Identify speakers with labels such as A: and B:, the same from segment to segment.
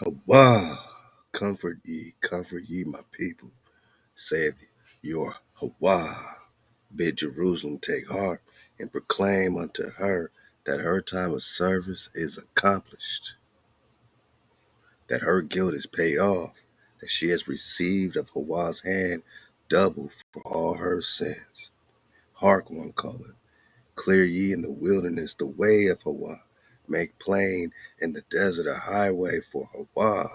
A: HaWah, comfort ye, my people, saith your HaWah. Bid Jerusalem take heart and proclaim unto her that her time of service is accomplished, that her guilt is paid off, that she has received of HaWah's hand double for all her sins. Hark, one calleth, clear ye in the wilderness the way of HaWah, make plain in the desert a highway for HaWah.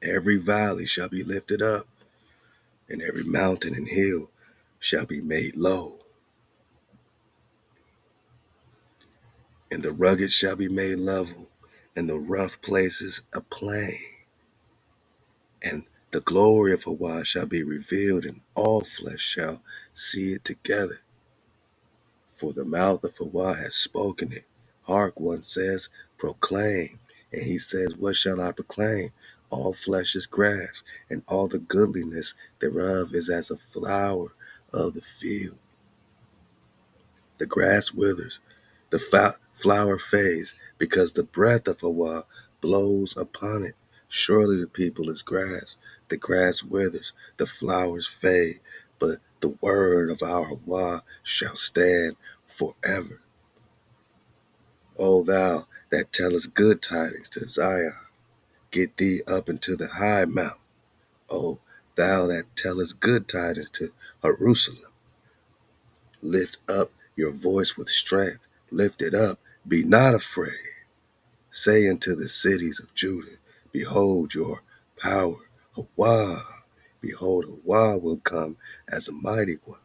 A: Every valley shall be lifted up, and every mountain and hill shall be made low, and the rugged shall be made level, and the rough places a plain. And the glory of HaWah shall be revealed, and all flesh shall see it together. For the mouth of HaWah has spoken it. Hark, one says, proclaim. And he says, what shall I proclaim? All flesh is grass, and all the goodliness thereof is as a flower of the field. The grass withers, the flower fades, because the breath of HaWah blows upon it. Surely the people is grass. The grass withers, the flowers fade, but the word of our HaWah shall stand forever. O thou that tellest good tidings to Zion, get thee up into the high mount. O thou that tellest good tidings to Jerusalem, lift up your voice with strength. Lift it up. Be not afraid. Say unto the cities of Judah, behold your power. HaWah, behold, HaWah will come as a mighty one,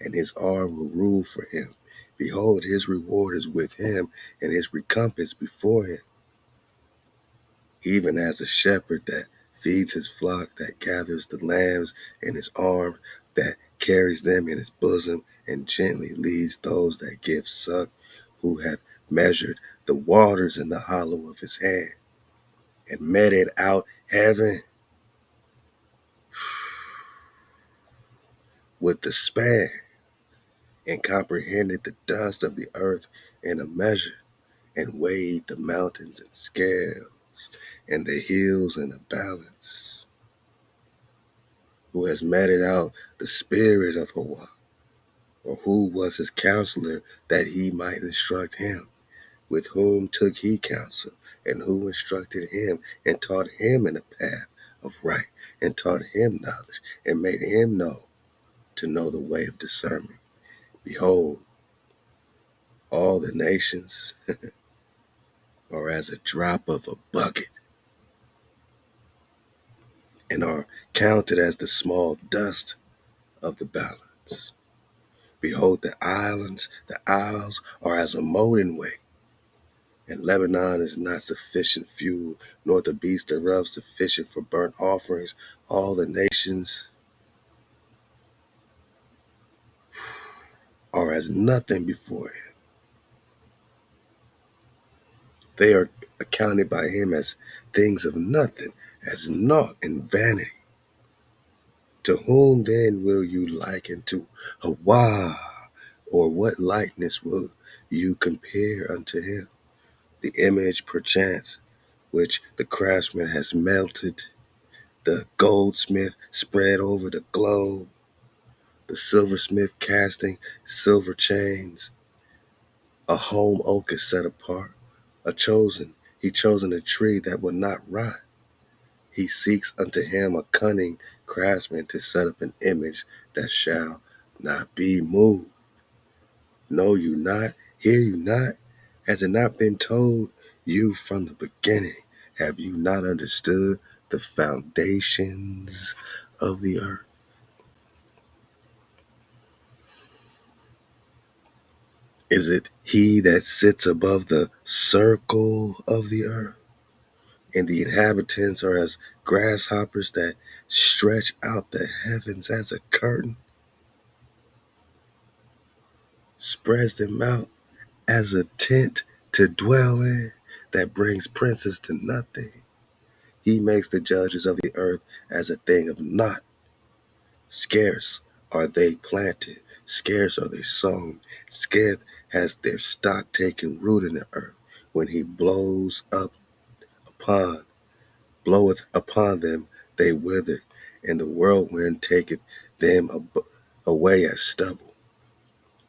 A: and his arm will rule for him. Behold, his reward is with him, and his recompense before him. Even as a shepherd that feeds his flock, that gathers the lambs in his arm, that carries them in his bosom, and gently leads those that give suck, who hath measured the waters in the hollow of his hand, and meted out heaven with the span, and comprehended the dust of the earth in a measure, and weighed the mountains in scale, and the hills in a balance. Who has meted out the spirit of HaWah, or who was his counselor that he might instruct him? With whom took he counsel, and who instructed him, and taught him in the path of right, and taught him knowledge, and made him know to know the way of discernment? Behold, all the nations are as a drop of a bucket, and are counted as the small dust of the balance. Behold, the isles are as a molding weight, and Lebanon is not sufficient fuel, nor the beast thereof sufficient for burnt offerings. All the nations are as nothing before him. They are accounted by him as things of nothing, as naught and vanity. To whom then will you liken to HaWah, or what likeness will you compare unto him? The image, perchance, which the craftsman has melted, the goldsmith spread over the globe, the silversmith casting silver chains. A home oak is set apart, he chosen a tree that will not rot. He seeks unto him a cunning craftsman to set up an image that shall not be moved. Know you not? Hear you not? Has it not been told you from the beginning? Have you not understood the foundations of the earth? Is it he that sits above the circle of the earth? And the inhabitants are as grasshoppers that stretch out the heavens as a curtain, spreads them out as a tent to dwell in, that brings princes to nothing. He makes the judges of the earth as a thing of naught. Scarce are they planted, scarce are they sown, scarce has their stock taken root in the earth. When he blows up bloweth upon them, they wither, and the whirlwind taketh them away as stubble.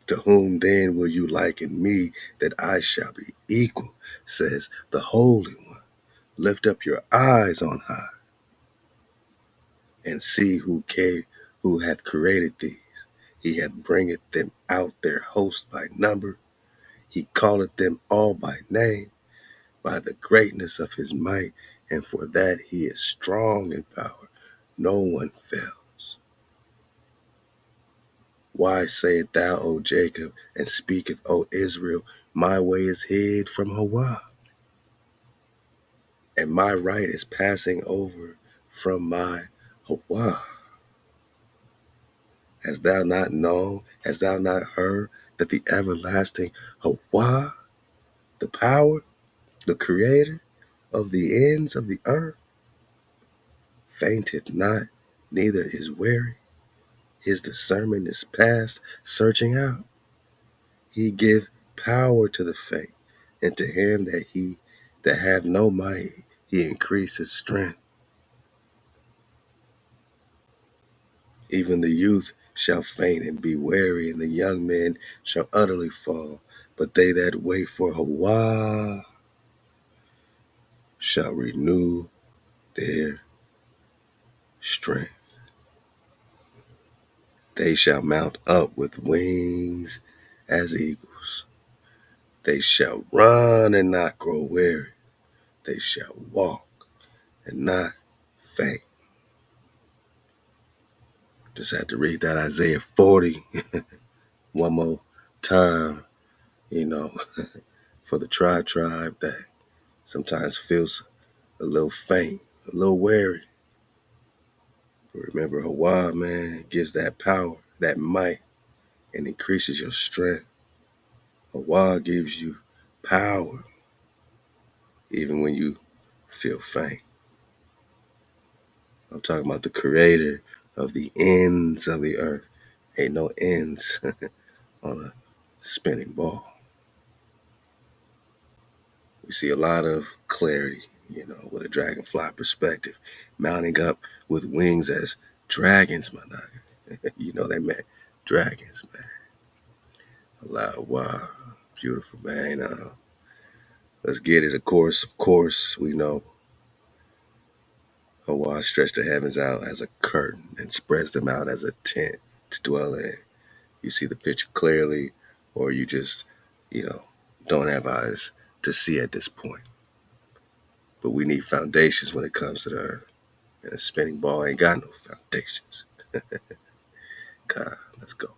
A: To whom then will you liken me, that I shall be equal, says the Holy One? Lift up your eyes on high, and see who hath created these. He hath bringeth them out their host by number. He calleth them all by name, by the greatness of his might, and for that he is strong in power. No one fails. Why sayest thou, O Jacob, and speaketh, O Israel, my way is hid from HaWah, and my right is passing over from my HaWah? Hast thou not known, hast thou not heard that the everlasting HaWah, the power, the creator of the ends of the earth, fainteth not, neither is weary? His discernment is past searching out. He give power to the faint, and to him that have no might, he increases strength. Even the youth shall faint and be weary, and the young men shall utterly fall. But they that wait for HaWah shall renew their strength. They shall mount up with wings as eagles. They shall run and not grow weary. They shall walk and not faint. Just had to read that Isaiah 40 one more time, for the tribe that sometimes feels a little faint, a little weary. But remember, HaWah, man, gives that power, that might, and increases your strength. HaWah gives you power, even when you feel faint. I'm talking about the creator of the ends of the earth. Ain't no ends on a spinning ball. We see a lot of clarity, with a dragonfly perspective, mounting up with wings as dragons, my Naga. They meant dragons, man. Halal HaWah, beautiful, man. Let's get it. Of course, we know HaWah stretched the heavens out as a curtain and spreads them out as a tent to dwell in. You see the picture clearly, or you just, don't have eyes to see at this point. But we need foundations when it comes to the earth. And a spinning ball ain't got no foundations. God, let's go.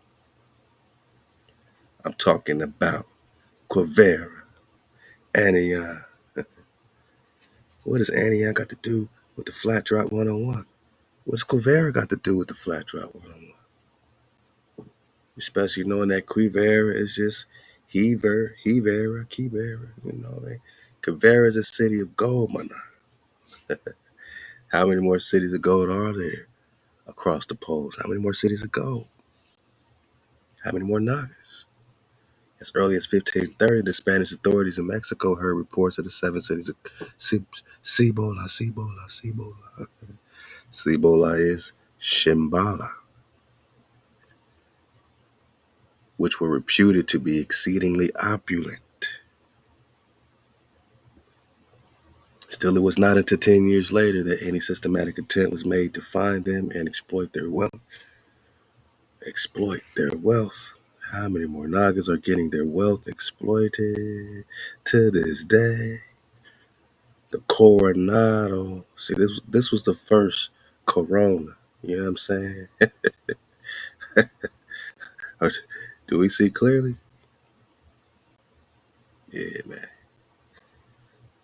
A: I'm talking about Quivera, Anian. What does Anian got to do with the flat drop 101? What's Quivera got to do with the flat drop 101? Especially knowing that Quivera is just Quivera. Quivera is a city of gold, my man. How many more cities of gold are there across the poles? How many more cities of gold? How many more Nagas? As early as 1530, the Spanish authorities in Mexico heard reports of the 7 cities of Cibola. Cibola is Shambhala, which were reputed to be exceedingly opulent. Still, it was not until 10 years later that any systematic attempt was made to find them and exploit their wealth. How many more Nagas are getting their wealth exploited to this day? The Coronado. See, this was the first Corona. You know what I'm saying? Do we see clearly? Yeah, man.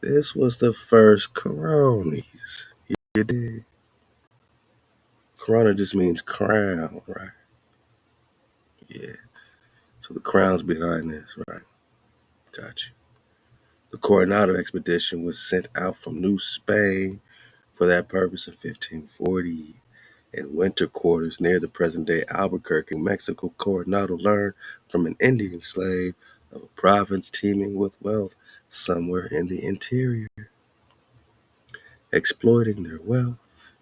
A: This was the first Coronis. You did. Corona just means crown, right? Yeah. So the crown's behind this, right? Gotcha. The Coronado expedition was sent out from New Spain for that purpose in 1540. In winter quarters near the present-day Albuquerque, Mexico, Coronado learned from an Indian slave of a province teeming with wealth somewhere in the interior. exploiting their wealth.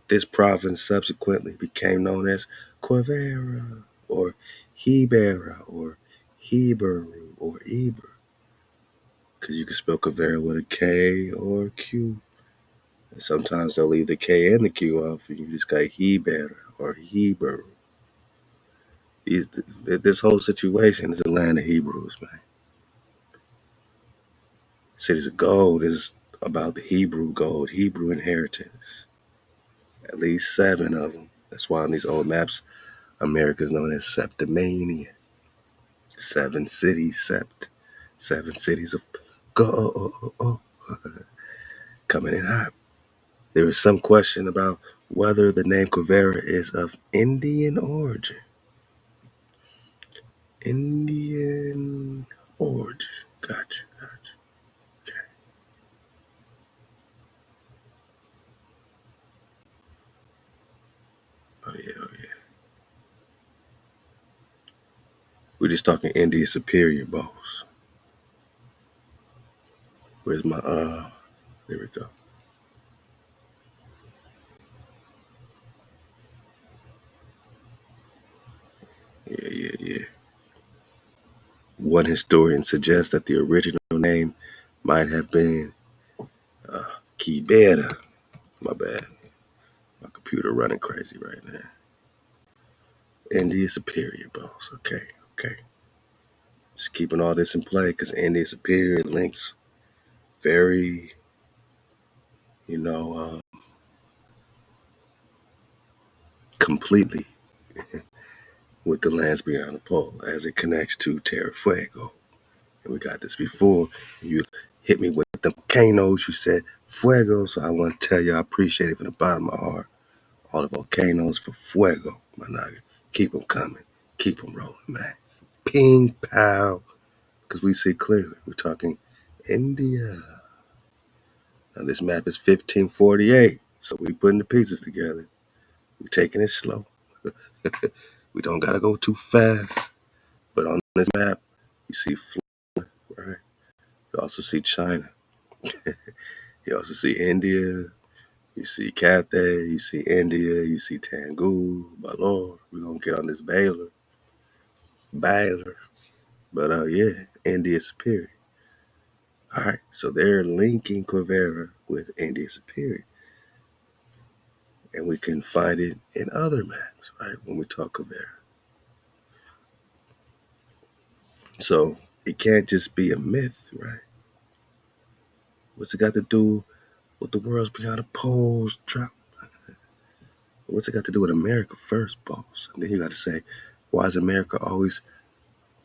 A: This province subsequently became known as Quivera or Hebera or Hebrew or Eber, because you can spell Quivera with a K or a Q. And sometimes they'll leave the K and the Q off, and you just got Hebera or Hebrew. This whole situation is the land of Hebrews, man. Cities of Gold is about the Hebrew gold, Hebrew inheritance. At least 7 of them. That's why on these old maps, America is known as Septimania. 7 cities, sept. 7 cities of gold. Coming in hot. There is some question about whether the name Quivera is of Indian origin. Indian origin. Gotcha. Okay. Oh yeah. We're just talking India Superior, boss. Where's my there we go. Yeah. One historian suggests that the original name might have been Kibera. My bad. My computer running crazy right now. India Superior, boss. Okay. Just keeping all this in play because India Superior links very, completely with the lands beyond the pole as it connects to Terra Fuego. And we got this before. You hit me with the volcanoes. You said Fuego. So I want to tell you I appreciate it from the bottom of my heart. All the volcanoes for Fuego, my Naga. Keep them coming. Keep them rolling, man. Ping, pow. Because we see clearly. We're talking India. Now this map is 1548. So we putting the pieces together. We're taking it slow. We don't got to go too fast. But on this map, you see Florida, right? You also see China. You also see India. You see Cathay. You see India. You see Tangu. My Lord, we're going to get on this Baylor. But yeah, India Superior. All right, so they're linking Quivera with India Superior. And we can find it in other maps, right, when we talk Quivera. So it can't just be a myth, right? What's it got to do with the world's beyond the poles drop? What's it got to do with America first, boss? And then you got to say, why is America always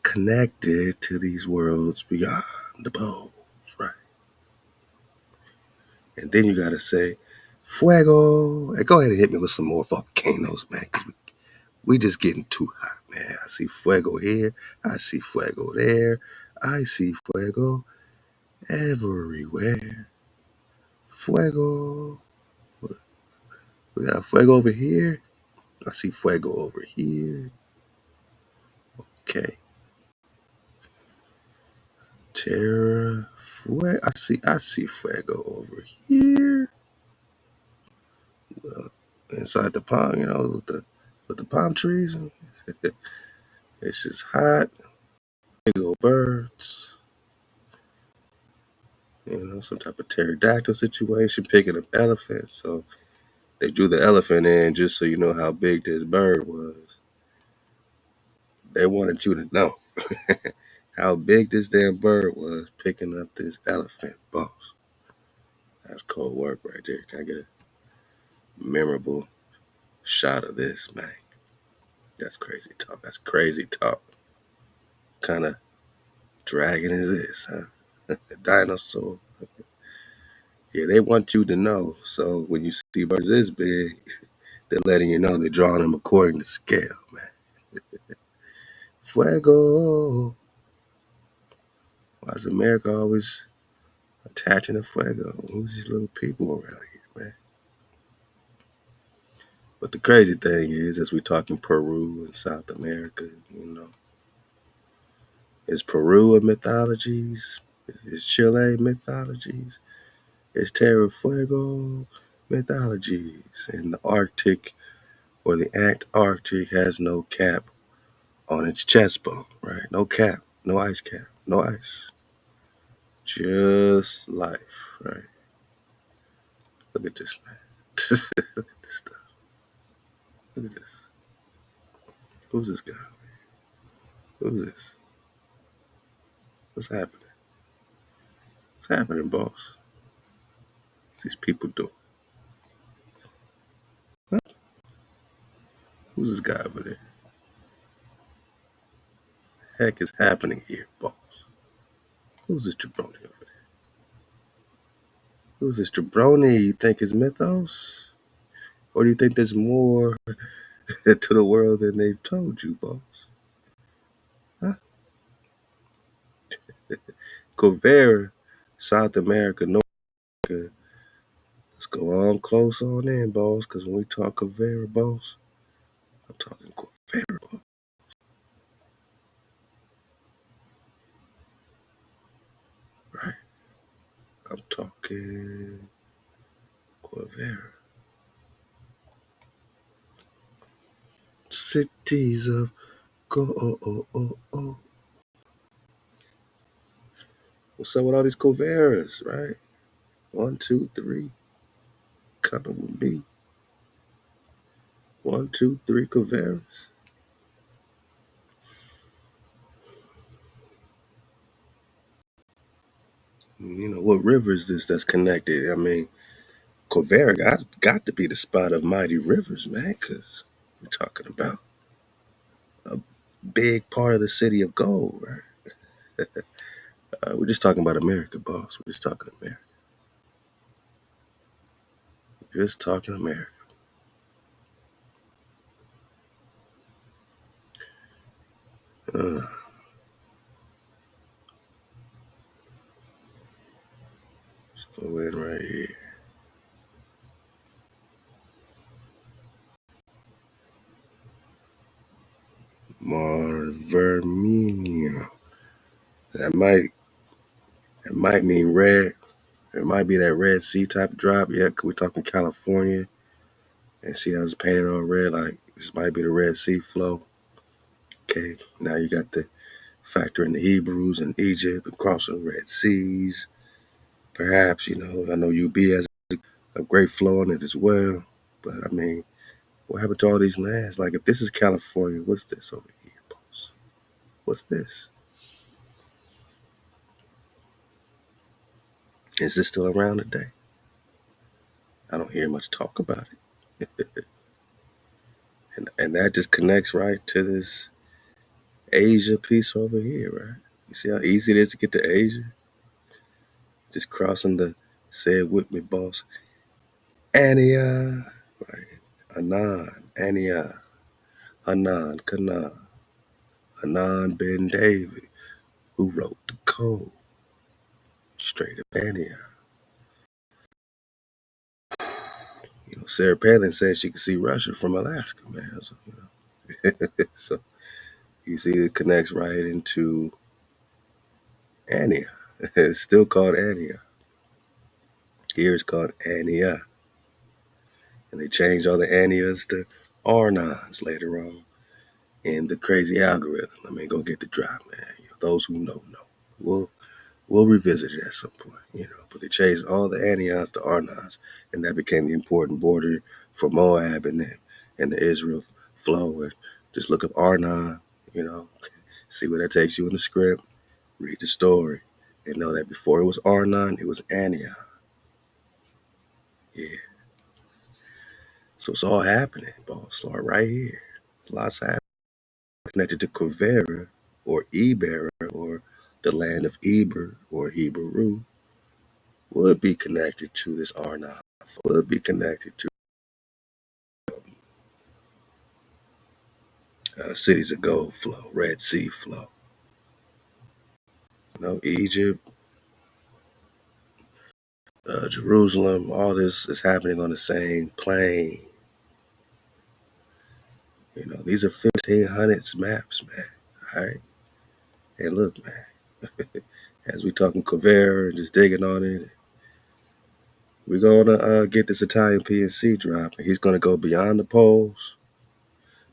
A: connected to these worlds beyond the poles, right? And then you got to say, Fuego. Hey, go ahead and hit me with some more volcanoes, man, because we just getting too hot, man. I see Fuego here. I see Fuego there. I see Fuego everywhere. Fuego. We got a Fuego over here. I see Fuego over here. Okay. Terra Fuego. I see Fuego over here. Inside the palm, with the palm trees. It's just hot. Big old birds. Some type of pterodactyl situation, picking up elephants. So they drew the elephant in just so you know how big this bird was. They wanted you to know how big this damn bird was picking up this elephant, boss. That's cold work right there. Can I get a memorable shot of this, man? That's crazy talk. That's crazy talk. Kind of dragon is this, huh? A dinosaur. Yeah, they want you to know. So when you see birds this big, they're letting you know they're drawing them according to scale, man. Fuego. Why is America always attaching to Fuego? Who's these little people around here, man? But the crazy thing is, as we talk in Peru and South America, is Peru a mythology? It's Chile mythologies. It's Terra Fuego mythologies. And the Arctic or the Antarctic has no cap on its chest bone, right? No cap, no ice cap, no ice. Just life, right? Look at this, man. Look at this stuff. Look at this. Who's this guy? Who's this? What's happening? What's happening, boss? What's these people doing? Huh? Who's this guy over there? The heck is happening here, boss? Who's this jabroni over there? Who's this jabroni? You think is mythos? Or do you think there's more to the world than they've told you, boss? Huh? Covera, South America, North America. Let's go on close on in, boss, because when we talk Covera, boss, I'm talking Covera, boss. Right? I'm talking Covera. Cities of go. What's up with all these Coveras, right? 1, 2, 3. Coming with me. 1, 2, 3 Coveras. You know, what river is this that's connected? I mean, Covera got to be the spot of mighty rivers, man, because we're talking about a big part of the city of gold, right? We're just talking about America, boss. We're just talking America. Just talking America. Uh, let's go in right here. Marvermenia. That might mean red. It might be that Red Sea type drop. Yeah, 'cause we're talking California. And see how it's painted on red? Like, this might be the Red Sea flow. Okay, now you got the factor in the Hebrews and Egypt and crossing the Red Seas. Perhaps, you know, I know UB has a great flow on it as well. But, I mean, what happened to all these lands? Like, if this is California, what's this over here, boss? What's this? Is this still around today? I don't hear much talk about it. And that just connects right to this Asia piece over here, right? You see how easy it is to get to Asia? Just crossing the, say it with me, boss, Ania, right? Anan, Ania, Anan, Canaan, Anan Ben David, who wrote the code, straight up Ania. You know, Sarah Palin said she could see Russia from Alaska, man. So, you know. So you see it connects right into Ania. It's still called Ania. Here it's called Ania. And they changed all the Anias to Arnons later on in the crazy algorithm. I mean, go get the drop, man. You know, those who know. We'll revisit it at some point, you know. But they changed all the Anions to Arnons, and that became the important border for Moab and the Israel flow. And just look up Arnon, you know, see where that takes you in the script, read the story, and know that before it was Arnon, it was Anion. Yeah. So it's all happening, boss. Start right here. Lots happening connected to Covera or Eber or the land of Eber or Hebrew would be connected to this Arnon, would be connected to cities of gold flow, Red Sea flow. You know, Egypt, Jerusalem, all this is happening on the same plane. You know, these are 1500s maps, man. All right. And look, man, as we talking Quivera and just digging on it. We're gonna get this Italian PNC drop, and he's gonna go beyond the poles,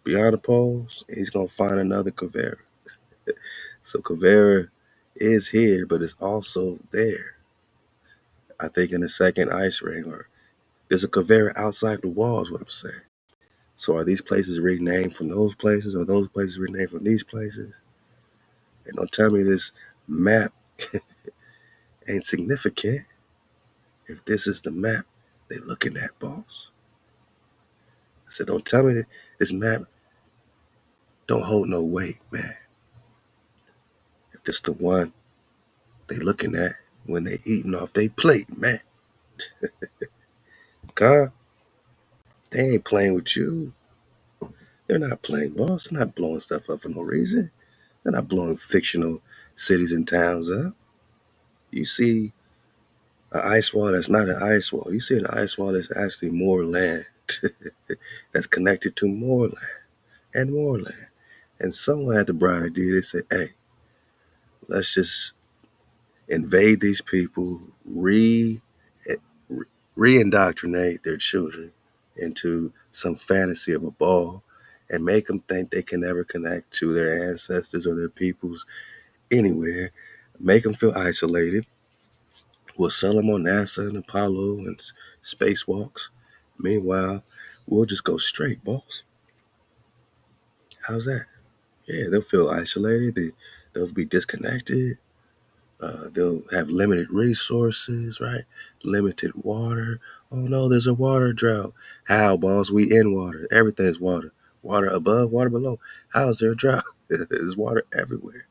A: and he's gonna find another Quivera. So Quivera is here, but it's also there. I think in the second ice ring, or there's a Quivera outside the walls. What I'm saying. So are these places renamed from those places, or those places renamed from these places? And don't tell me this map ain't significant if this is the map they looking at, boss. I said, don't tell me that this map don't hold no weight, man. If this the one they looking at when they eating off they plate, man. God, they ain't playing with you. They're not playing, boss. They're not blowing stuff up for no reason. They're not blowing fictional cities and towns up. You see an ice wall that's not an ice wall. You see an ice wall that's actually more land that's connected to more land and more land. And someone had the bright idea. They said, hey, let's just invade these people, re-indoctrinate their children into some fantasy of a ball and make them think they can never connect to their ancestors or their peoples anywhere, make them feel isolated. We'll sell them on NASA and Apollo and spacewalks. Meanwhile, we'll just go straight, boss. How's that? Yeah, they'll feel isolated. They'll be disconnected. They'll have limited resources, right? Limited water. Oh no, there's a water drought. How, boss? We in water. Everything's water. Water above, water below. How is there a drought? There's water everywhere.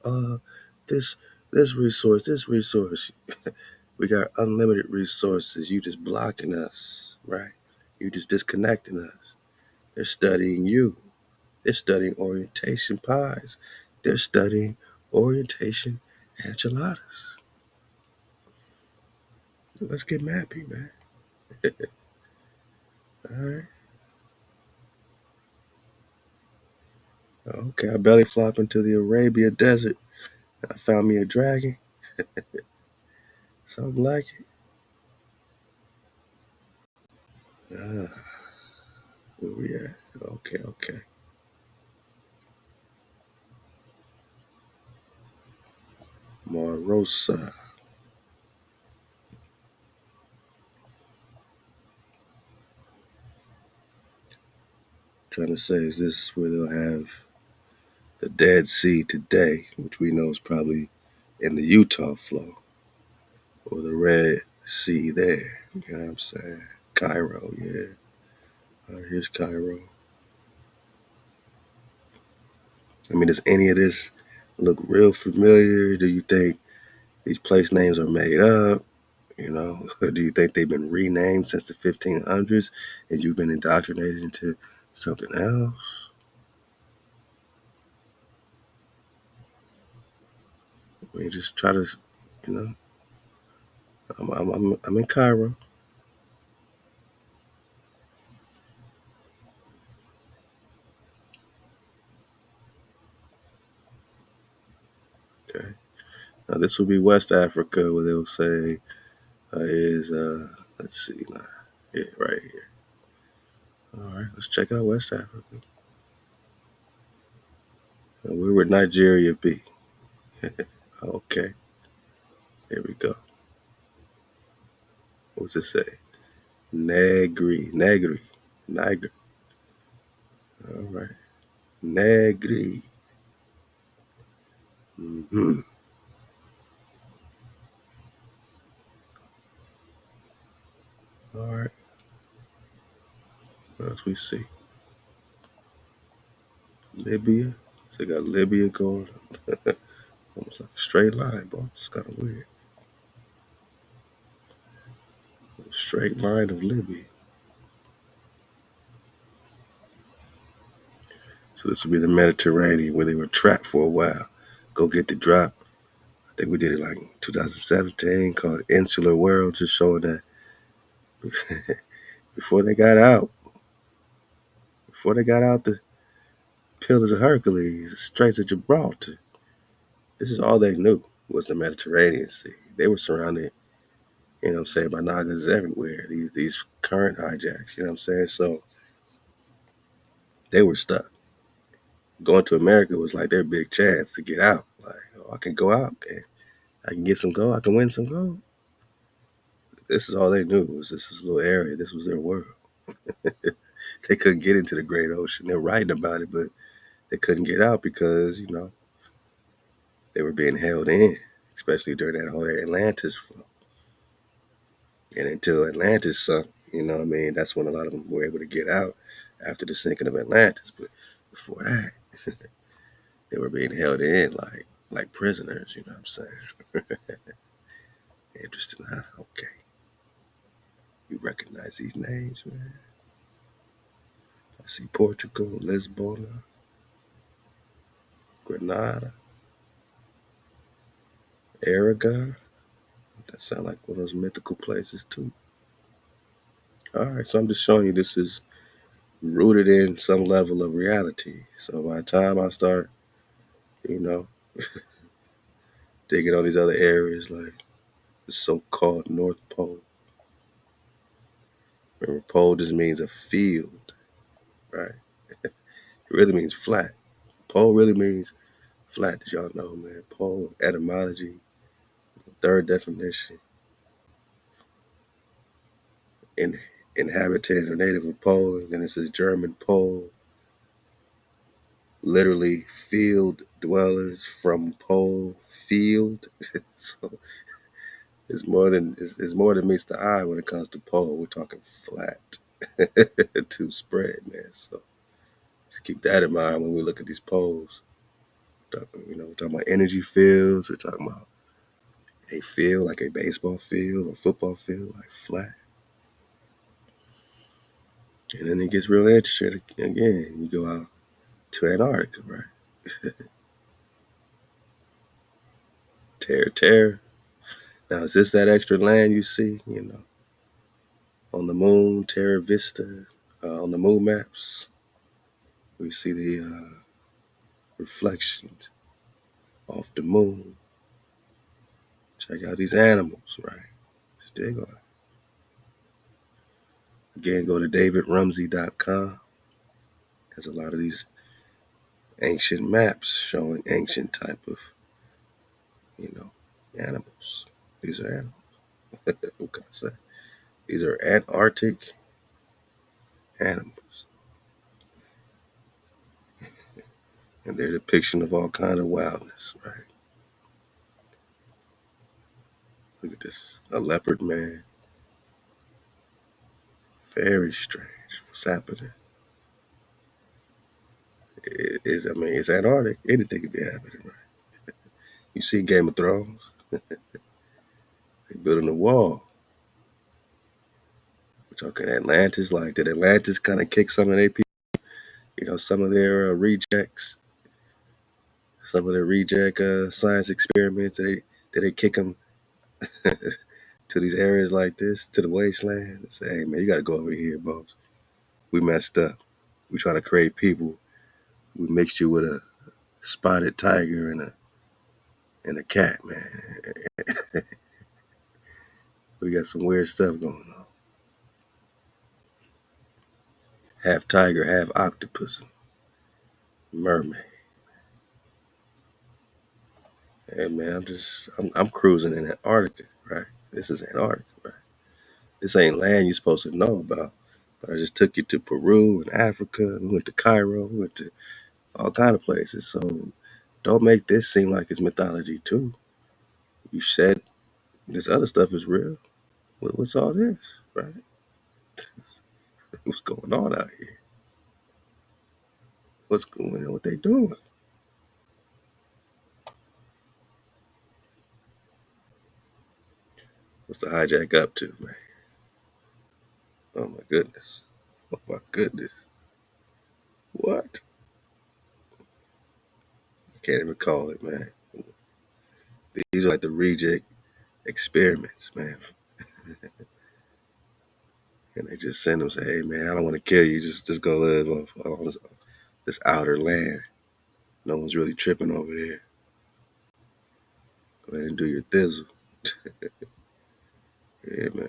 A: Uh, this this resource. We got unlimited resources. You just blocking us, right? You just disconnecting us. They're studying you. They're studying orientation pies. They're studying orientation enchiladas. Let's get mappy, man. All right. Okay, I belly flop into the Arabia Desert. I found me a dragon. Something like it. Where we at? Okay. Marosa. Trying to say, is this where they'll have the Dead Sea today, which we know is probably in the Utah flow, or the Red Sea there? You know what I'm saying? Cairo, yeah. Here's Cairo. I mean, does any of this look real familiar? Do you think these place names are made up? You know, do you think they've been renamed since the 1500s and you've been indoctrinated into something else? I mean, just try to, you know, I'm in Cairo. Okay. Now, this will be West Africa where they'll say let's see now. Yeah, right here. All right, let's check out West Africa. Now, where would Nigeria be? Okay, here we go. What's it say? Negri. Niger. All right. Negri. Mm-hmm. All right. What else we see? Libya. So they got Libya going almost like a straight line, boss. It's kind of weird. A straight line of Libya. So this would be the Mediterranean where they were trapped for a while. Go get the drop. I think we did it like 2017 called Insular World, just showing that before they got out, the Pillars of Hercules, Straits of Gibraltar, this is all they knew. was the Mediterranean Sea. They were surrounded, you know what I'm saying, by Nagas everywhere. These current hijacks, you know what I'm saying? So they were stuck. Going to America was like their big chance to get out. Like, oh, I can go out, and I can get some gold, I can win some gold. This is all they knew was this little area. This was their world. They couldn't get into the great ocean. They're writing about it, but they couldn't get out because, you know, they were being held in, especially during that whole Atlantis flow. And until Atlantis sunk, you know what I mean, that's when a lot of them were able to get out after the sinking of Atlantis. But before that, they were being held in like prisoners, you know what I'm saying? Interesting, huh? Okay. You recognize these names, man? I see Portugal, Lisbon, Granada, Aragon. That sound like one of those mythical places too. All right, so I'm just showing you this is rooted in some level of reality. So by the time I start, you know, digging on these other areas like the so-called North Pole. Remember, pole just means a field, right? It really means flat. Pole really means flat, did y'all know, man? Pole, etymology, third definition, in inhabitant or native of Poland. Then it says German Pole, literally field dwellers from pole field. So it's more than meets the eye when it comes to pole. We're talking flat to spread, man. So just keep that in mind when we look at these poles. You know, we're talking about energy fields. We're talking about a field like a baseball field or football field, like flat. And then it gets real interesting again. You go out to Antarctica, right? Terra. Now, is this that extra land you see, you know, on the moon, Terra Vista, on the moon maps? We see the reflections off the moon. Check out these animals, right? Just dig on it. Again, go to davidrumsey.com. There's a lot of these ancient maps showing ancient type of, you know, animals. These are animals. What can I say? These are Antarctic animals. And their depiction of all kind of wildness, right? Look at this. A leopard man. Very strange. What's happening? It's Antarctic. Anything could be happening, right? You see Game of Thrones? They building a wall. We're talking Atlantis. Like, did Atlantis kind of kick some of their people? You know, some of their rejects, some of their reject science experiments. Did they kick them to these areas like this, to the wasteland, and say, "Hey, man, you got to go over here, boss. We messed up. We trying to create people. We mixed you with a spotted tiger and a cat, man. We got some weird stuff going on. Half tiger, half octopus, mermaid. Hey, man, I'm cruising in Antarctica, right? This is Antarctica, right? This ain't land you're supposed to know about. But I just took you to Peru and Africa. We went to Cairo. We went to all kind of places. So don't make this seem like it's mythology too. You said this other stuff is real. What's all this, right? What's going on out here? What's going on? What they doing? What's the hijack up to, man? Oh my goodness. Oh my goodness. What? I can't even call it, man. These are like the reject experiments, man. And they just send them, say, "Hey, man, I don't want to kill you. Just go live on this outer land. No one's really tripping over there." Go ahead and do your thizzle. Yeah, man.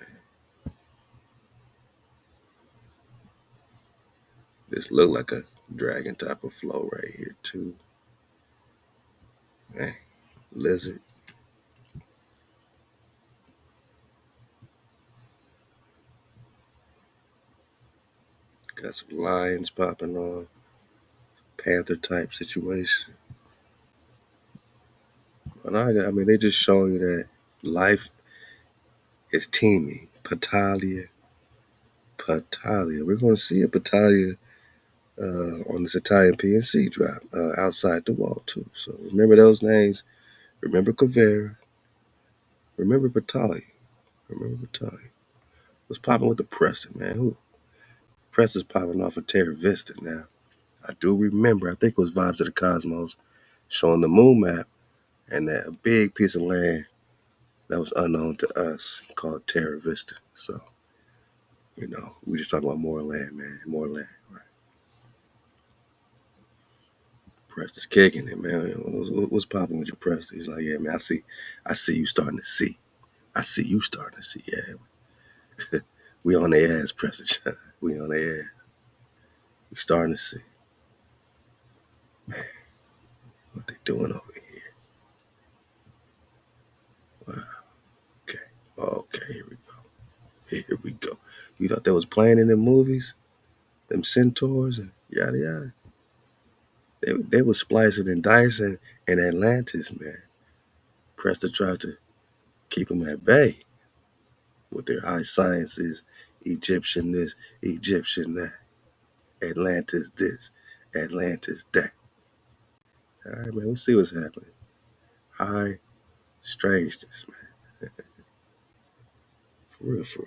A: This look like a dragon type of flow right here too. Man, lizard. Got some lions popping on. Panther type situation. And I mean, they just showing you that life is teeming. Patalia. We're going to see a Patalia on this Italian PNC drop outside the wall too. So remember those names. Remember Cavera. Remember Patalia. Remember Patalia. What's popping with the Prester, man? Who? Prester's popping off of Terra Vista now. I do remember. I think it was Vibes of the Cosmos showing the moon map and that big piece of land that was unknown to us called Terra Vista. So, we just talking about more land, man. More land, right? Prester's kicking it, man. What's popping with your Prester? He's like, yeah, man, I see you starting to see. I see you starting to see. Yeah, we on their ass, Prester John. We on their ass. We starting to see what they doing over here. Wow. Okay. Okay, here we go. Here we go. You thought they was playing in them movies? Them centaurs and yada yada. They was splicing and dicing in Atlantis, man. Prester tried to keep them at bay with their high sciences, Egyptian this, Egyptian that, Atlantis this, Atlantis that. All right, man, we see what's happening. High strangeness, man. For real, for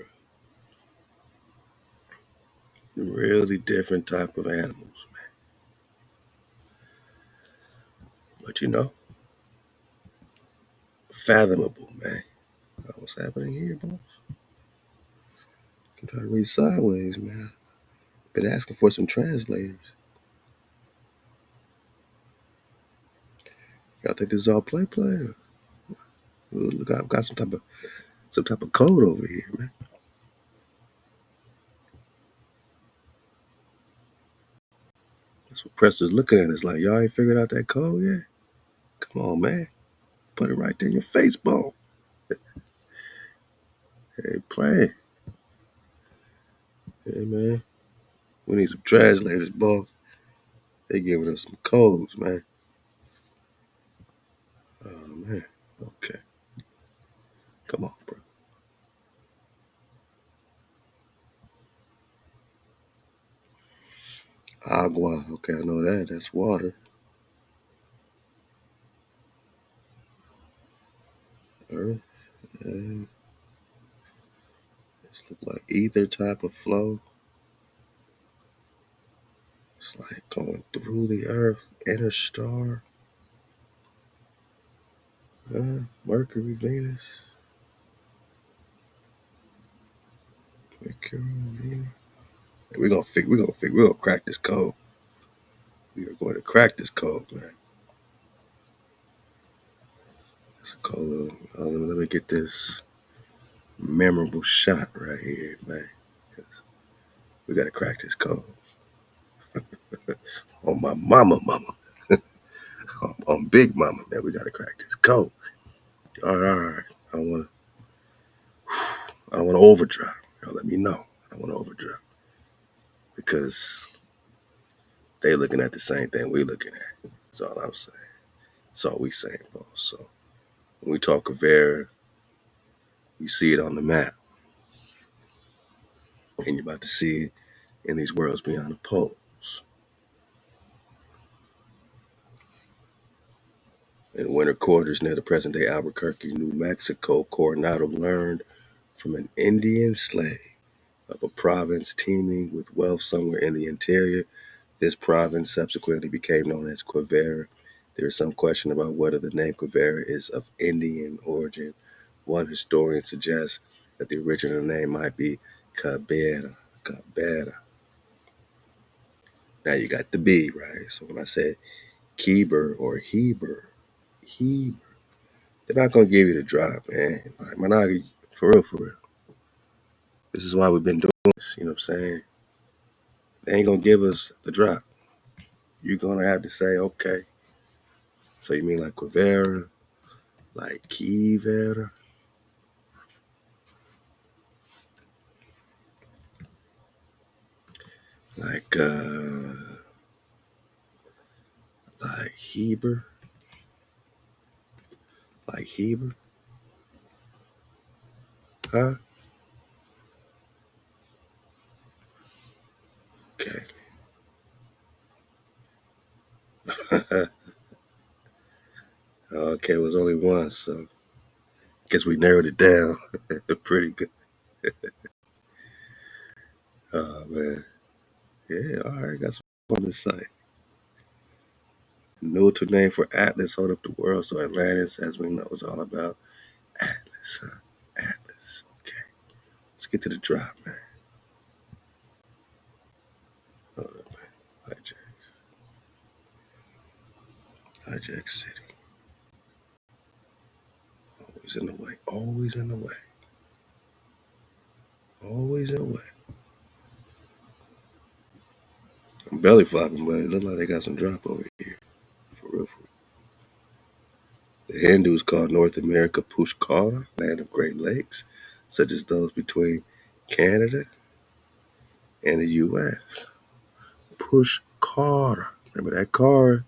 A: real. Really different type of animals, man. But fathomable, man. What's happening here, boss? I'm trying to read sideways, man. Been asking for some translators. Y'all think this is all play? Look, I've got some type of code over here, man. That's what Prester's looking at. It's like, y'all ain't figured out that code yet? Come on, man. Put it right there in your face, bone. Hey, playing. Hey, man. We need some translators, boss. They giving us some codes, man. Oh, man. Okay. Come on, bro. Agua. Okay, I know that. That's water. Earth. This look like ether type of flow. It's like going through the earth, inner star. Mercury, Venus. Mercury, Venus. We're gonna crack this code. We are going to crack this code, man. It's a code. Let me get this memorable shot right here, man. 'Cause we gotta crack this code. On my mama. On Big Mama, man. We gotta crack this code. All right, all right. I don't want to overdrive. Y'all let me know. I don't want to overdrive because they looking at the same thing we looking at. That's all I'm saying. That's all we saying, boss. So when we talk of air, you see it on the map, and you're about to see it in these worlds beyond the poles. In winter quarters near the present-day Albuquerque, New Mexico, Coronado learned from an Indian slave of a province teeming with wealth somewhere in the interior. This province subsequently became known as Quivera. There is some question about whether the name Quivera is of Indian origin. One historian suggests that the original name might be Cabera. Cabera. Now you got the B, right? So when I said Kyber or Heber, They're not gonna give you the drop, man. Like, my Naga, for real, for real. This is why we've been doing this. You know what I'm saying? They ain't gonna give us the drop. You're gonna have to say, okay. So you mean like Quivera, like Kivera, like Heber, like Heber, huh? Okay. Okay, it was only one, so guess we narrowed it down pretty good. Oh man, yeah. All right, got some on the site. Military name for Atlas hold up the world, so Atlantis, as we know, is all about Atlas. Huh? Atlas. Okay, let's get to the drop, man. Hold up, man. Hijack City. Always in the way. Always in the way. Always in the way. I'm belly flopping, but it look like they got some drop over here. For real, for real. The Hindus call North America Pushkara, land of Great Lakes, such as those between Canada and the U.S. Pushkara. Remember that car?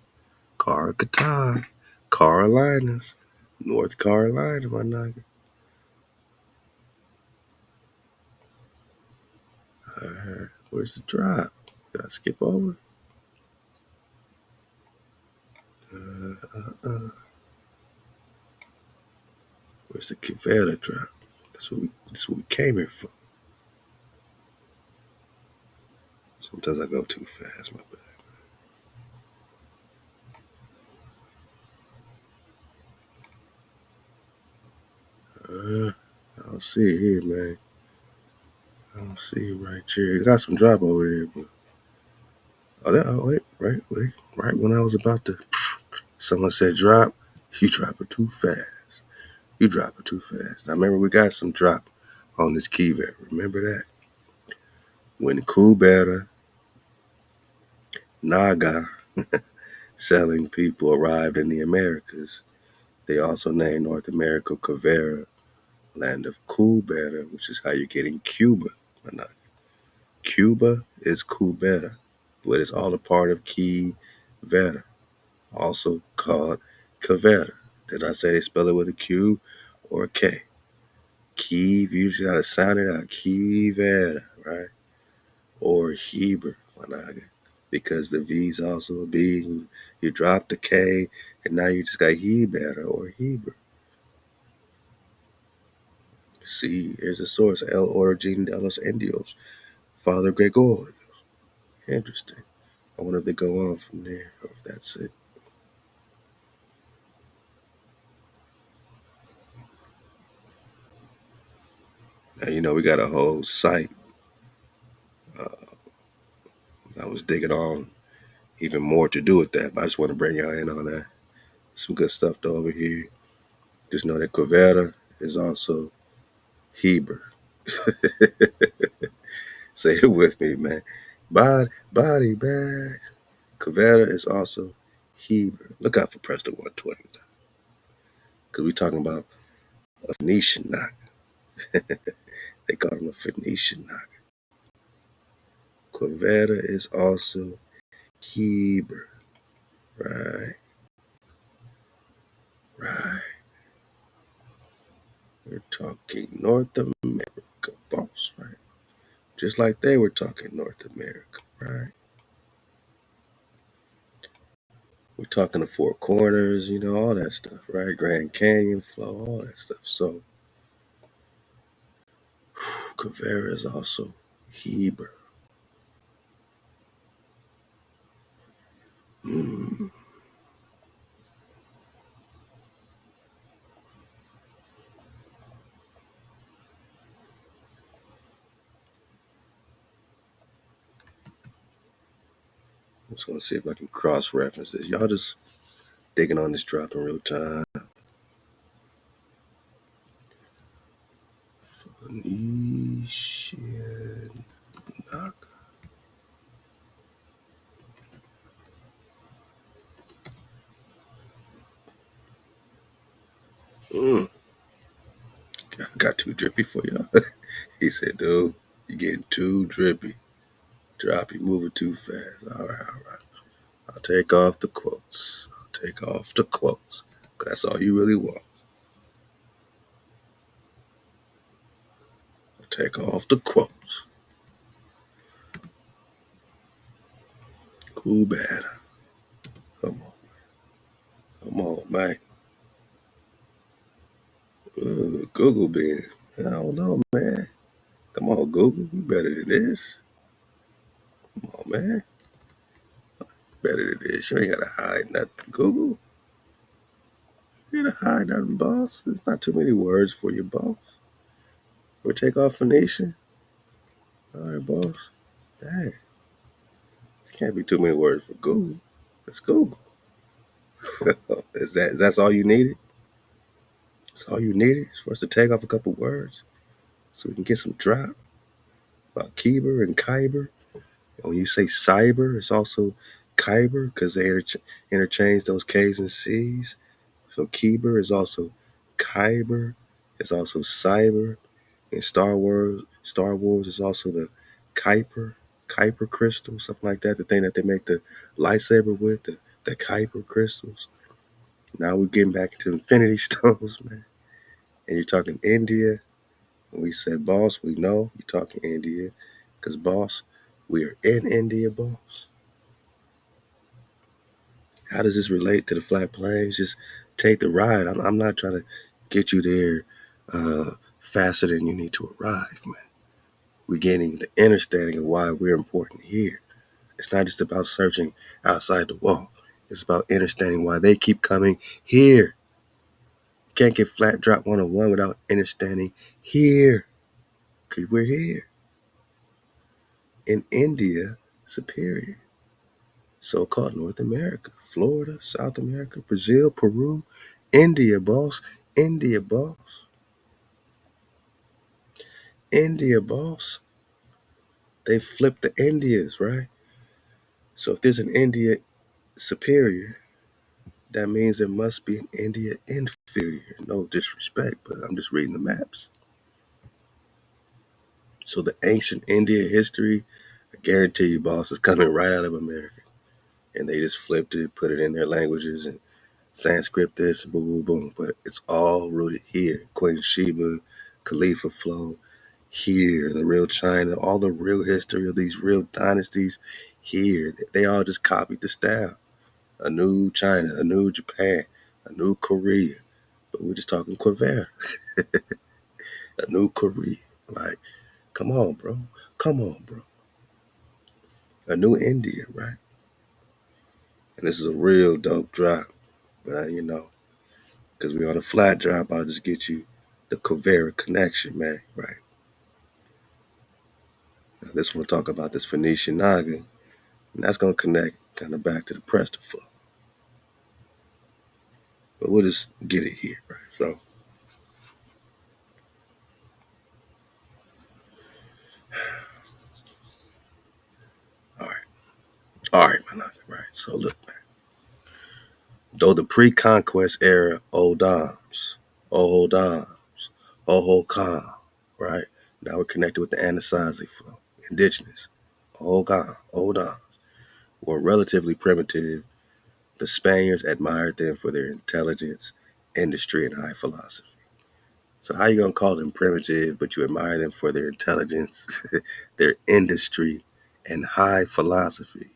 A: Karakata. Carolinas. North Carolina, my nigga. Alright, where's the drop? Did I skip over? Where's the Kivera drop? That's what we came here for. Sometimes I go too fast, my bad. I don't see it here, man. I don't see it right here. It got some drop over there, but wait. Right when I was about to, someone said drop. You drop it too fast. You drop it too fast. Now remember, we got some drop on this Kyber. Remember that when Kubera, Naga, selling people arrived in the Americas, they also named North America Kavera, land of Kubera, which is how you're getting Cuba. But not Cuba is Kubera, but it's all a part of Kyvera, also called Kavera. Did I say they spell it with a Q or a K? Kiev, you just gotta sound it out. Kyvera, right? Or Heber, Managa. Because the V's also a B. You drop the K, and now you just got Heber or Heber. See, here's a source. El Origen de los Indios. Father Gregorio. Interesting. I wonder if they go on from there, or if that's it. Now, we got a whole site. I was digging on even more to do with that, but I just want to bring y'all in on that. Some good stuff though over here. Just know that Quivera is also Heber. Say it with me, man. Body bag. Quivera is also Heber. Look out for Prester 120. Because we're talking about a Phoenician Naga. They call him a Phoenician Naga. Quivera is also Heber. Right, right. We're talking North America, boss, right? Just like they were talking North America, right? We're talking the Four Corners, all that stuff, right? Grand Canyon flow, all that stuff. So, Quivera is also Heber. Mm. I'm just gonna see if I can cross-reference this. Y'all just digging on this drop in real time. Phoenician Naga. I got too drippy for y'all. He said, dude, you're getting too drippy. Drop, you moving too fast. All right, all right. I'll take off the quotes. I'll take off the quotes. 'Cause that's all you really want. I'll take off the quotes. Cool bad. Come on. Come on, man. Google been. I don't know, man. Come on, Google. You better than this. Come on, man. Better than this. You ain't gotta hide nothing, Google. You gotta hide nothing, boss. There's not too many words for you, boss. We take off Phoenician. All right, boss. Dang. There can't be too many words for Google. It's Google. That's all you needed? That's all you needed for us to take off a couple words so we can get some drop about Kyber and Kyber. And when you say cyber, it's also Kyber because they interchange those K's and C's. So Kyber is also Kyber. It's also cyber. In Star Wars is also the Kyber crystal, something like that. The thing that they make the lightsaber with, the Kyber crystals. Now we're getting back into Infinity Stones, man. And you're talking India. And we said, boss, we know you're talking India. Because, boss, we are in India, boss. How does this relate to the flat plains? Just take the ride. I'm not trying to get you there faster than you need to arrive, man. We're getting the understanding of why we're important here. It's not just about searching outside the wall. It's about understanding why they keep coming here. You can't get flat drop 101 without understanding here. Because we're here. In India, Superior. So-called North America. Florida, South America, Brazil, Peru, India, boss. India, boss. India, boss. They flipped the Indias, right? So if there's an India superior, that means there must be an India inferior. No disrespect, but I'm just reading the maps. So the ancient India history, I guarantee you, boss, is coming right out of America. And they just flipped it, put it in their languages, and Sanskrit this, boom, boom, boom. But it's all rooted here. Queen Sheba, Khalifa flow, here, the real China, all the real history of these real dynasties here. They all just copied the style. A new China, a new Japan, a new Korea. But we're just talking Quivera. A new Korea. Like, come on, bro. Come on, bro. A new India, right? And this is a real dope drop. But, because we're on a flat drop, I'll just get you the Quivera connection, man, right? Now, this one talk about this Phoenician Naga, and that's going to connect kind of back to the Prester flow. But we'll just get it here, right? So, all right. All right, my Naga, right? So, look, man. Though the pre-conquest era, Odams, Ohodams, Ohokam, right? Now we're connected with the Anasazi flow, indigenous, Ohokam, Odams, were relatively primitive. The Spaniards admired them for their intelligence, industry, and high philosophy. So how you gonna call them primitive, but you admire them for their intelligence, their industry, and high philosophy?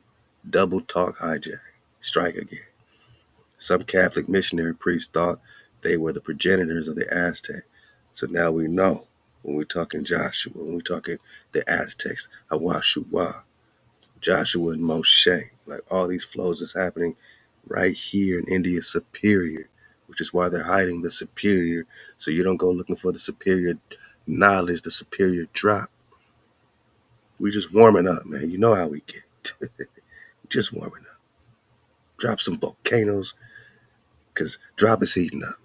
A: Double talk hijack. Strike again. Some Catholic missionary priests thought they were the progenitors of the Aztec. So now we know when we're talking Joshua, when we're talking the Aztecs, HaWah, Joshua and Moshe, like all these flows is happening right here in India Superior, which is why they're hiding the superior. So you don't go looking for the superior knowledge, the superior drop. We just warming up, man. You know how we get. Just warming up. Drop some volcanoes, because drop is heating up.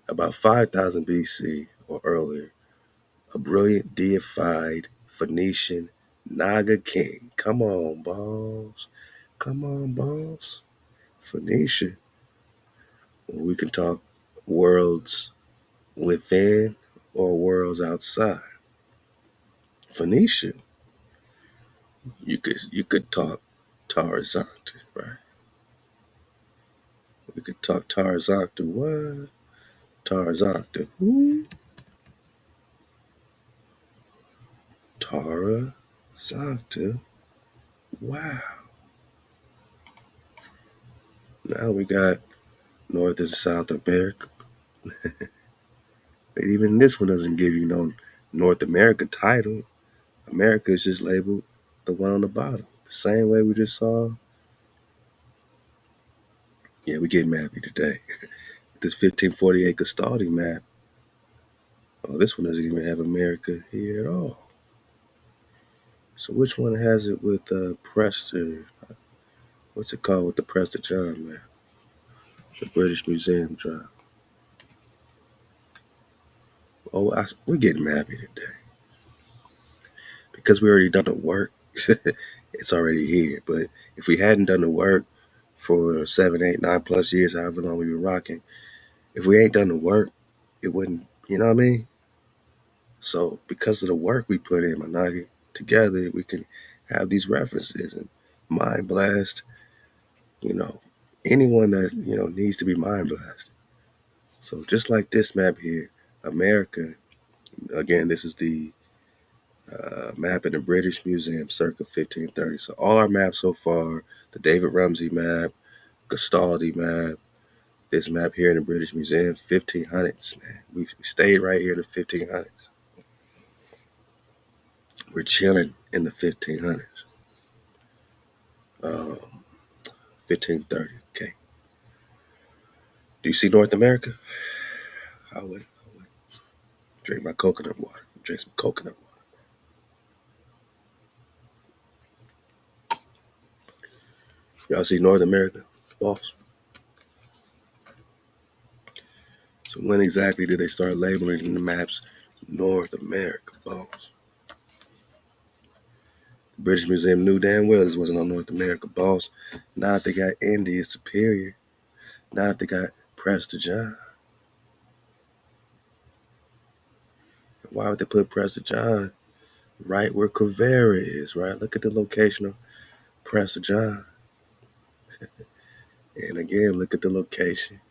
A: About 5,000 BC or earlier, a brilliant deified Phoenician Naga king. Come on, balls. Come on, balls. Phoenicia. We can talk worlds within or worlds outside. Phoenicia. You could talk Tarzan, right? We could talk Tarzan. What? Tarzan. Who? Tara Zanta. Wow. Now we got North and South America. And even this one doesn't give you no North America title. America is just labeled the one on the bottom. The same way we just saw. Yeah, we getting mappy today. This 1548 Castaldi map. Oh, this one doesn't even have America here at all. So which one has it with Prester? What's it called with the Prester John map? The British Museum John. Oh, we're getting mappy today. Because we already done the work, it's already here. But if we hadn't done the work for 7, 8, 9+ years, however long we've been rocking, if we ain't done the work, it wouldn't, you know what I mean? So because of the work we put in, Managi, together, we can have these references and mind blast, you know, anyone that, needs to be mind blasted. So just like this map here, America, again, this is the map in the British Museum circa 1530. So all our maps so far, the David Rumsey map, Gastaldi map, this map here in the British Museum, 1500s, man. We stayed right here in the 1500s. We're chilling in the 1500s. 1530, okay. Do you see North America? I would. Drink my coconut water. Drink some coconut water. Y'all see North America, boss? So when exactly did they start labeling the maps North America, boss? The British Museum knew damn well this wasn't on North America, boss. Now that they got India Superior, now that they got Prester John. Why would they put Prester John right where Covera is, right? Look at the location of Prester John. And again, look at the location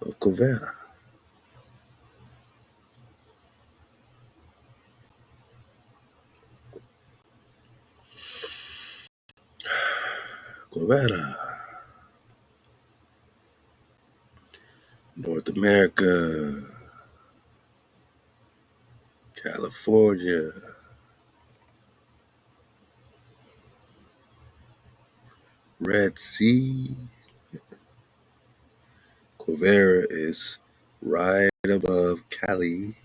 A: of Covera. Covera. North America. California. Red Sea. Covera is right above Cali.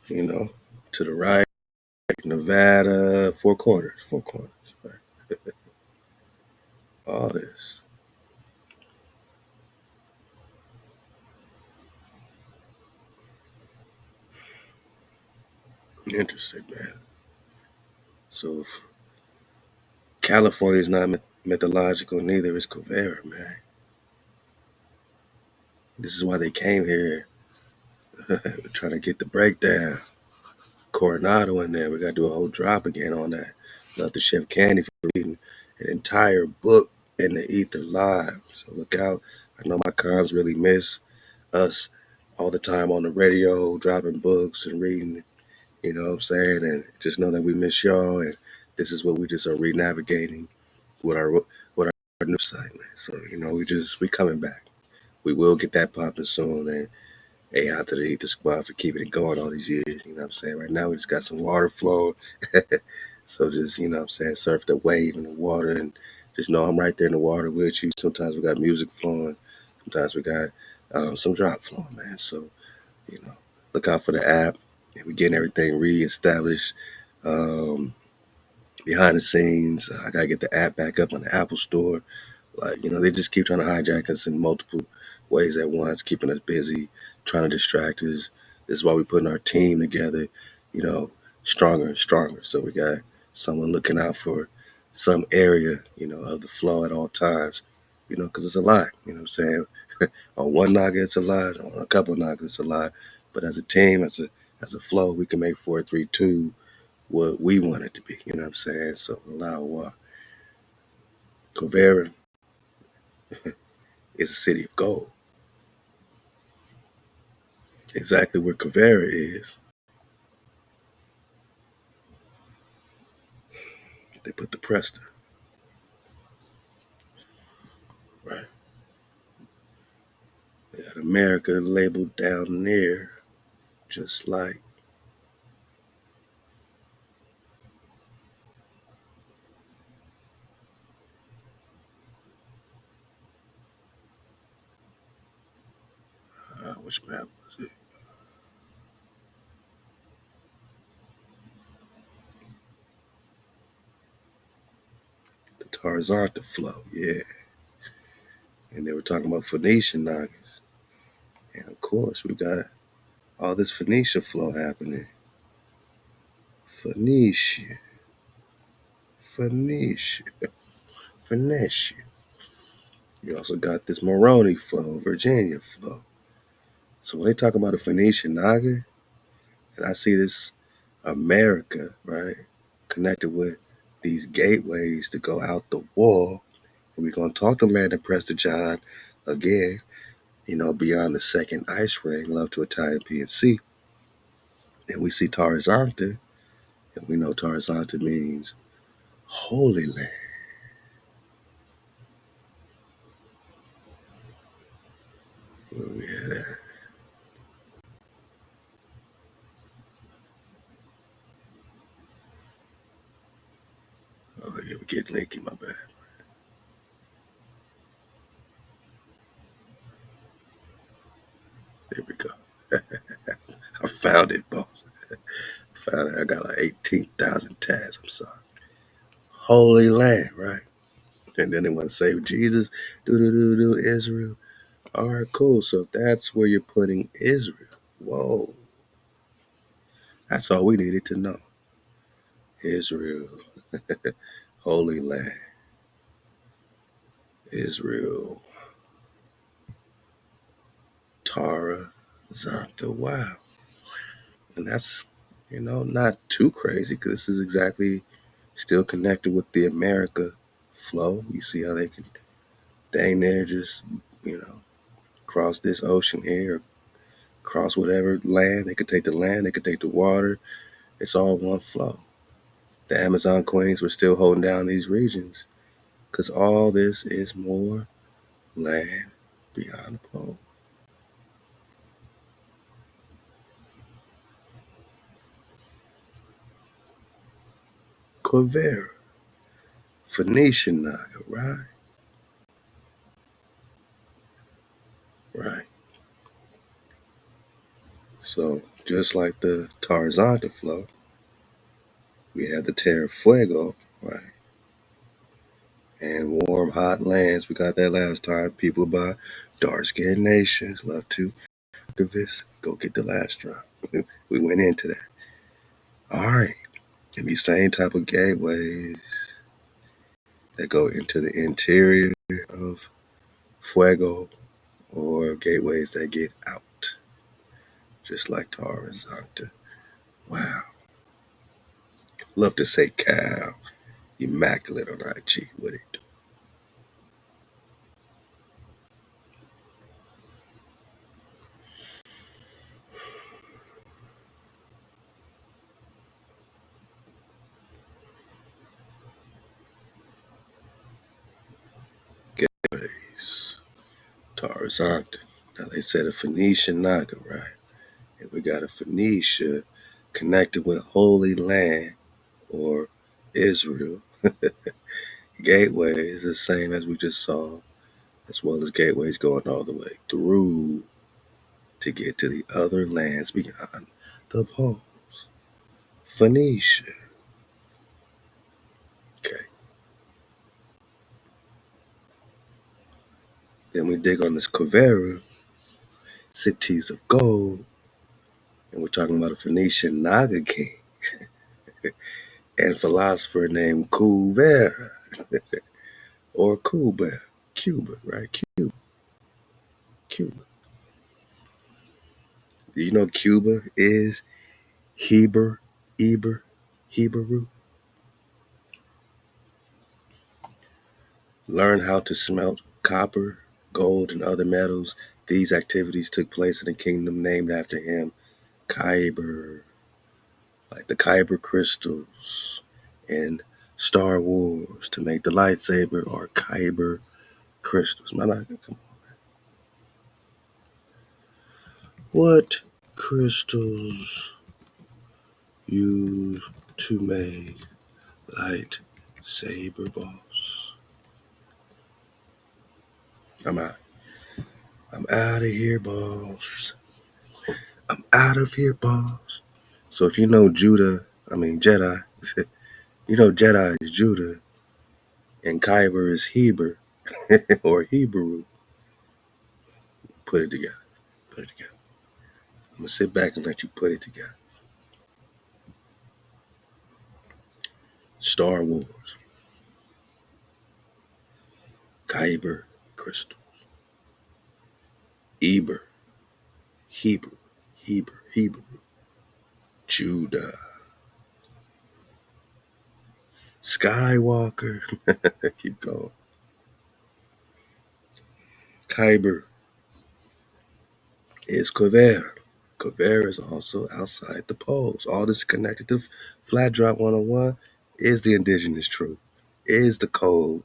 A: To the right, Nevada, Four Corners, right? All this. Interesting, man. So if California is not mythological, neither is Covera, man. This is why they came here, trying to get the breakdown. Coronado in there. We got to do a whole drop again on that. Love to Chef Candy for reading an entire book in the ether live. So look out. I know my cons really miss us all the time on the radio, dropping books and reading, you know what I'm saying? And just know that we miss y'all. And this is what we just are re-navigating with our new site, man. So, we coming back. We will get that popping soon. And hey, out to the Ether Squad for keeping it going all these years. You know what I'm saying? Right now, we just got some water flowing. So just, surf the wave in the water and just know I'm right there in the water with you. Sometimes we got music flowing. Sometimes we got some drop flowing, man. So, you know, look out for the app. And we're getting everything reestablished behind the scenes. I got to get the app back up on the Apple Store. Like, they just keep trying to hijack us in multiple ways at once, keeping us busy, trying to distract us. This is why we're putting our team together, you know, stronger and stronger. So we got someone looking out for some area, of the flow at all times, because it's a lot, you know what I'm saying? On one Naga, it's a lot. On a couple of Nagas, it's a lot. But as a team, as a flow, we can make 4-3-2 what we want it to be. You know what I'm saying? So Halal HaWah. Kuvera is a city of gold. Exactly where Kuvera is, they put the Prester, right? They got America labeled down there, just like which map was it? The Tarzanta flow, yeah. And they were talking about Phoenician Nagas. And of course, we got all this Phoenician flow happening. Phoenicia, Phoenicia, Phoenicia. You also got this Moroni flow, Virginia flow. So when they talk about a Phoenician Naga, and I see this America, right, connected with these gateways to go out the wall, and we're going to talk to land of Prester John again, beyond the second ice ring, love to Italian PNC. And we see Tarzanta, and we know Tarzanta means Holy Land. Where we at? Oh, yeah, we're getting leaky, my bad. There we go. I found it, boss. Found it. I got like 18,000 tabs. I'm sorry. Holy Land, right? And then they want to save Jesus. Do, Israel. All right, cool. So that's where you're putting Israel. Whoa. That's all we needed to know. Israel. Holy Land. Israel. Tara. Zanta. Wow. And that's, not too crazy because this is exactly still connected with the America flow. You see how they can dang near just, cross this ocean here, cross whatever land. They could take the land, they could take the water. It's all one flow. The Amazon queens were still holding down these regions because all this is more land beyond the pole. Quivera, Phoenician Naga, right? Right. So just like the Tarzanta flow, we have the Terra Fuego, right? And warm, hot lands. We got that last time. People by dark skinned nations love to activists. Go get the last drop. We went into that. All right. And these same type of gateways that go into the interior of Fuego or gateways that get out, just like Tarzanta. Wow. Love to say cow. Immaculate on IG. What it do? Gateways. Tarzanta. Now they said a Phoenician Naga, right? And we got a Phoenicia connected with Holy Land or Israel. Gateway is the same as we just saw, as well as gateways going all the way through to get to the other lands beyond the poles. Phoenicia. Okay. Then we dig on this Quivera, cities of gold, and we're talking about a Phoenician Naga king and philosopher named Kuvera or Cuba, right? Cuba. Do you know Cuba is Hebrew? Learn how to smelt copper, gold, and other metals. These activities took place in a kingdom named after him, Kyber, like the Kyber crystals in Star Wars to make the lightsaber or Kyber crystals. Man, come on. What crystals used to make lightsaber balls? I'm out. I'm out of here, boss. I'm out of here, boss. So if you know Jedi, you know Jedi is Judah and Kyber is Heber or Hebrew. Put it together. Put it together. I'm gonna sit back and let you put it together. Star Wars, Kyber crystal, Eber, Hebrew, Judah, Skywalker. Keep going. Kyber is Quivera. Quivera is also outside the poles. All this connected to Flat Drop 101 is the indigenous truth, is the code.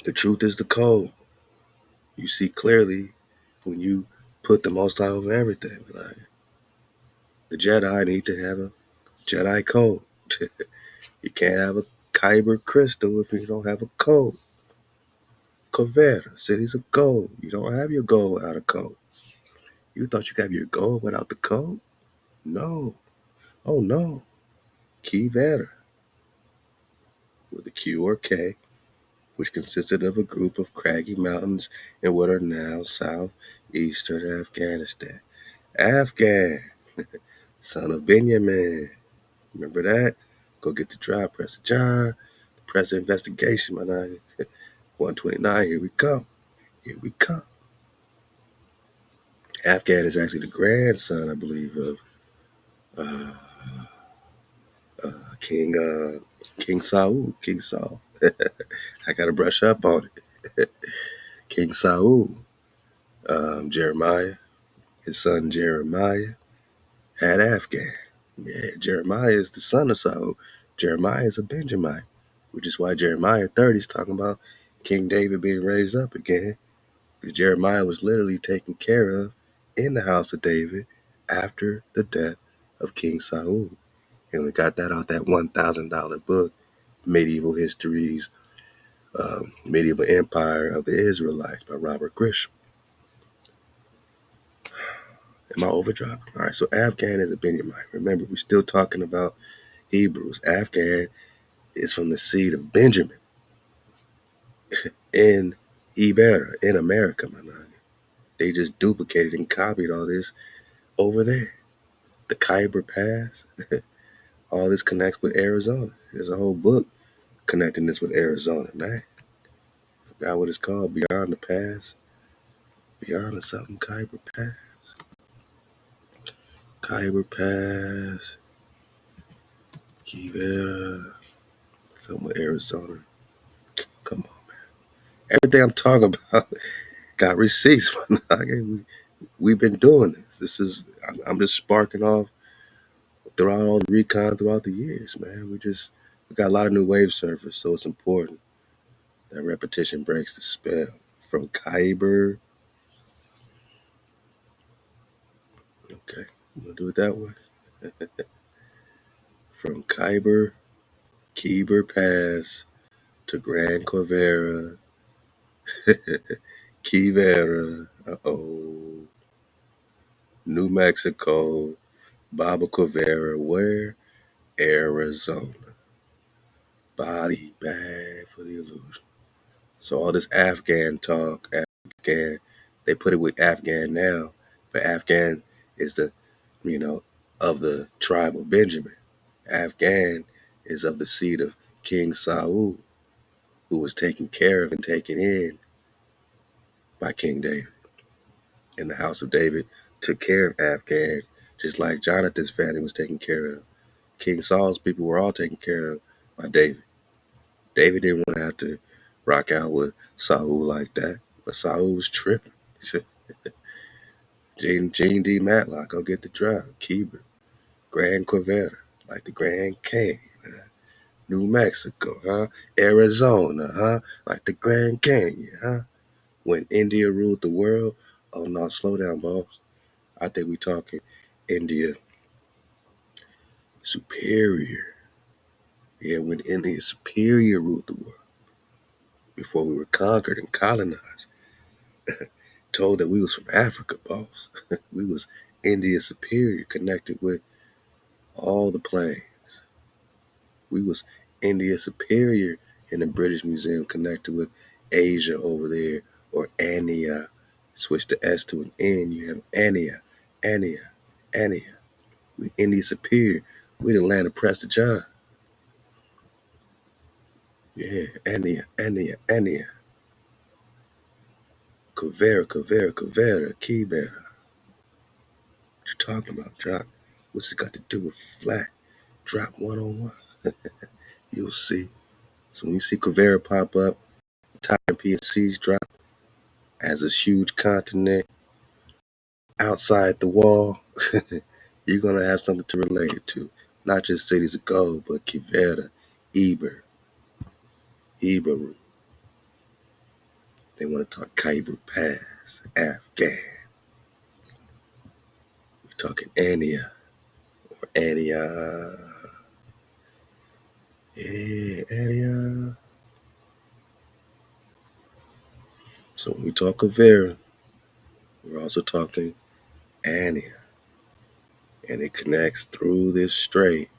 A: The truth is the code. You see clearly when you put the Most High over everything. The Jedi need to have a Jedi code. You can't have a Kyber crystal if you don't have a code. Quivera, cities of gold. You don't have your gold without a code. You thought you could have your gold without the code? No. Oh no. Kyvera with a Q or K, which consisted of a group of craggy mountains in what are now southeastern Afghanistan. Afghan, son of Benjamin. Remember that? Go get the trial, Prester John. The Prester investigation, my nigga. 129, here we come. Here we come. Afghan is actually the grandson, I believe, of uh, King Saul. King Saul. I gotta brush up on it. King Saul. Jeremiah, his son Jeremiah, had Afghan. Yeah, Jeremiah is the son of Saul. Jeremiah is a Benjamite, which is why Jeremiah 30 is talking about King David being raised up again. Because Jeremiah was literally taken care of in the house of David after the death of King Saul. And we got that out that $1,000 book, Medieval Histories, Medieval Empire of the Israelites by Robert Grisham. Am I overdrive? All right, so Afghan is a Benjamite. Remember, we're still talking about Hebrews. Afghan is from the seed of Benjamin in Iberia, in America, my nigga. They just duplicated and copied all this over there. The Kyber Pass, all this connects with Arizona. There's a whole book connecting this with Arizona, man. Forgot what it's called, Beyond the Pass. Beyond the something, Kyber Pass. Kyber Pass. Kivera. Something with Arizona. Come on, man. Everything I'm talking about got receipts. We've been doing this. I'm just sparking off throughout all the recon throughout the years, man. We got a lot of new wave surfers, so it's important that repetition breaks the spell. From Kyber, okay, I'm gonna do it that way. From Kyber Pass to Grand Quivera, Quivera, New Mexico, Baba Quivera, where? Arizona. Body bag for the illusion. So all this Afghan talk, Afghan, they put it with Afghan now, but Afghan is the, of the tribe of Benjamin. Afghan is of the seed of King Saul, who was taken care of and taken in by King David. And the house of David took care of Afghan, just like Jonathan's family was taken care of. King Saul's people were all taken care of by David. David didn't want to have to rock out with Saul like that, but Saul was tripping. He said, Gene D. Matlock, go get the drum. Kyber, Grand Quivera, like the Grand Canyon. New Mexico, huh? Arizona, huh? Like the Grand Canyon, huh? When India ruled the world, oh no, slow down, boss. I think we talking India superior. Yeah, when India superior ruled the world, before we were conquered and colonized. Told that we was from Africa, boss. We was India superior, connected with all the planes. We was India superior in the British Museum, connected with Asia over there, or Ania. Switch the S to an N, you have Ania, Ania, Ania. We India superior. We the land of Prester John. Yeah, Ania, Ania, Ania. Kavera, Kavera, Kavera, Kyber. What you talking about, John? What's it got to do with flat? Drop 101. You'll see. So when you see Kavera pop up, Time PNCs drop as this huge continent outside the wall, you're going to have something to relate it to. Not just cities of gold, but Kivera, Eber, Eber. They want to talk Kyber Pass, Afghan. We're talking Ania or Ania. Yeah, Ania. So when we talk Kavera, we're also talking Ania. And it connects through this strait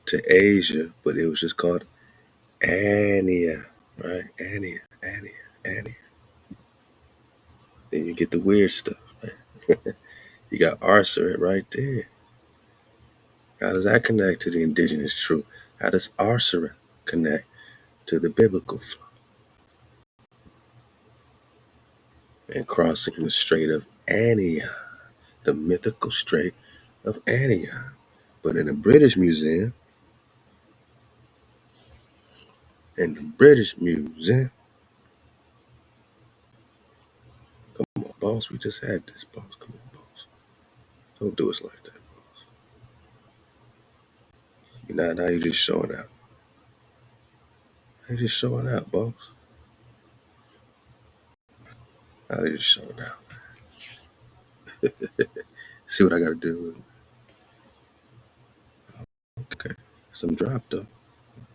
A: to Asia, but it was just called Ania, right? Ania, Ania, Ania. Then you get the weird stuff, right? You got Arsaret right there. How does that connect to the indigenous truth? How does Arsaret connect to the biblical flow? And crossing the Strait of Ania, the mythical Strait of Ania. But in the British Museum, come on, boss, we just had this, boss. Come on, boss. Don't do us like that, boss. Now you're just showing out. Now you're just showing out, boss. Now you're just showing out. See what I gotta do? Okay. Some drop, though.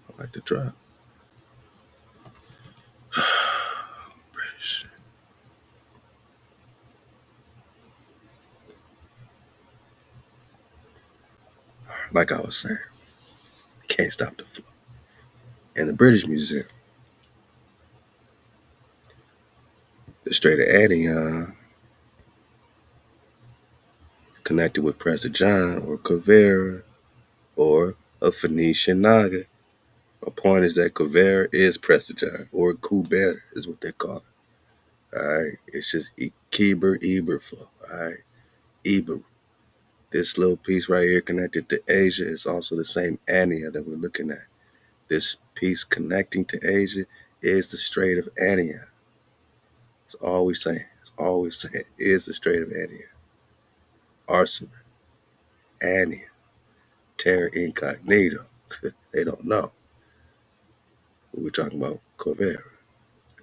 A: I like the drop. British. Like I was saying, can't stop the flow. And the British Museum, the Strait of Anian, connected with Prester John or Kavera or a Phoenician Naga. My point is that Kavera is Prester John, or Kuber is what they call it. Alright, it's just Kyber Eber flow. Alright, Eber. This little piece right here connected to Asia is also the same Ania that we're looking at. This piece connecting to Asia is the Strait of Anian. It's always saying. It's always saying. It is the Strait of Anian. Arsenal, Anian, Terra Incognito. They don't know. But we're talking about Kavera,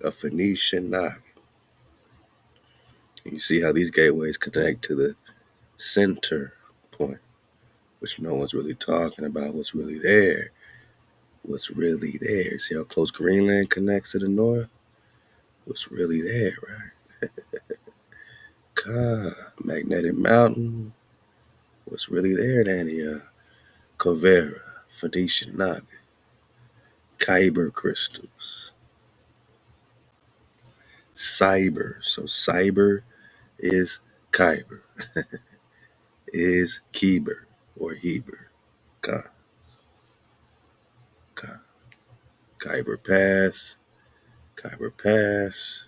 A: a Phoenician Naga. You see how these gateways connect to the center point, which no one's really talking about what's really there. What's really there. See how close Greenland connects to the north? What's really there, right? Magnetic Mountain. What's really there, Danny? Kavera, Phoenician Naga, Kyber crystals. cyber. So cyber is Kyber, is Kyber or Heber. Ka, Ka, Kyber Pass, Kyber Pass.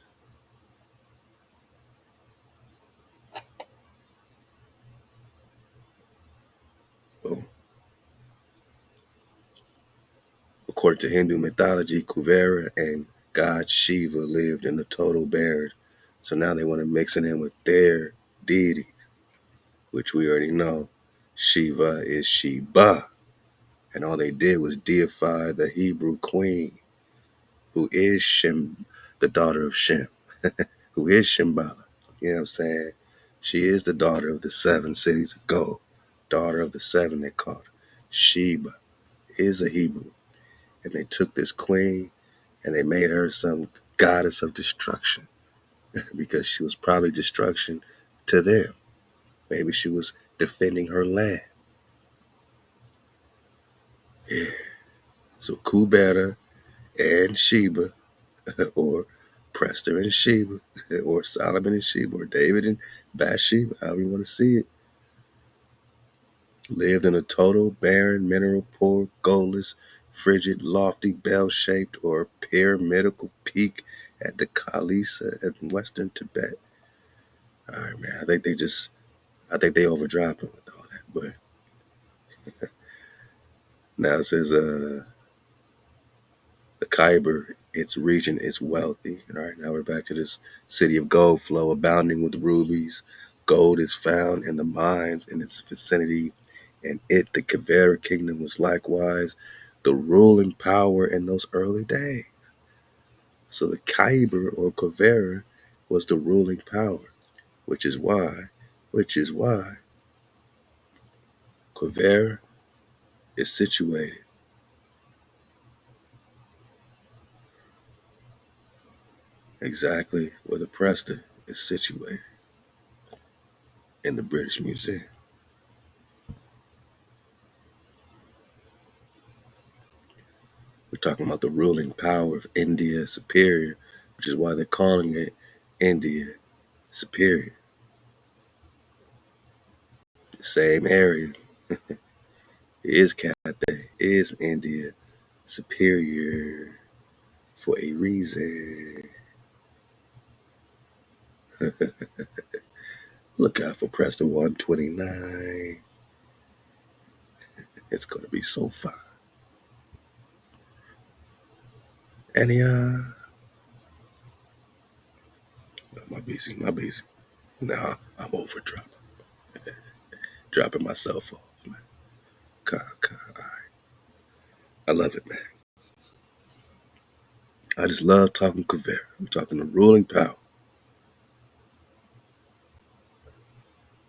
A: Boom. According to Hindu mythology, Kuvera and god Shiva lived in the total barren. So now they want to mix it in with their deity, which we already know. Shiva is Sheba. And all they did was deify the Hebrew queen, who is Shem, the daughter of Shem, who is Shambhala. You know what I'm saying? She is the daughter of the 7 cities of gold, daughter of the 7 they called her. Sheba is a Hebrew. And they took this queen and they made her some goddess of destruction because she was probably destruction to them. Maybe she was defending her land. Yeah. So Kubera and Sheba, or Prester and Sheba, or Solomon and Sheba, or David and Bathsheba, however you want to see it, lived in a total barren, mineral poor, goalless, frigid, lofty, bell-shaped, or pyramidical peak at the Khalisa in western Tibet. All right, man. I think they overdropped it with all that. But now it says, the Kyber, its region is wealthy. All right, now we're back to this city of gold flow, abounding with rubies. Gold is found in the mines in its vicinity, and the Kavera kingdom, was likewise the ruling power in those early days. So the Kyber or Kavera was the ruling power, which is why Kavera is situated exactly where the Prester is situated, in the British Museum. We're talking about the ruling power of India Superior, which is why they're calling it India Superior. The same area is Cathay, is India Superior for a reason. Look out for Prester 129. It's going to be so fun. Anian. My busy. Nah, I'm over dropping myself off, man. I love it, man. I just love talking Kavera. We're talking the ruling power.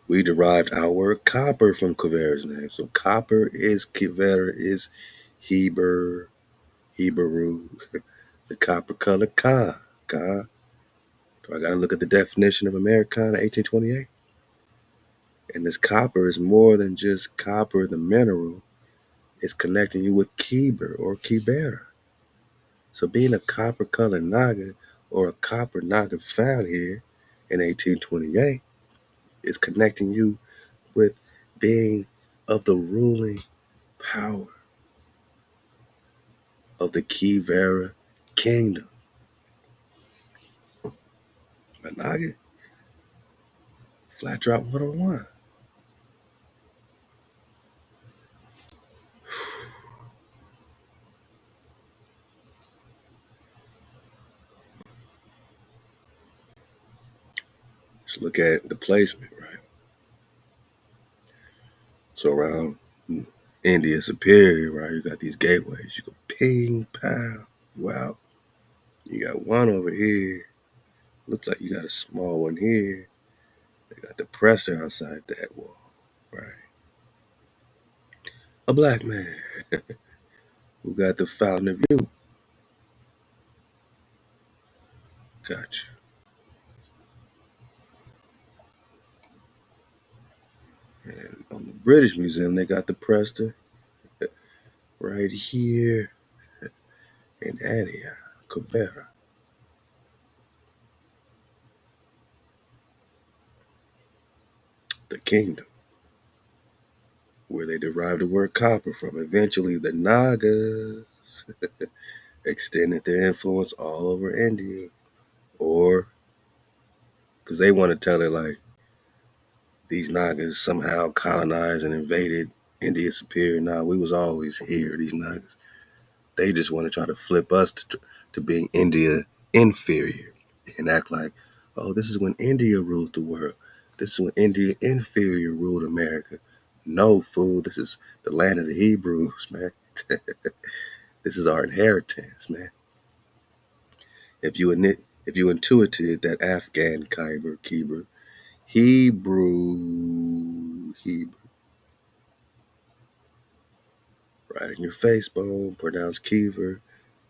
A: We derived our word copper from Kavera's name. So copper is Kavera, is Hebrew, the copper color Ka. Ka. Do I gotta look at the definition of Americana 1828? And this copper is more than just copper, the mineral. It's connecting you with Kyber or Kibera. So being a copper colored Naga or a copper Naga found here in 1828 is connecting you with being of the ruling power of the Kivera kingdom. Naga, flat drop 101. Just look at the placement, right? So around India Superior, right, you got these gateways. You go ping, pow, you out. You got one over here. Looks like you got a small one here. They got the presser outside that wall, right? A black man who got the fountain of youth. Gotcha. And on the British Museum, they got the Prester right here in Anian, Cairo. the kingdom, where they derived the word copper from. Eventually, the Nagas extended their influence all over India, or because they want to tell it like these Nagas somehow colonized and invaded India superior. Nah, we was always here, these Nagas. They just want to try to flip us to being India inferior and act like, oh, this is when India ruled the world. This is when India inferior ruled America. No, fool, this is the land of the Hebrews, man. This is our inheritance, man. If you intuited that Afghan Kyber, Hebrew, right in your face bone, pronounced Kiver,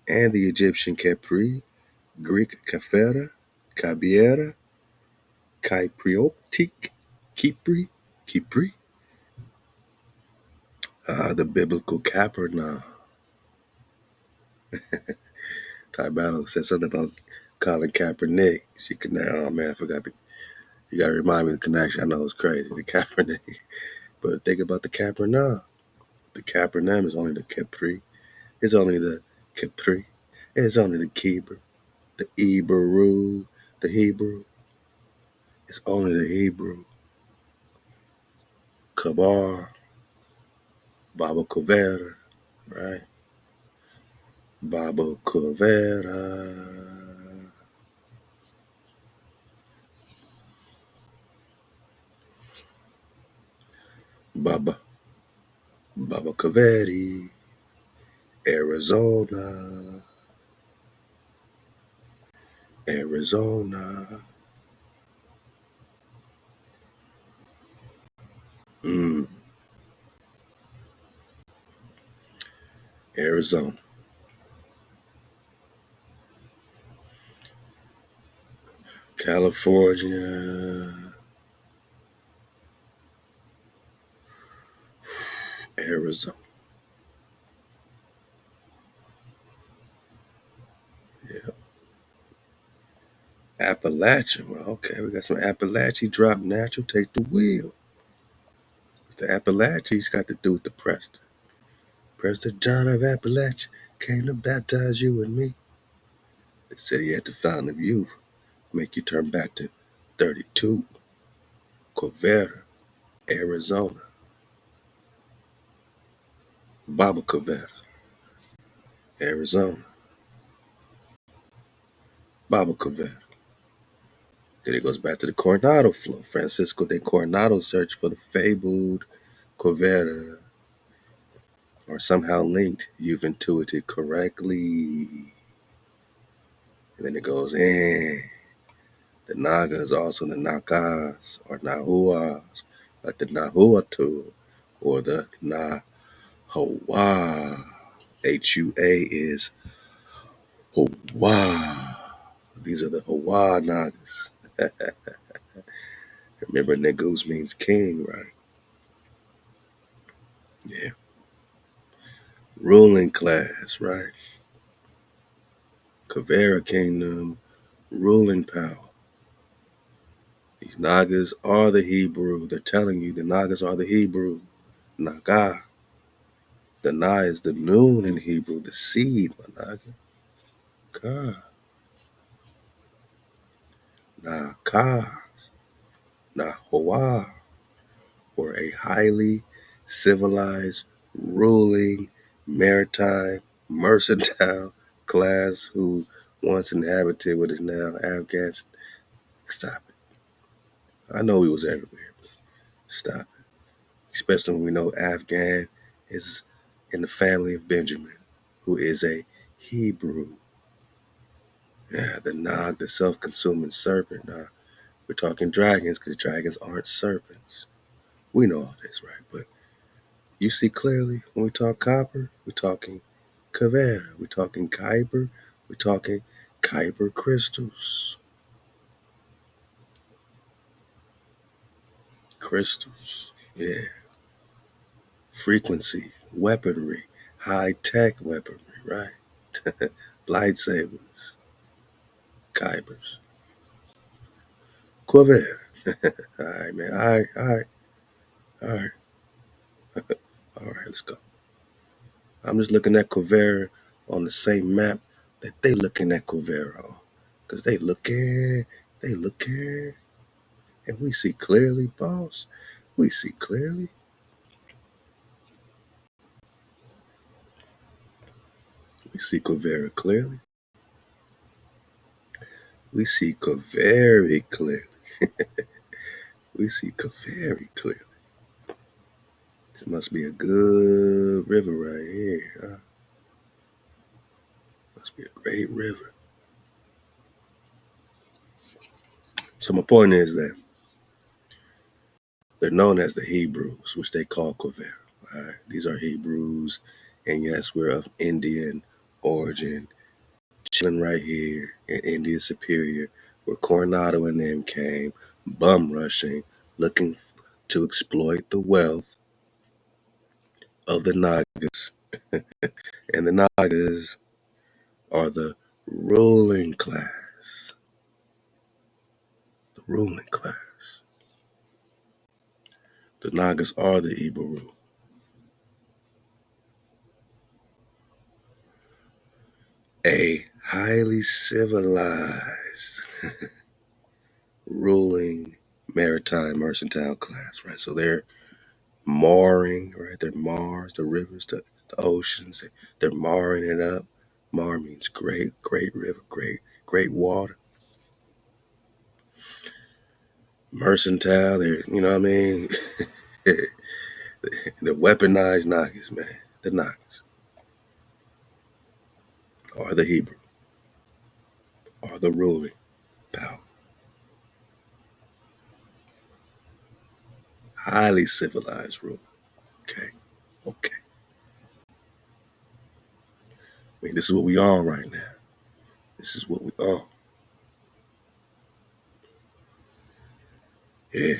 A: and the Egyptian Kepri, Greek Kafera, Kabiera, Kypriotic, Kipri, the biblical Capernaum. Ty Battle said something about Colin Kaepernick. She could now, oh man, I forgot you gotta remind me of the connection. I know it's crazy, the Kaepernick. But think about the Capernaum. The Capernaum is only the Kepri. It's only the Kepri. It's only the Kyber. The Hebrew. The Hebrew. It's only the Hebrew. Kabar. Baba Kovera. Right? Baba Kovera. Baba Kaveri. Arizona. Mm, Arizona. California. Arizona. Yeah. Appalachia. Well, okay, we got some Appalachia drop natural. Take the wheel. The Appalachians got to do with the Prester. Prester John of Appalachia came to baptize you and me. The city at the fountain of youth. Make you turn back to 32. Covera, Arizona. Baba Covera, Arizona. Baba Covera. Then it goes back to the Coronado flow. Francisco de Coronado searched for the fabled Covera, or somehow linked. You've intuited correctly. And then it goes in. The Naga is also the Nagas or Nahuas, like the Nahuatu or the HaWah. HUA is HaWah. These are the HaWah Nagas. Remember, Negus means king, right? Yeah. Ruling class, right? Kavera Kingdom, ruling power. These Nagas are the Hebrew. They're telling you the Nagas are the Hebrew. Naga. The Na is the noon in Hebrew, the seed, my Naga. Ka. Na Ka. Na Hoa. Or a highly civilized, ruling, maritime, mercantile class who once inhabited what is now Afghan. Stop it. I know he was everywhere, but stop it. Especially when we know Afghan is in the family of Benjamin, who is a Hebrew. Yeah, the Nog, the self-consuming serpent. Now, we're talking dragons because dragons aren't serpents. We know all this, right? But you see clearly when we talk copper, we're talking Kavera, we're talking Kyber, we're talking Kyber crystals. Crystals, yeah. Frequency, weaponry, high-tech weaponry, right? Lightsabers, Kybers. Kavera. All right, man. All right. All right, let's go. I'm just looking at Quivera on the same map that they looking at Quivera on. Because they looking, and we see clearly, boss. We see clearly. We see Quivera clearly. We see very clearly. We see very clearly. This must be a good river right here. Huh? Must be a great river. So my point is that they're known as the Hebrews, which they call Quivera. All right? These are Hebrews, and yes, we're of Indian origin, chilling right here in India Superior, where Coronado and them came, bum rushing, looking to exploit the wealth of the Nagas. And the Nagas are the ruling class. The ruling class. The Nagas are the Ibaru. A highly civilized ruling maritime mercantile class, right? So they're marring, right? They're Mars, the rivers, the oceans. They're marring it up. Mar means great, great river, great water. Mercantile, they're, you know what I mean? The weaponized Nagas, man. The Nagas are the Hebrew, are the ruling power. Highly civilized ruler. Okay. Okay. I mean, this is what we on right now. This is what we on. Yeah.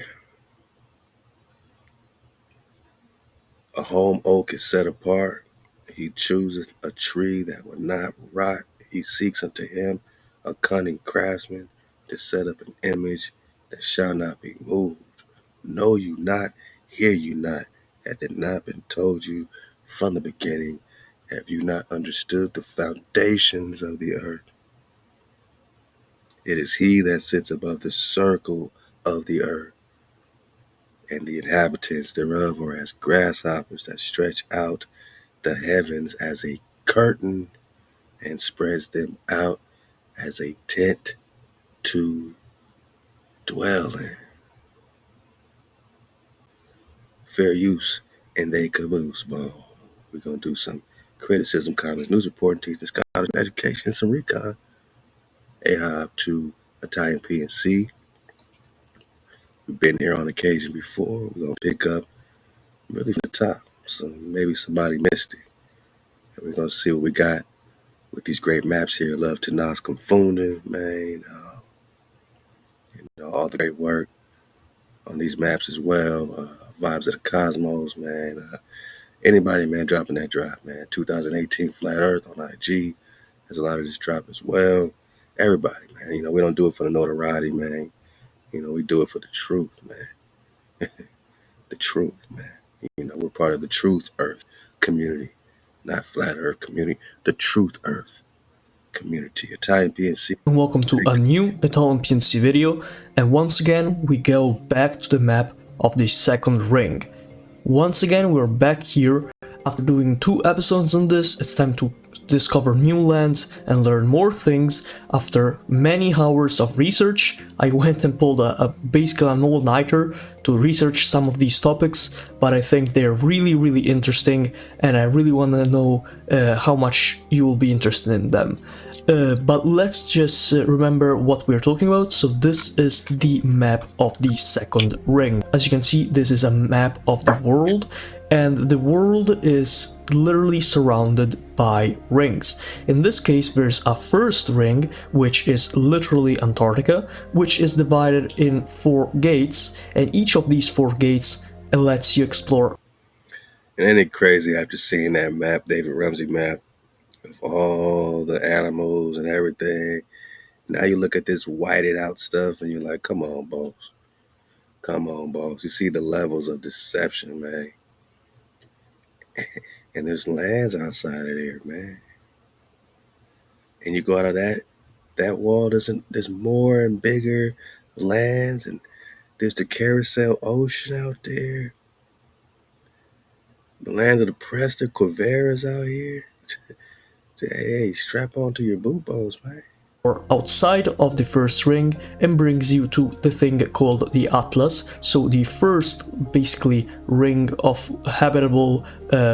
A: A home oak is set apart. He chooses a tree that will not rot. He seeks unto him a cunning craftsman to set up an image that shall not be moved. Know you not, hear you not, hath it not been told you from the beginning? Have you not understood the foundations of the earth? It is he that sits above the circle of the earth, and the inhabitants thereof are as grasshoppers that stretch out the heavens as a curtain and spreads them out as a tent to dwell in. Fair use in they caboose ball. We're going to do some criticism, comments, news reporting, teaching, scholarship, education, and some recon. AHOB to Italian PNC. We've been here on occasion before. We're going to pick up really from the top. So maybe somebody missed it. And we're going to see what we got with these great maps here. Love to Nas Confunda, man. All the great work on these maps as well. Vibes of the Cosmos, man. Anybody, man, dropping that drop, man. 2018 Flat Earth on IG. There's a lot of this drop as well. Everybody, man. We don't do it for the notoriety, man. We do it for the truth, man. The truth, man. We're part of the Truth Earth community, not Flat Earth community. The Truth Earth community. Italian PNC.
B: And welcome to a new Italian PNC video, and once again we go back to the map of the second ring. Once again we're back here after doing 2 episodes on this. It's time to discover new lands and learn more things. After many hours of research, I went and pulled basically an all-nighter to research some of these topics, but I think they're really interesting, and I really want to know how much you will be interested in them. But let's just remember what we're talking about. So this is the map of the second ring. As you can see, this is a map of the world, and the world is literally surrounded by rings. In this case, there's a first ring, which is literally Antarctica, which is divided in 4 gates, and each of these 4 gates lets you explore.
A: And ain't it crazy after seeing that map, David Ramsey map, of all the animals and everything? Now you look at this whited out stuff and you're like, come on, boss. Come on, boss. You see the levels of deception, man. And there's lands outside of there, man. And you go out of that wall, there's more and bigger lands, and there's the Carousel Ocean out there. The land of the Prester Corveras out here. Hey, strap onto your boot boats, man.
B: or outside of the first ring and brings you to the thing called the Atlas. So the first basically ring of habitable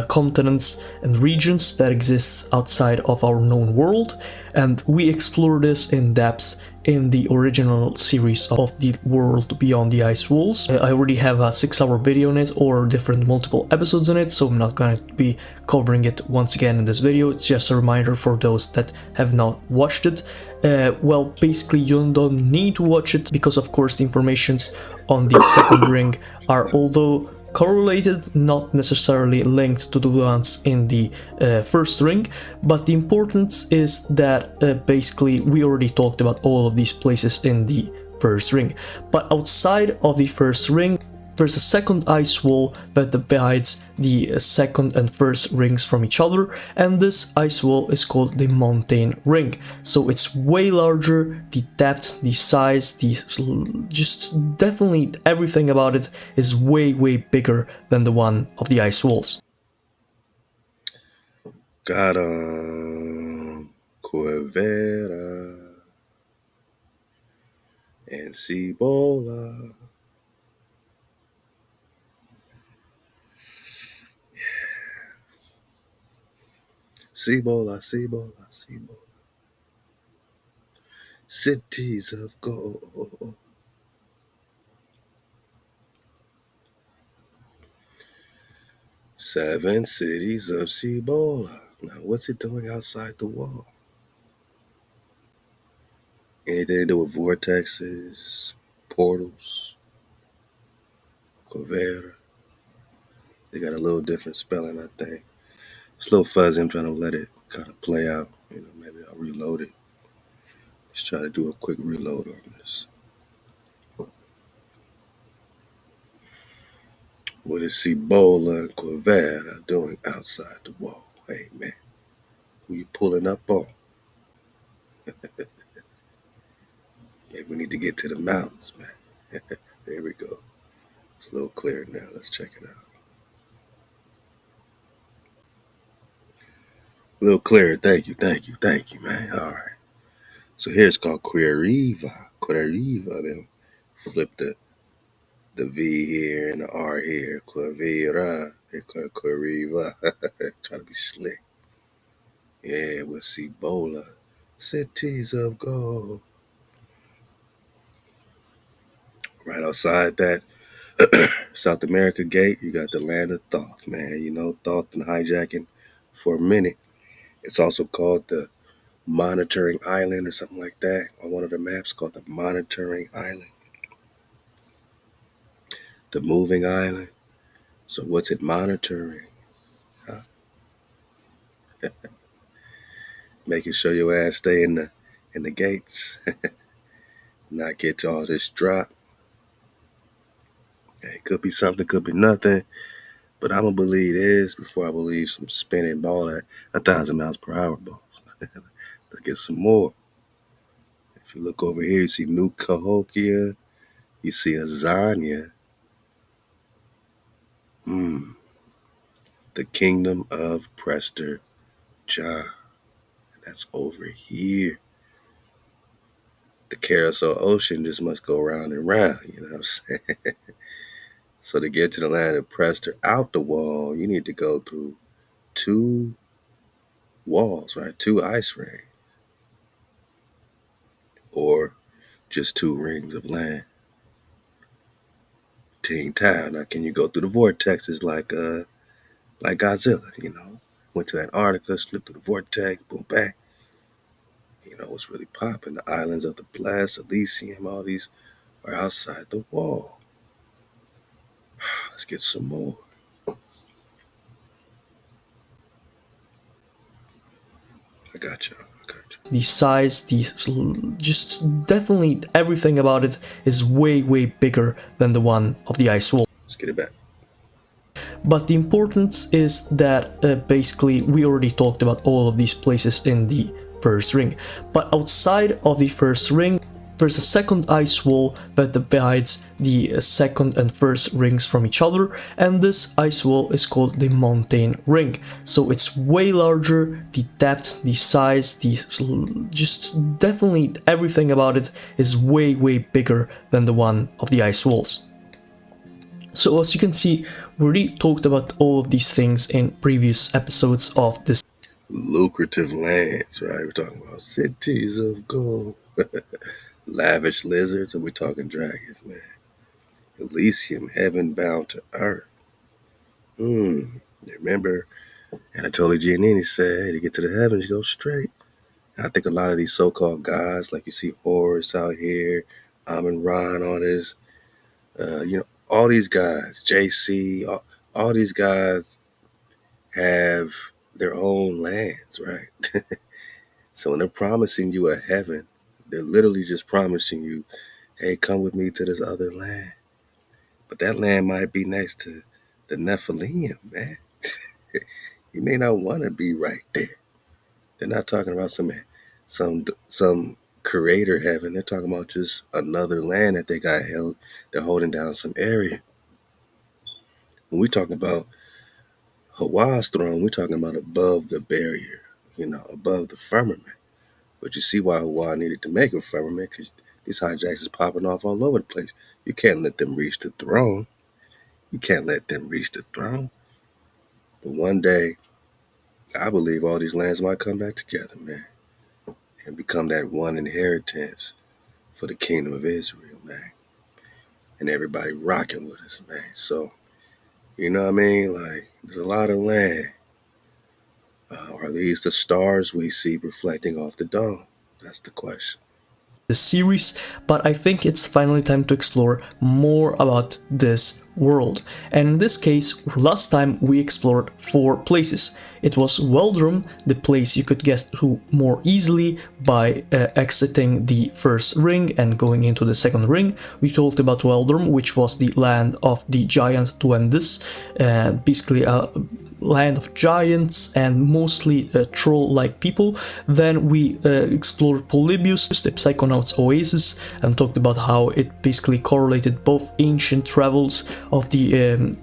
B: continents and regions that exists outside of our known world, and we explore this in depth in the original series of The World Beyond the Ice Walls. I already have a 6-hour video on it, or different multiple episodes on it, so I'm not going to be covering it once again in this video. It's just a reminder for those that have not watched it. Well, basically you don't need to watch it, because of course the informations on the second ring are, although correlated, not necessarily linked to the ones in the first ring, but the importance is that basically we already talked about all of these places in the first ring. But outside of the first ring, there's a second ice wall that divides the second and first rings from each other, and this ice wall is called the Mountain Ring. So it's way larger, the depth, the size, just definitely everything about it is way bigger than the one of the ice walls.
A: Got Corvera and Cibola. Cibola, Cibola, Cibola. Cities of gold. 7 cities of Cibola. Now, what's it doing outside the wall? Anything to do with vortexes, portals, Corvera? They got a little different spelling, I think. It's a little fuzzy. I'm trying to let it kind of play out. Maybe I'll reload it. Let's try to do a quick reload on this. What is Cibola and Corvera doing outside the wall? Hey, man, who you pulling up on? Maybe we need to get to the mountains, man. There we go. It's a little clearer now. Let's check it out. A little clearer. Thank you, man. All right. So here it's called Queriva. Then flip the V here and the R here. Querira. They call it Queriva. Trying to be slick. Yeah, with Cibola. Cities of gold. Right outside that South America gate, you got the land of Thoth, man. Thoth been hijacking for a minute. It's also called the Monitoring Island or something like that on one of the maps, called the Monitoring Island. The moving island. So what's it monitoring? Huh? Making sure your ass stay in the gates, not get to all this drop. Hey, could be something, could be nothing, but I'm gonna believe this before I believe some spinning ball at 1,000 miles per hour balls. Let's get some more. If you look over here, you see New Cahokia, you see Azania. The kingdom of Prester John. That's over here. The Carousel Ocean just must go round and round, you know what I'm saying? So to get to the land of Prester out the wall, you need to go through 2 walls, right? 2 ice rings. Or just 2 rings of land. Ting Tao. Now can you go through the vortexes like Godzilla, Went to Antarctica, slipped through the vortex, boom, bang. What's really popping? The islands of the Blessed, Elysium, all these are outside the wall. Let's get some more. I got y'all.
B: The size, just definitely everything about it is way bigger than the one of the ice wall.
A: Let's get it back.
B: But the importance is that basically we already talked about all of these places in the first ring. But outside of the first ring, there's a second ice wall that divides the second and first rings from each other, and this ice wall is called the mountain ring. So it's way larger, the depth, the size, just definitely everything about it is way bigger than the one of the ice walls. So as you can see, we already talked about all of these things in previous episodes of this
A: Lucrative lands, right? We're talking about cities of gold. Lavish lizards, and we're talking dragons, man. Elysium, heaven bound to earth. Remember, Anatoly Giannini said, to get to the heavens, you go straight. I think a lot of these so-called gods, like you see Horus out here, Amun-Ra, all this, all these guys, JC, all these guys have their own lands, right? So when they're promising you a heaven, they're literally just promising you, hey, come with me to this other land. But that land might be next to the Nephilim, man. You may not want to be right there. They're not talking about some creator heaven. They're talking about just another land that they got held. They're holding down some area. When we talk about HaWah's throne, we're talking about above the barrier, above the firmament. But you see why HaWah needed to make a firmament, because these hijacks is popping off all over the place. You can't let them reach the throne. You can't let them reach the throne. But one day, I believe all these lands might come back together, man, and become that one inheritance for the kingdom of Israel, man. And everybody rocking with us, man. So, you know what I mean? Like, there's a lot of land. Are these the stars we see reflecting off the dome? That's the question.
B: series, but I think it's finally time to explore more about this world. And in this case, last time we explored 4 places. It was Weldrum, the place you could get to more easily by exiting the first ring and going into the second ring. We talked about Weldrum, which was the land of the giant Duendes, basically a land of giants and mostly troll-like people. Then we explored Polybius, the Psychonauts oasis, and talked about how it basically correlated both ancient travels of the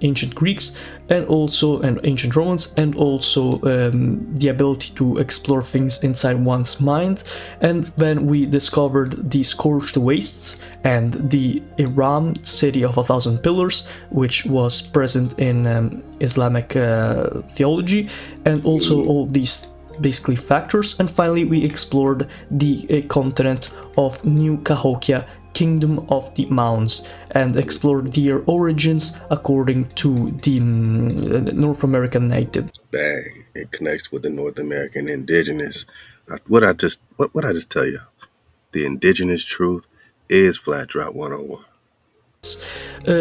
B: ancient Greeks and ancient Romans, and also the ability to explore things inside one's mind. And then we discovered the Scorched Wastes and the Iram city of 1,000 pillars, which was present in Islamic theology, and also all these basically factors. And finally we explored the continent of New Cahokia, Kingdom of the Mounds, and explored their origins according to the North American native.
A: Bang! It connects with the North American indigenous. What I just tell you, the indigenous truth is Flat Drop 101.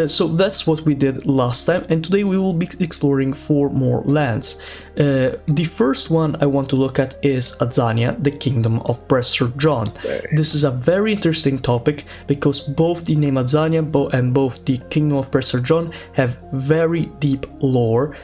B: So that's what we did last time, and today we will be exploring 4 more lands. The first one I want to look at is Abyssinia, the kingdom of Prester John. This is a very interesting topic because both the name Abyssinia and both the kingdom of Prester John have very deep lore.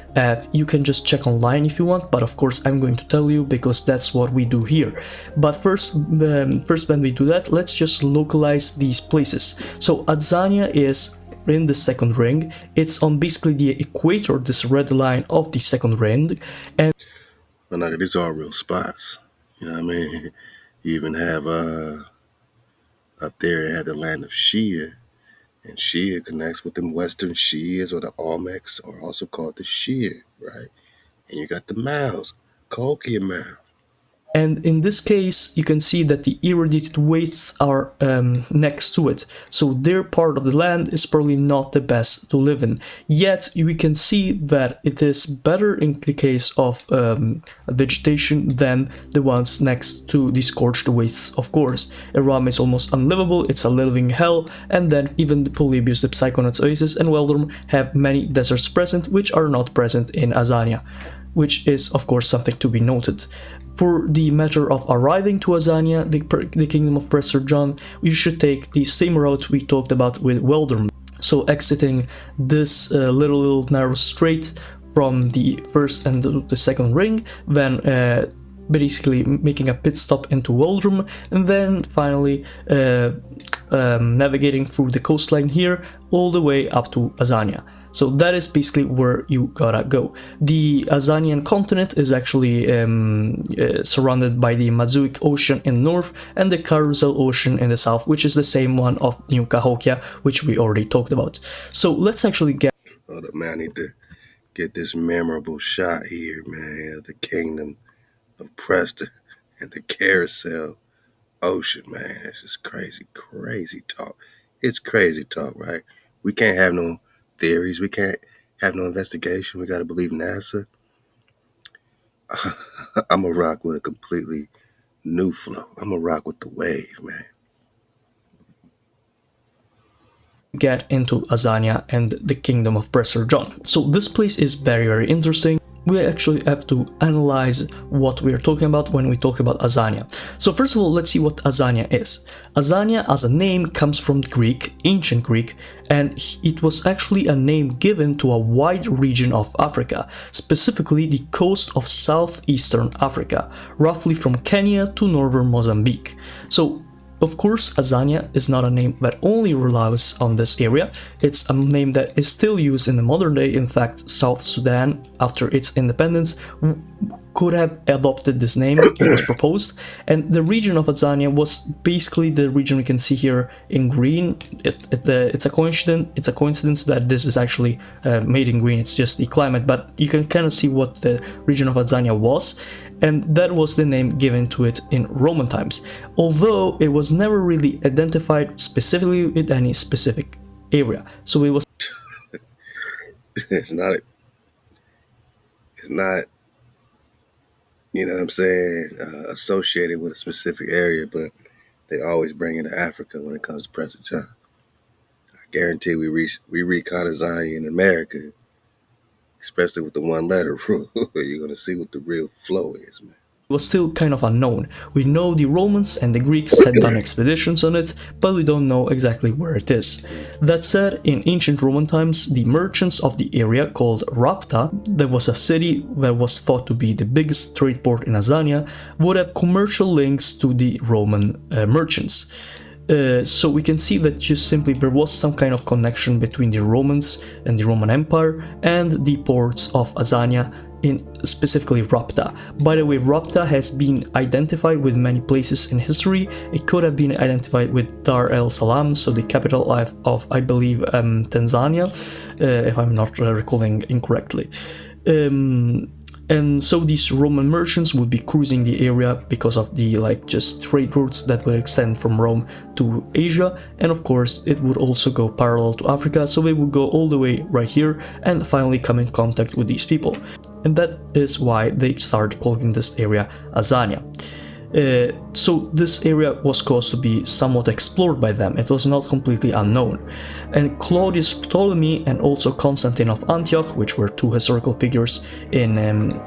B: You can just check online if you want, but of course I'm going to tell you because that's what we do here. But first when we do that, let's just localize these places. So Abyssinia is in the second ring. It's on basically the equator, this red line of the second ring, and
A: Naga, these are real spots. You know what I mean? You even have up there it had the land of Shia, and Shia connects with them Western Shias, or the Olmecs, or also called the Shia, right? And you got the Maos, Colchian Mao.
B: and in this case you can see that the irradiated wastes are next to it, so their part of the land is probably not the best to live in. Yet we can see that it is better in the case of vegetation than the ones next to the scorched wastes. Of course, Iram is almost unlivable, it's a living hell, and then even the Polybius, the Psychonauts oasis, and Weldrum have many deserts present which are not present in Abyssinia, which is of course something to be noted. for the matter of arriving to Abyssinia, the kingdom of Prester John, you should take the same route we talked about with Weldon. So exiting this little narrow strait from the first and the second ring, then basically making a pit stop into Weldrum, and then finally navigating through the coastline here all the way up to Abyssinia. So that is basically where you gotta go. The Abyssinian continent is actually surrounded by the Mazuic Ocean in the north and the Carousel Ocean in the south, which is the same one of New Cahokia, which we already talked about. So let's actually get...
A: Hold up, man, I need to get this memorable shot here, man, of the kingdom of Prester and the Carousel Ocean, man. It's just crazy talk. It's crazy talk, right? We can't have no theories. We can't have no investigation. We got to believe NASA. I'm a rock with a completely new flow. I'm a rock with the wave, man.
B: Get into Abyssinia and the kingdom of Prester John. So this place is very interesting. We actually have to analyze what we are talking about when we talk about Abyssinia. So first of all, let's see what Abyssinia is. Abyssinia as a name comes from Greek, ancient Greek, and it was actually a name given to a wide region of Africa, specifically the coast of southeastern Africa, roughly from Kenya to northern Mozambique. So of course, Abyssinia is not a name that only relies on this area. It's a name that is still used in the modern day. In fact, South Sudan, after its independence, could have adopted this name. It was proposed, and the region of Abyssinia was basically the region we can see here in green. It's a coincidence that this is actually made in green. It's just the climate, but you can kind of see what the region of Abyssinia was. And that was the name given to it in Roman times, although it was never really identified specifically with any specific area. So it was...
A: It's not, you know what I'm saying, associated with a specific area, but they always bring it to Africa when it comes to Prester John. I guarantee we read Abyssinia in America, especially with the one letter rule. You're going to see what the real flow is, man.
B: It was still kind of unknown. We know the Romans and the Greeks had done expeditions on it, but we don't know exactly where it is. That said, in ancient Roman times, the merchants of the area called Rapta, that was a city that was thought to be the biggest trade port in Abyssinia, would have commercial links to the Roman merchants. So we can see that just simply there was some kind of connection between the Romans and the Roman Empire and the ports of Abyssinia, in specifically Rapta. By the way, Rapta has been identified with many places in history. It could have been identified with Dar es Salaam, so the capital of I believe, Tanzania, if I'm not recalling incorrectly. And so these Roman merchants would be cruising the area because of the just trade routes that would extend from Rome to Asia, and of course it would also go parallel to Africa, so they would go all the way right here and finally come in contact with these people. And that is why they started calling this area Abyssinia. So this area was caused to be somewhat explored by them. It was not completely unknown. And Claudius Ptolemy and also Constantine of Antioch, which were two historical figures in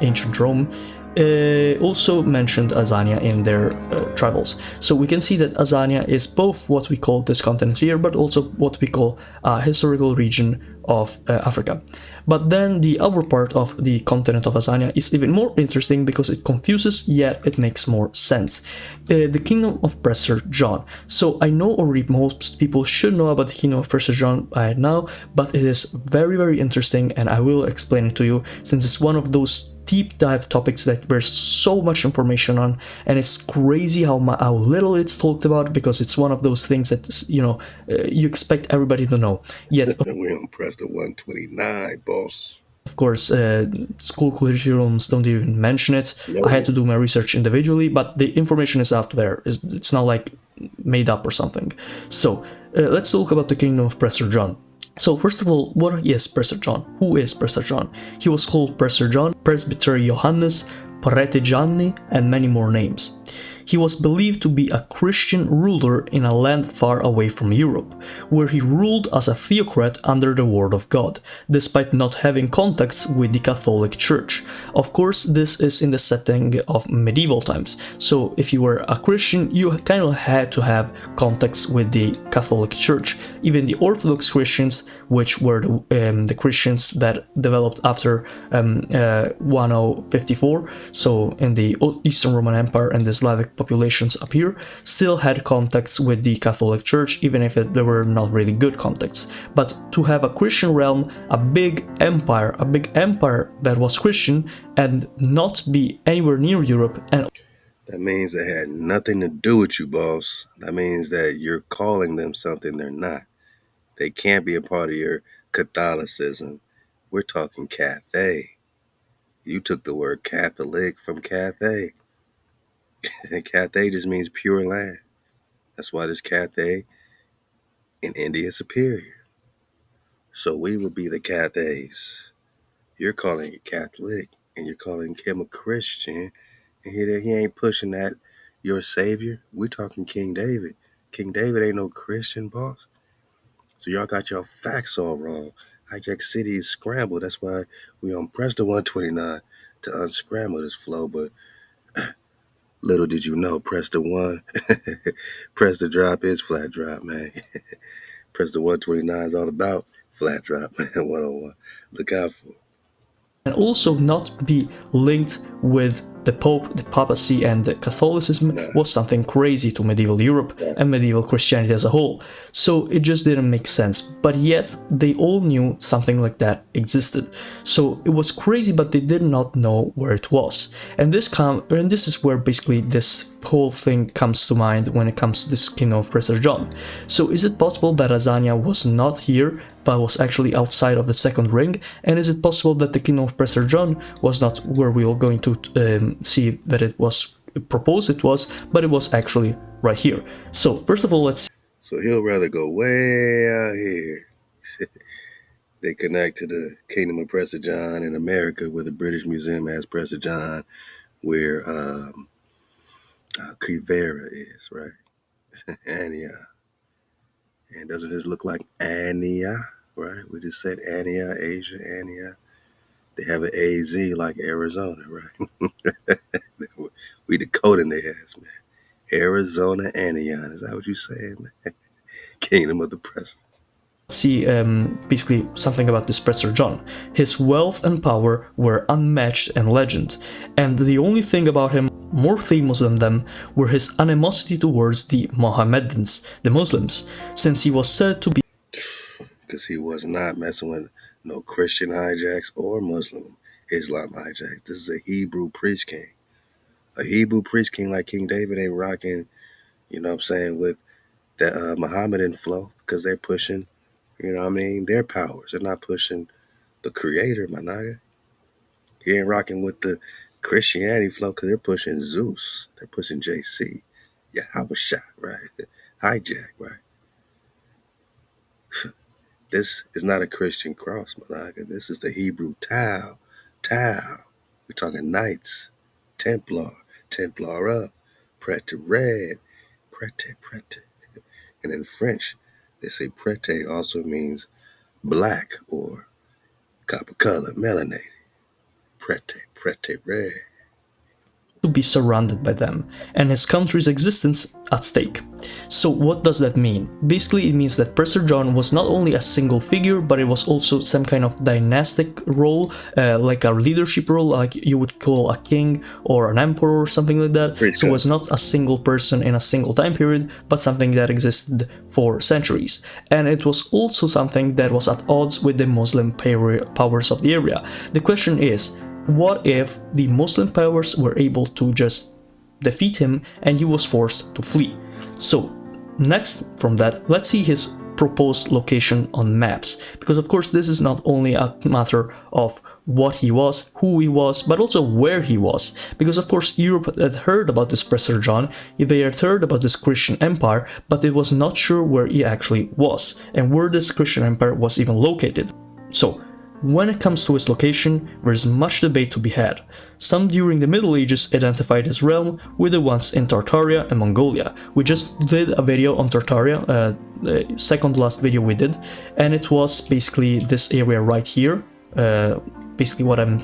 B: ancient Rome, also mentioned Abyssinia in their travels. So we can see that Abyssinia is both what we call this continent here, but also what we call a historical region of Africa. But then the other part of the continent of Abyssinia is even more interesting because it confuses, yet it makes more sense. The kingdom of Prester John. So I know already most people should know about the kingdom of Prester John by now, but it is very interesting, and I will explain it to you since it's one of those deep dive topics that there's so much information on, and it's crazy how little it's talked about, because it's one of those things that you expect everybody to know. Yet
A: we're on Prester 129, boss.
B: Of course, school curriculums don't even mention it. No. I had to do my research individually, but the information is out there. It's not like made up or something. So let's talk about the kingdom of Prester John. So first of all, what is Prester John? Who is Prester John? He was called Prester John, Presbyter Johannes, Parete Gianni, and many more names. He was believed to be a Christian ruler in a land far away from Europe, where he ruled as a theocrat under the word of God, despite not having contacts with the Catholic Church. Of course, this is in the setting of medieval times, so if you were a Christian, you kind of had to have contacts with the Catholic Church. Even the Orthodox Christians, which were the Christians that developed after 1054, so in the Eastern Roman Empire and the Slavic populations up here, still had contacts with the Catholic Church, even if they were not really good contacts. But to have a Christian realm, a big empire that was Christian, and not be anywhere near Europe, and
A: that means they had nothing to do with you, boss. That means that you're calling them something they're not. They can't be a part of your Catholicism. We're talking Cathay. You took the word Catholic from Cathay. And Cathay just means pure land. That's why this Cathay in India is superior. So we would be the Cathays. You're calling it Catholic, and you're calling him a Christian, and he ain't pushing that your savior. We're talking King David. King David ain't no Christian, boss. So y'all got your facts all wrong. Hijack City is scrambled. That's why we on Prester 129 to unscramble this flow. But little did you know, Prester 1, Prester drop is flat drop, man. Prester 129 is all about flat drop, man. 101. Look out for it.
B: and also not be linked with the Pope, the papacy, and the Catholicism was something crazy to medieval Europe and medieval Christianity as a whole. So it just didn't make sense. But yet they all knew something like that existed. So it was crazy, but they did not know where it was. And this is where basically this whole thing comes to mind when it comes to this kingdom of Prester John. So is it possible that Azania was not here, but was actually outside of the second ring? And is it possible that the kingdom of Prester John was not where we are going to see that it was proposed it was, but it was actually right here? So first of all, let's
A: So he'll rather go way out here. They connect to the kingdom of Prester John in America, where the British Museum has Prester John, where Kyber is, right? Anian. And doesn't this look like Ania, right? We just said Ania, Asia, Ania. They have an AZ like Arizona, right? We decoding their ass, man. Arizona Anian. Is that what you saying, man? Kingdom of the Prester.
B: see basically something about this Prester John. His wealth and power were unmatched in legend, and the only thing about him more famous than them were his animosity towards the Mohammedans, the Muslims, since he was said to be
A: Because he was not messing with no Christian hijacks or Muslim Islam hijacks. This is a Hebrew priest king. A Hebrew priest king like King David ain't rocking, you know what I'm saying, with that Mohammedan flow, because they're pushing, you know what I mean, their powers. They're not pushing the creator, my Naga. He ain't rocking with the Christianity flow because they're pushing Zeus. They're pushing JC. Yahweh shot, right? Hijack, right? This is not a Christian cross, Malaga. This is the Hebrew Tau. Tau. We're talking knights. Templar. Templar up. Prete red. Prete, prete. And in French, they say prete also means black or copper color, melanated. Prete, prete red.
B: surrounded by them, and his country's existence at stake. So what does that mean? Basically, it means that Prester John was not only a single figure, but it was also some kind of dynastic role, like a leadership role, like you would call a king or an emperor or something like that. So it was not a single person in a single time period, but something that existed for centuries. And it was also something that was at odds with the Muslim powers of the area. The question is, what if the Muslim powers were able to just defeat him and he was forced to flee? So next from that, let's see his proposed location on maps, because of course this is not only a matter of what he was, who he was, but also where he was, because of course Europe had heard about this Prester John, they had heard about this Christian empire, but it was not sure where he actually was and where this Christian empire was even located. So When it comes to its location, there is much debate to be had. Some during the Middle Ages identified this realm with the ones in Tartaria and Mongolia. We just did a video on Tartaria, the second last video we did, and it was basically this area right here, basically what I'm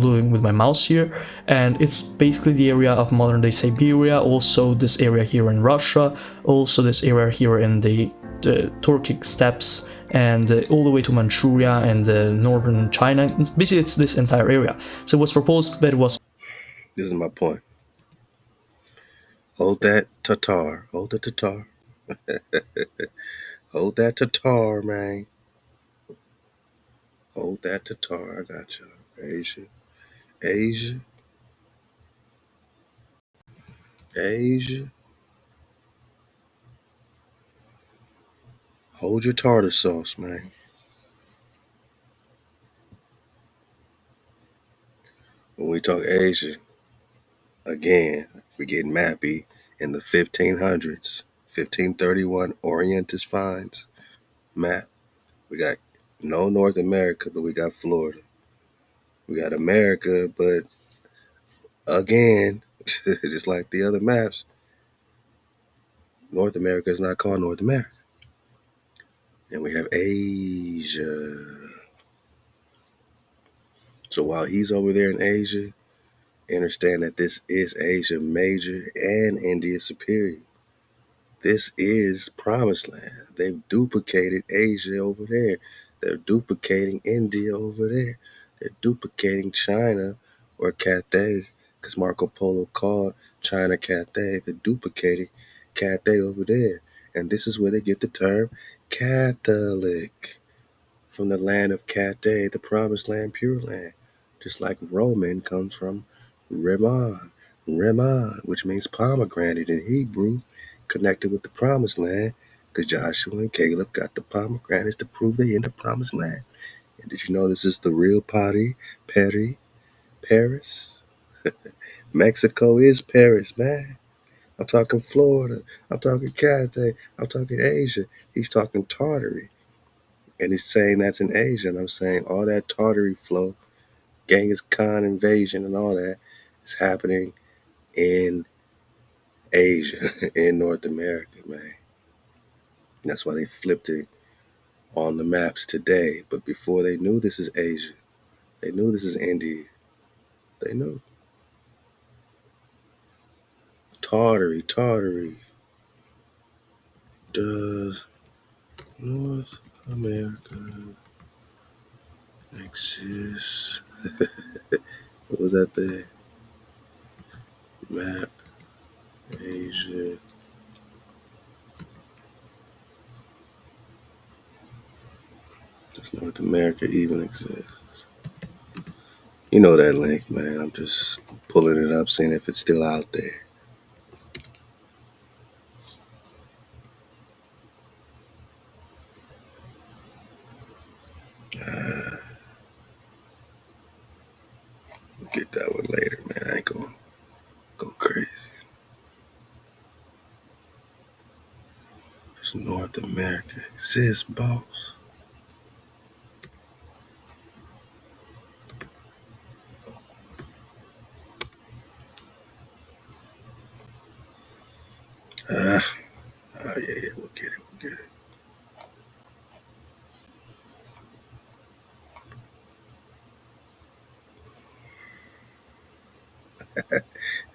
B: doing with my mouse here, and it's basically the area of modern day Siberia, also this area here in Russia, also this area here in the Turkic steppes, and all the way to Manchuria and northern China. Basically, it's this entire area. So it was proposed that it was.
A: This is my point. Hold that Tatar. Hold the Tatar. Hold that Tatar, man. Hold that Tatar. I got you. Asia. Asia. Asia. Hold your tartar sauce, man. When we talk Asia, again, we get mappy in the 1500s. 1531 Orientis finds map. We got no North America, but we got Florida. We got America, but again, just like the other maps, North America is not called North America. And we have Asia. So while he's over there in Asia, understand that this is Asia Major and India Superior. This is Promised Land. They've duplicated Asia over there. They're duplicating India over there. They're duplicating China or Cathay, because Marco Polo called China Cathay. They're duplicating Cathay over there. And this is where they get the term Catholic, from the land of Cathay, the Promised Land, Pure Land. Just like Roman comes from Reman, which means pomegranate in Hebrew, connected with the Promised Land, because Joshua and Caleb got the pomegranates to prove they in the Promised Land. And did you know this is the real Paris? Mexico is Paris, man. I'm talking Florida. I'm talking Cathay. I'm talking Asia. He's talking Tartary. And he's saying that's in Asia. And I'm saying all that Tartary flow, Genghis Khan invasion and all that is happening in Asia, in North America, man. That's why they flipped it on the maps today. But before they knew this is Asia, they knew this is India. They knew. Tartary. Does North America exist? What was that there? Map Asia. Does North America even exist? You know that link, man. I'm just pulling it up, seeing if it's still out there. We'll get that one later, man. I ain't gonna go crazy. Does North America exist, boss? Ah, yeah, we'll get it.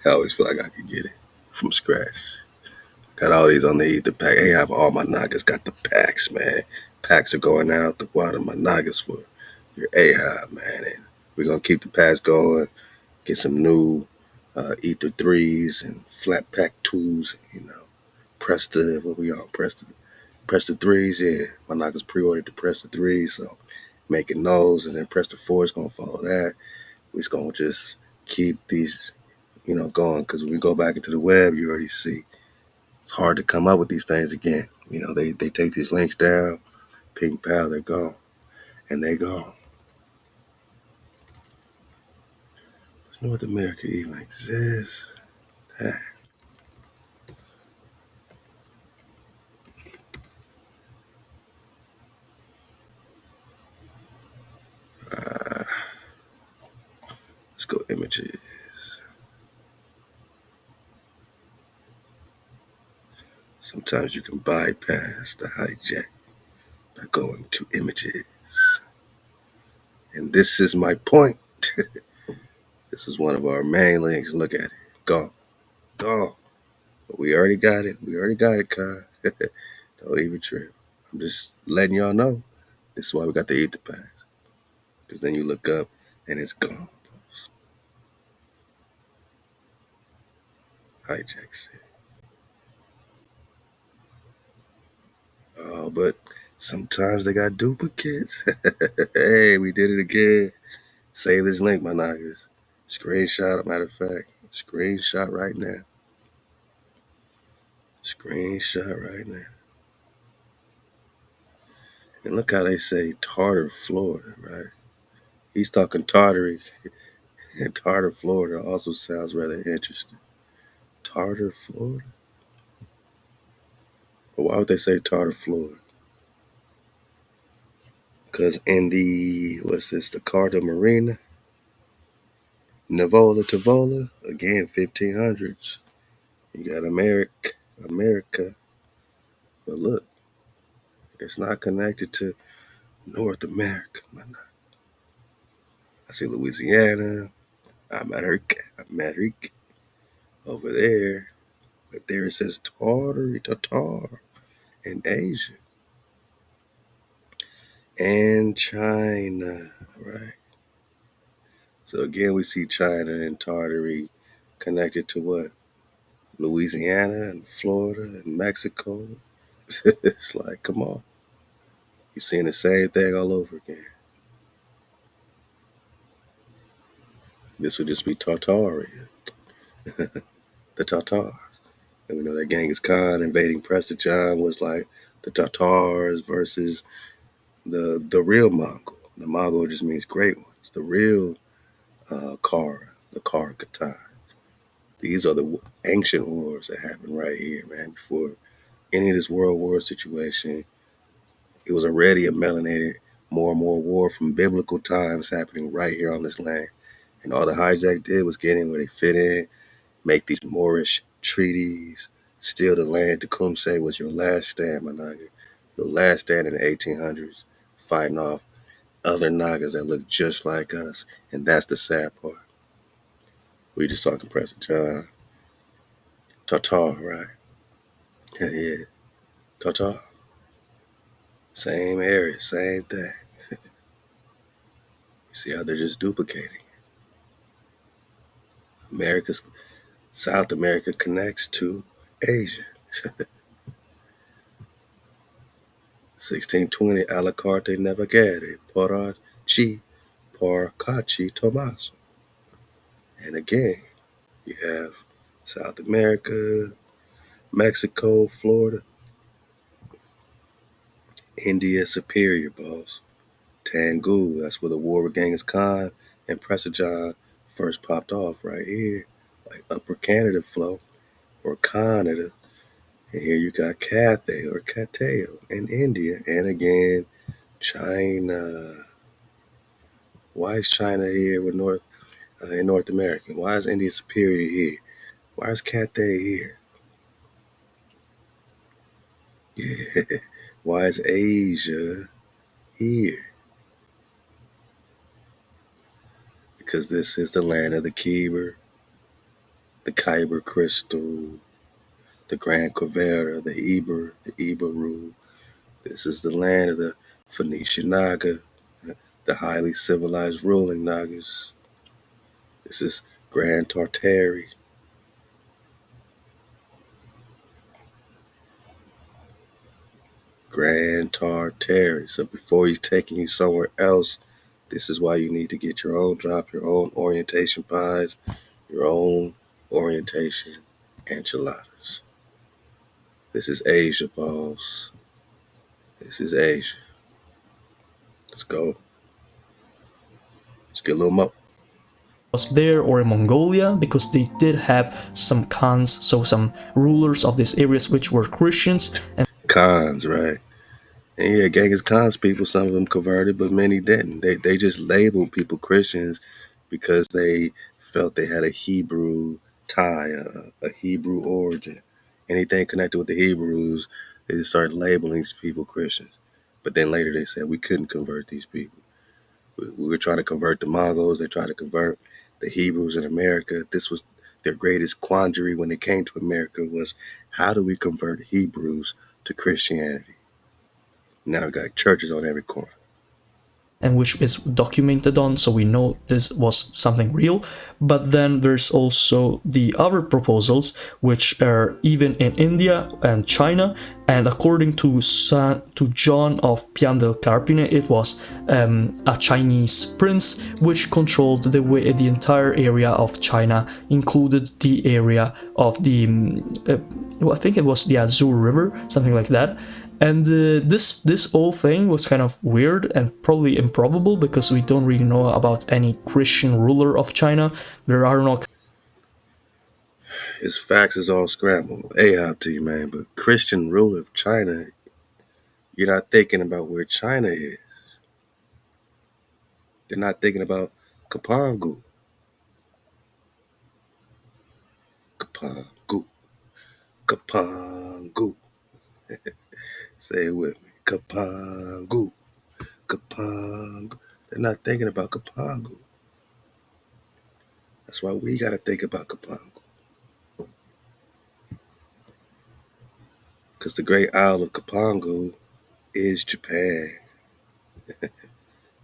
A: I always feel like I could get it from scratch. Got all these on the ether pack. Hey, I have all my Nagas got the packs, man. Packs are going out the water. My Nagas for your Ahab, man. And we're going to keep the packs going. Get some new ether 3s and flat pack 2s. You know, Prester, what we all Prester 3s, yeah. My Nagas pre-ordered the Prester 3s, so making those. And then Prester 4 is going to follow that. We're just going to just keep these, going. Because when we go back into the web, you already see. It's hard to come up with these things again. They take these links down, ping pal, they're gone. And they gone. Does North America even exist? images. Sometimes you can bypass the hijack by going to images. And this is my point. This is one of our main links. Look at it. Gone. Gone. But we already got it. We already got it, Khan. Don't even trip. I'm just letting y'all know. This is why we got the ether packs. Because then you look up and it's gone. Hijack said. Oh, but sometimes they got duplicates. Hey, we did it again. Save this link, my Nagas. Screenshot, matter of fact. Screenshot right now. Screenshot right now. And look how they say Tartar, Florida, right? He's talking Tartary. And Tartar, Florida also sounds rather interesting. Tartar, Florida? But why would they say Tartar, Florida? Because in the, what's this, the Carta Marina, Navola Tavola, again, 1500s. You got America. But look, it's not connected to North America. I see Louisiana, America over there. But there it says Tatar in Asia. And China, right? So again, we see China and Tartary connected to what? Louisiana and Florida and Mexico. It's like, come on. You're seeing the same thing all over again. This would just be Tartaria, the Tatars. And we know that Gengis Khan invading Prester John was like the Tatars versus the real Mongol. The Mongol just means great ones. The real Kara, the Kara Katai. These are the ancient wars that happened right here, man. Before any of this world war situation, it was already a melanated more and more war from biblical times happening right here on this land. And all the hijack did was get in where they fit in, make these Moorish treaties, steal the land. Tecumseh was your last stand, my Naga. Your last stand in the 1800s, fighting off other Nagas that look just like us. And that's the sad part. We just talking Prester John. Tatar, right? Yeah, Tatar. Same area, same thing. You see how they're just duplicating. America's South America connects to Asia. 1620 alla carte navigare por Cachi Tomaso. And again, you have South America, Mexico, Florida, India, Superior, boss. Tangu, that's where the war with Genghis Khan and Prester John first popped off right here. Like Upper Canada flow or Canada. And here you got Cathay or Cateo in India. And again, China. Why is China here with in North America? Why is India Superior here? Why is Cathay here? Yeah. Why is Asia here? Because this is the land of the Kyber, the Kyber crystal, the Grand Quivera, the Iberu. This is the land of the Phoenician Naga, the highly civilized ruling Nagas. This is Grand Tartaria. Grand Tartaria. So before he's taking you somewhere else, this is why you need to get your own drop, your own orientation pies, your own orientation enchiladas. This is Asia, boss. This is Asia. Let's go. Let's get a little more.
B: Was there or in Mongolia, because they did have some Khans, so some rulers of these areas which were Christians. And
A: Khans, right? And yeah, Genghis Khan's people, some of them converted, but many didn't. They just labeled people Christians because they felt they had a Hebrew tie, a Hebrew origin. Anything connected with the Hebrews, they just started labeling these people Christians. But then later they said we couldn't convert these people. We were trying to convert the Mongols. They tried to convert the Hebrews in America. This was their greatest quandary when they came to America was, how do we convert Hebrews to Christianity? Now we got churches on every corner.
B: and which is documented on, so we know this was something real. But then there's also the other proposals, which are even in India and China. And according to John of Pian del Carpine, it was a Chinese prince which controlled the entire area of China, included the area of the I think it was the Azure River, something like that. And this whole thing was kind of weird and probably improbable because we don't really know about any Christian ruler of China. There are no.
A: His facts is all scrambled. Ahab to you, man. But Christian ruler of China, you're not thinking about where China is. They're not thinking about Kapangu. Kapangu. Kapangu. Say it with me. Kapangu. Kapangu. They're not thinking about Kapangu. That's why we got to think about Kapangu. Because the great Isle of Kapangu is Japan.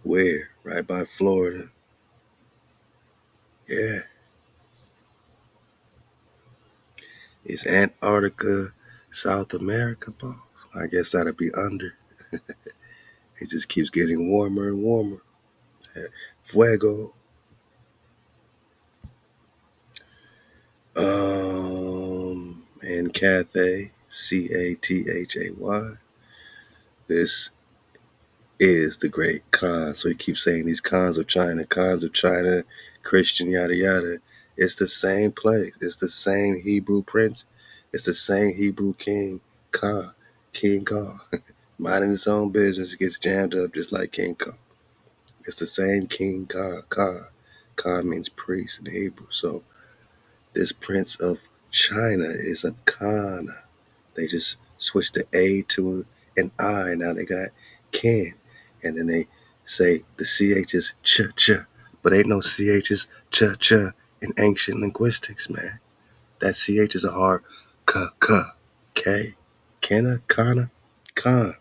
A: Where? Right by Florida. Yeah. Is Antarctica South America, boss? I guess that'd be under. It just keeps getting warmer and warmer. Fuego. And Cathay, Cathay. This is the great Khan. So he keeps saying these Khans of China, Christian, yada yada. It's the same place. It's the same Hebrew prince. It's the same Hebrew king, Khan, King Khan. Minding his own business, gets jammed up just like King Khan. It's the same King Khan. Khan means priest in Hebrew. So this prince of China is a Khan. They just switched the A to an I. Now they got Ken. And then they say the CH is ch. But ain't no CH's ch in ancient linguistics, man. That CH is a hard K. Kenna, Kana, Khan.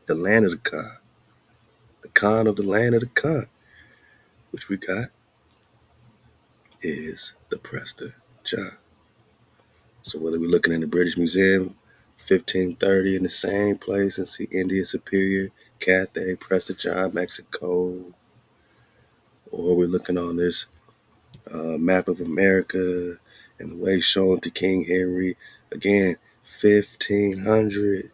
A: The land of the Khan. The Khan of the land of the Khan. Which we got is the Prester John. So whether we're looking in the British Museum, 1530 in the same place and see India Superior, Cathay, Prester John, Mexico, or we're looking on this map of America and the way shown to King Henry, again, 1500.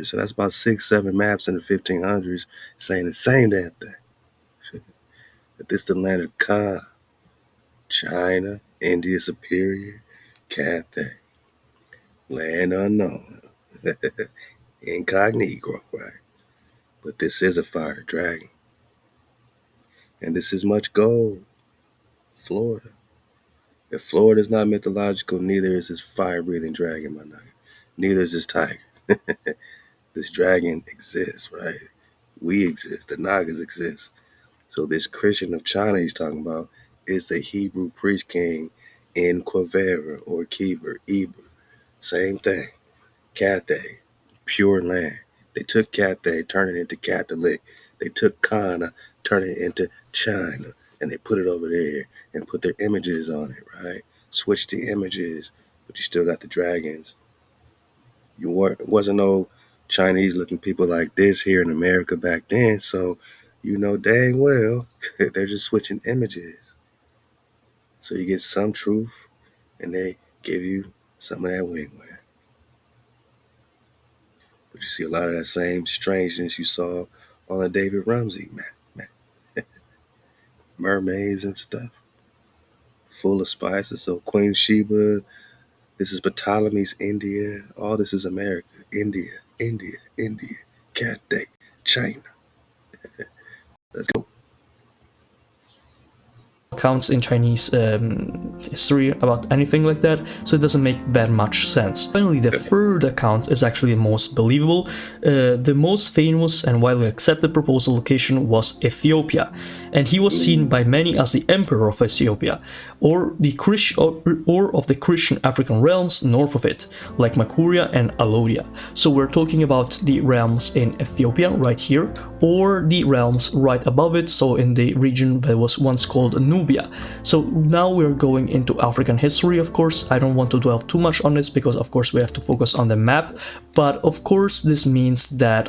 A: So that's about 6-7 maps in the 1500s saying the same damn thing. That this the land of Ka, China, India Superior, Cathay, land unknown, incognito, right? But this is a fire dragon, and this is much gold. Florida. If Florida is not mythological, neither is this fire-breathing dragon, my nigga. Neither is this tiger. This dragon exists, right? We exist. The Nagas exist. So this Christian of China he's talking about is the Hebrew priest king in Quivera or Kyber, Eber. Same thing. Cathay, pure land. They took Cathay, turned it into Catholic. They took Kana, turned it into China, and they put it over there and put their images on it, right? Switched the images, but you still got the dragons. Wasn't no Chinese looking people like this here in America back then, so you know dang well they're just switching images. So you get some truth, and they give you some of that wingware. But you see a lot of that same strangeness you saw on the David Ramsey map. Mermaids and stuff, full of spices. So Queen Sheba, this is Ptolemy's India. All this is America. India. Cathay, China. Let's go.
B: accounts in Chinese history about anything like that, so it doesn't make that much sense. Finally, the third account is actually the most believable. The most famous and widely accepted proposal location was Ethiopia, and he was seen by many as the emperor of Ethiopia, or of the Christian African realms north of it, like Makuria and Alodia. So we're talking about the realms in Ethiopia right here, or the realms right above it, so in the region that was once called Nubia. So now we're going into African history, of course. I don't want to dwell too much on this because, of course, we have to focus on the map. But of course, this means that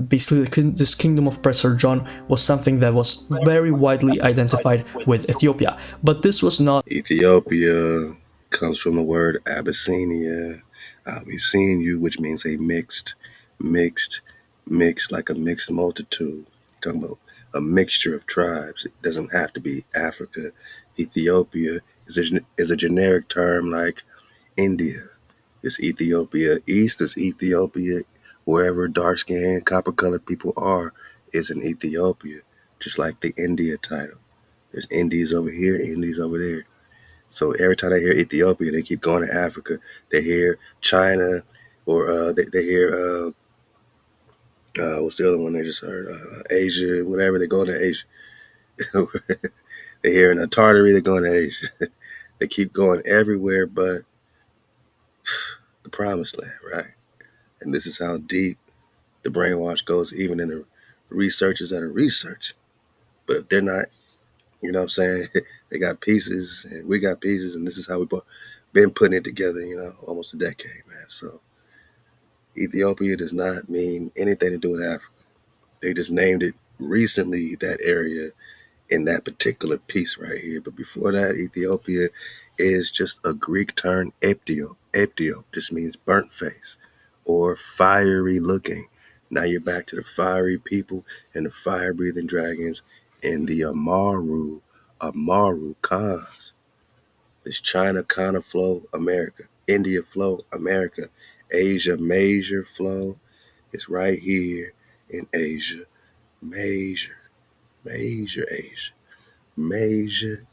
B: basically this kingdom of Prester John was something that was very widely identified with Ethiopia. But this was not
A: Ethiopia comes from the word Abyssinia. I'll be seeing you, which means a mixed, mixed, like a mixed multitude. Talking about a mixture of tribes. It doesn't have to be Africa. Ethiopia is a generic term like India. It's Ethiopia. East is Ethiopia. Wherever dark skinned, copper colored people are is in Ethiopia. Just like the India title. There's Indies over here, Indies over there. So every time they hear Ethiopia, they keep going to Africa. They hear China, or they hear what's the other one they just heard? Asia, whatever. They go to Asia. They hear in Tartaria, they're going to Asia. They keep going everywhere but the promised land, right? And this is how deep the brainwash goes, even in the researchers that are researching. But if they're not, you know what I'm saying? They got pieces and we got pieces, and this is how we've been putting it together, almost a decade, man. So Ethiopia does not mean anything to do with Africa. They just named it recently, that area in that particular piece right here. But before that, Ethiopia is just a Greek term, eptio. Eptio just means burnt face or fiery looking. Now you're back to the fiery people and the fire breathing dragons and the Amaru Khans. This China kind of flow, America. India flow, America. Asia major flow is right here in Asia. Major, major Asia. Major,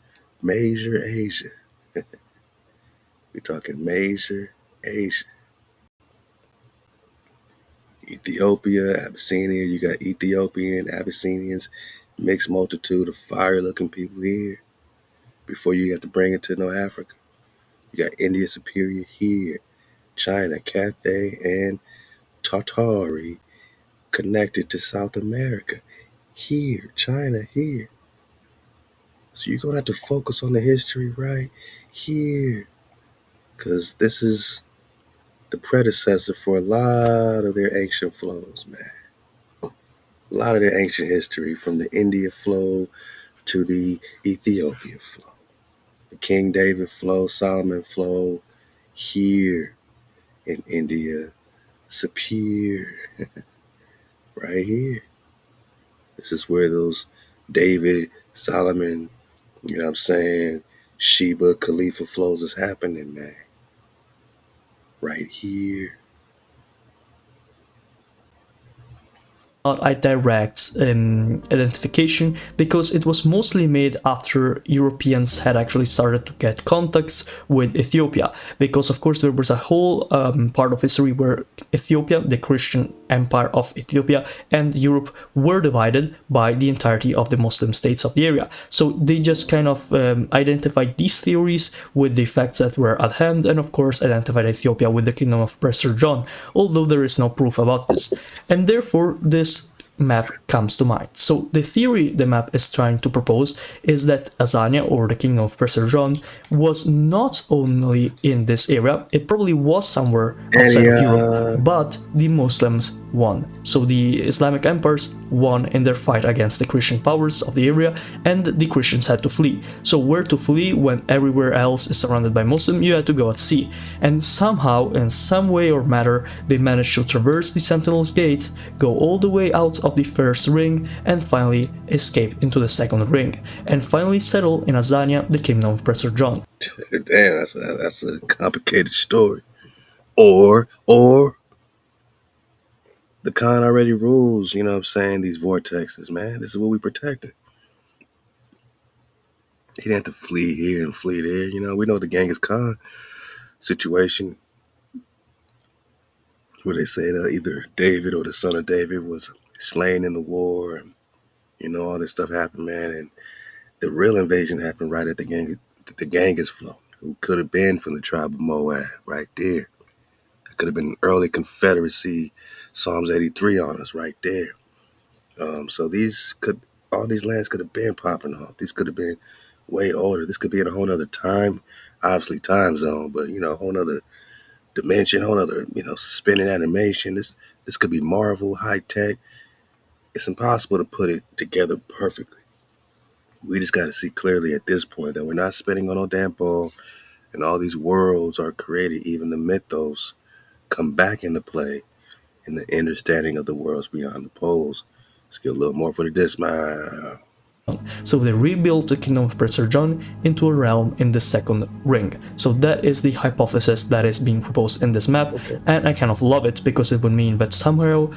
A: major Asia. We're talking major Asia. Ethiopia, Abyssinia, you got Ethiopian, Abyssinians, mixed multitude of fire looking people here. Before you have to bring it to no Africa. You got India Superior here, China, Cathay, and Tartari connected to South America. Here, China, here. So you're going to have to focus on the history right here. Because this is the predecessor for a lot of their ancient flows, man. A lot of their ancient history, from the India flow to the Ethiopia flow. The King David flow, Solomon flow, here in India, Sapir, right here. This is where those David, Solomon, you know what I'm saying, Sheba, Khalifa flows is happening, man. Right here.
B: not a direct identification because it was mostly made after Europeans had actually started to get contacts with Ethiopia. Because, of course, there was a whole part of history where Ethiopia, the Christian empire of Ethiopia, and Europe were divided by the entirety of the Muslim states of the area. So they just kind of identified these theories with the facts that were at hand, and of course, identified Ethiopia with the kingdom of Prester John, although there is no proof about this. And therefore, this map comes to mind. So the theory the map is trying to propose is that Azania, or the kingdom of Prester John, was not only in this area, it probably was somewhere outside of Europe, but the Muslims won. So the Islamic empires won in their fight against the Christian powers of the area, and the Christians had to flee. So where to flee when everywhere else is surrounded by Muslim? You had to go at sea. And somehow, in some way or matter, they managed to traverse the Sentinel's Gate, go all the way out of the first ring, and finally escape into the second ring, and finally settle in Azania, the kingdom of Prester John.
A: Damn, that's a complicated story. Or the Khan already rules, you know what I'm saying, these vortexes, man. This is what we protected. He didn't have to flee here and flee there. We know the Genghis Khan situation where they say that either David or the son of David was slain in the war. And, all this stuff happened, man. And the real invasion happened right at the Genghis flow, who could have been from the tribe of Moab right there. It could have been an early Confederacy, Psalms 83 on us right there. So all these lands could have been popping off. These could have been way older. This could be in a whole nother time, obviously time zone, but a whole nother dimension, whole nother, spinning animation. This could be Marvel, high tech. It's impossible to put it together perfectly. We just got to see clearly at this point that we're not spinning on no damn ball, and all these worlds are created. Even the mythos come back into play in the understanding of the worlds beyond the poles. Let's get a little more for the dismount.
B: So they rebuilt the kingdom of Prester John into a realm in the second ring. So that is the hypothesis that is being proposed in this map,
A: Okay.
B: and I kind of love it because it would mean that somewhere,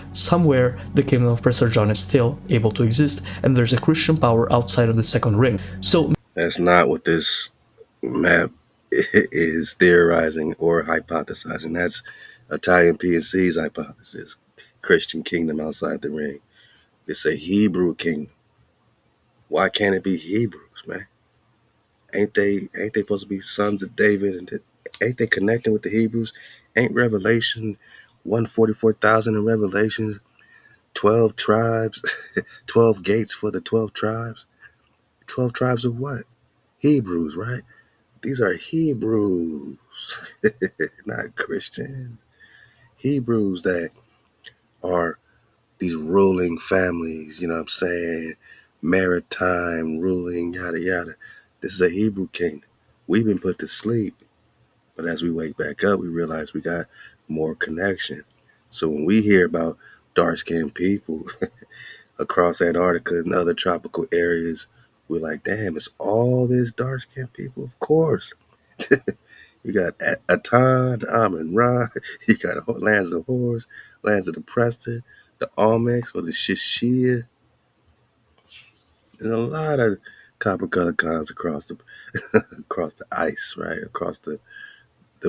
B: the kingdom of Prester John is still able to exist, and there's a Christian power outside of the second ring. So
A: That's not what this map is theorizing or hypothesizing. That's Italian PNC's hypothesis. Christian kingdom outside the ring. It's a Hebrew kingdom. Why can't it be Hebrews, man? Ain't they supposed to be sons of David, and ain't they connecting with the Hebrews? Ain't Revelation 144,000 in Revelations 12 tribes, 12 gates for the 12 tribes? 12 tribes of what? Hebrews, right? These are Hebrews, not Christians. Hebrews that are these ruling families, you know what I'm saying? Maritime ruling, yada yada. This is a Hebrew kingdom. We've been put to sleep, but as we wake back up, we realize we got more connection. So when we hear about dark-skinned people across Antarctica and other tropical areas, we're like, damn, it's all this dark-skinned people? Of course. You got Atan, Amun Ra, you got Lands of Horus, Lands of the Prester, the Olmecs or the Shishia. There's a lot of copper colored cons across the across the ice, right? Across the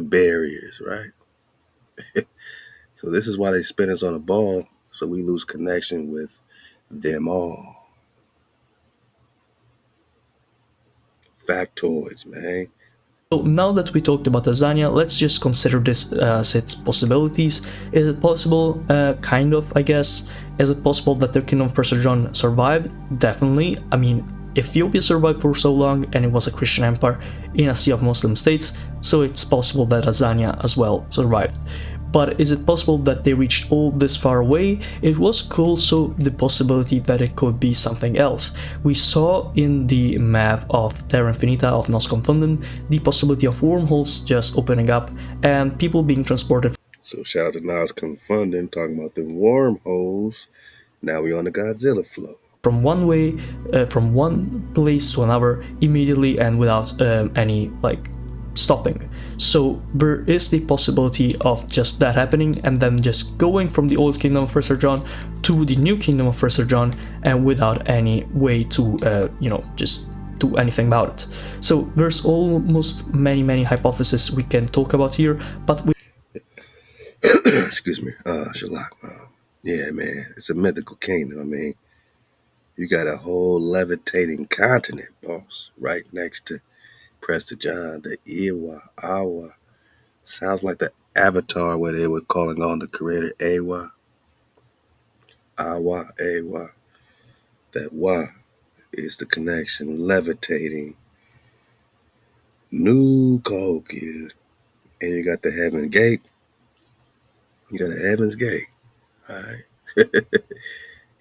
A: barriers, right? So this is why they spin us on a ball, so we lose connection with them all. Factoids, man.
B: So now that we talked about Azania, let's just consider this as its possibilities. Is it possible? Kind of, I guess. Is it possible that the kingdom of Prester John survived? Definitely. I mean, Ethiopia survived for so long and it was a Christian empire in a sea of Muslim states, so it's possible that Azania as well survived. But is it possible that they reached all this far away? It was also the possibility that it could be something else. We saw in the map of Terra Infinita of Nos Confunden the possibility of wormholes just opening up and people being transported.
A: So shout out to Nas Confunding talking about the wormholes. Now we on the Godzilla flow.
B: From one way, from one place to another immediately and without any stopping. So there is the possibility of just that happening and then just going from the old kingdom of Prester John to the new kingdom of Prester John and without any way to just do anything about it. So there's almost many hypotheses we can talk about here, but we
A: Excuse me. Shalak. Yeah, man. It's a mythical kingdom. I mean, you got a whole levitating continent, boss, right next to Prester John, the Iwa, Awa. Sounds like the Avatar where they were calling on the creator Awa. Awa, Awa. That Wa is the connection. Levitating. New Colchis. And you got the Heaven Gate. You got a Heaven's Gate. Alright.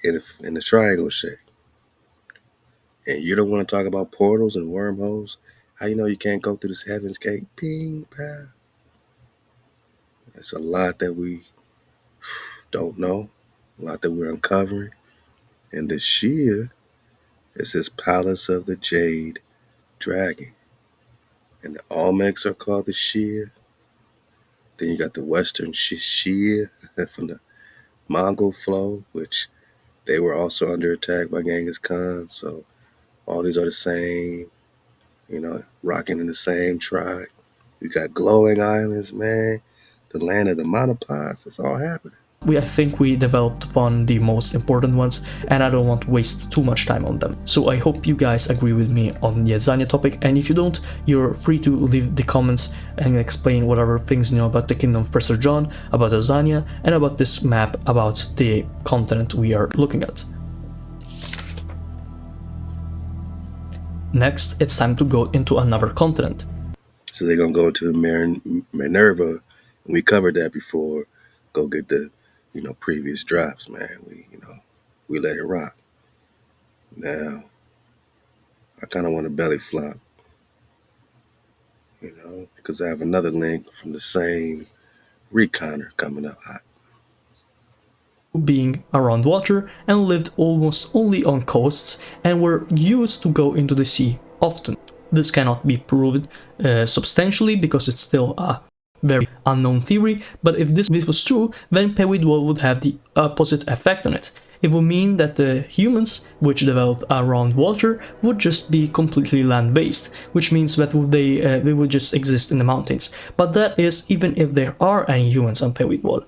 A: in the triangle shape. And you don't want to talk about portals and wormholes? How you know you can't go through this Heaven's Gate? Ping, pow. It's a lot that we don't know, a lot that we're uncovering. And the Shia is this palace of the Jade Dragon. And the Olmecs are called the Shia. Then you got the Western Shia from the Mongol flow, which they were also under attack by Genghis Khan. So all these are the same. rocking in the same tribe. You got glowing islands, man. The land of the monopods. It's all happening.
B: I think we developed upon the most important ones, and I don't want to waste too much time on them. So I hope you guys agree with me on the Azania topic, and if you don't, you're free to leave the comments and explain whatever things you know about the Kingdom of Prester John, about Azania, and about this map, about the continent we are looking at. Next, it's time to go into another continent.
A: So they're gonna go to Minerva. We covered that before. Go get the, previous drops, man. We let it rock. Now, I kind of want to belly flop, because I have another link from the same reconner coming up hot.
B: Being around water and lived almost only on coasts and were used to go into the sea often. This cannot be proved substantially because it's still a very unknown theory, but if this was true, then Pewidwal would have the opposite effect on it. It would mean that the humans, which developed around water, would just be completely land-based, which means that they would just exist in the mountains. But that is even if there are any humans on Pewidwal.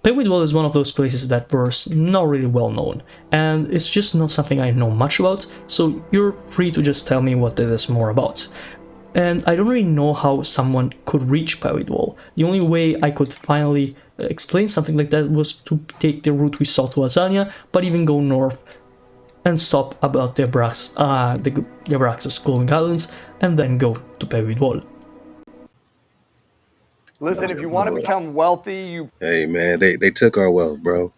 B: Pewidwal is one of those places that was not really well known, and it's just not something I know much about, so you're free to just tell me what it is more about. And I don't really know how someone could reach Pewidwal. The only way I could finally explain something like that was to take the route we saw to Azania, but even go north and stop about the Abraxas glowing islands, and then go to Pewidwal.
C: Listen, if you want to become wealthy,
A: Hey, man, they took our wealth, bro.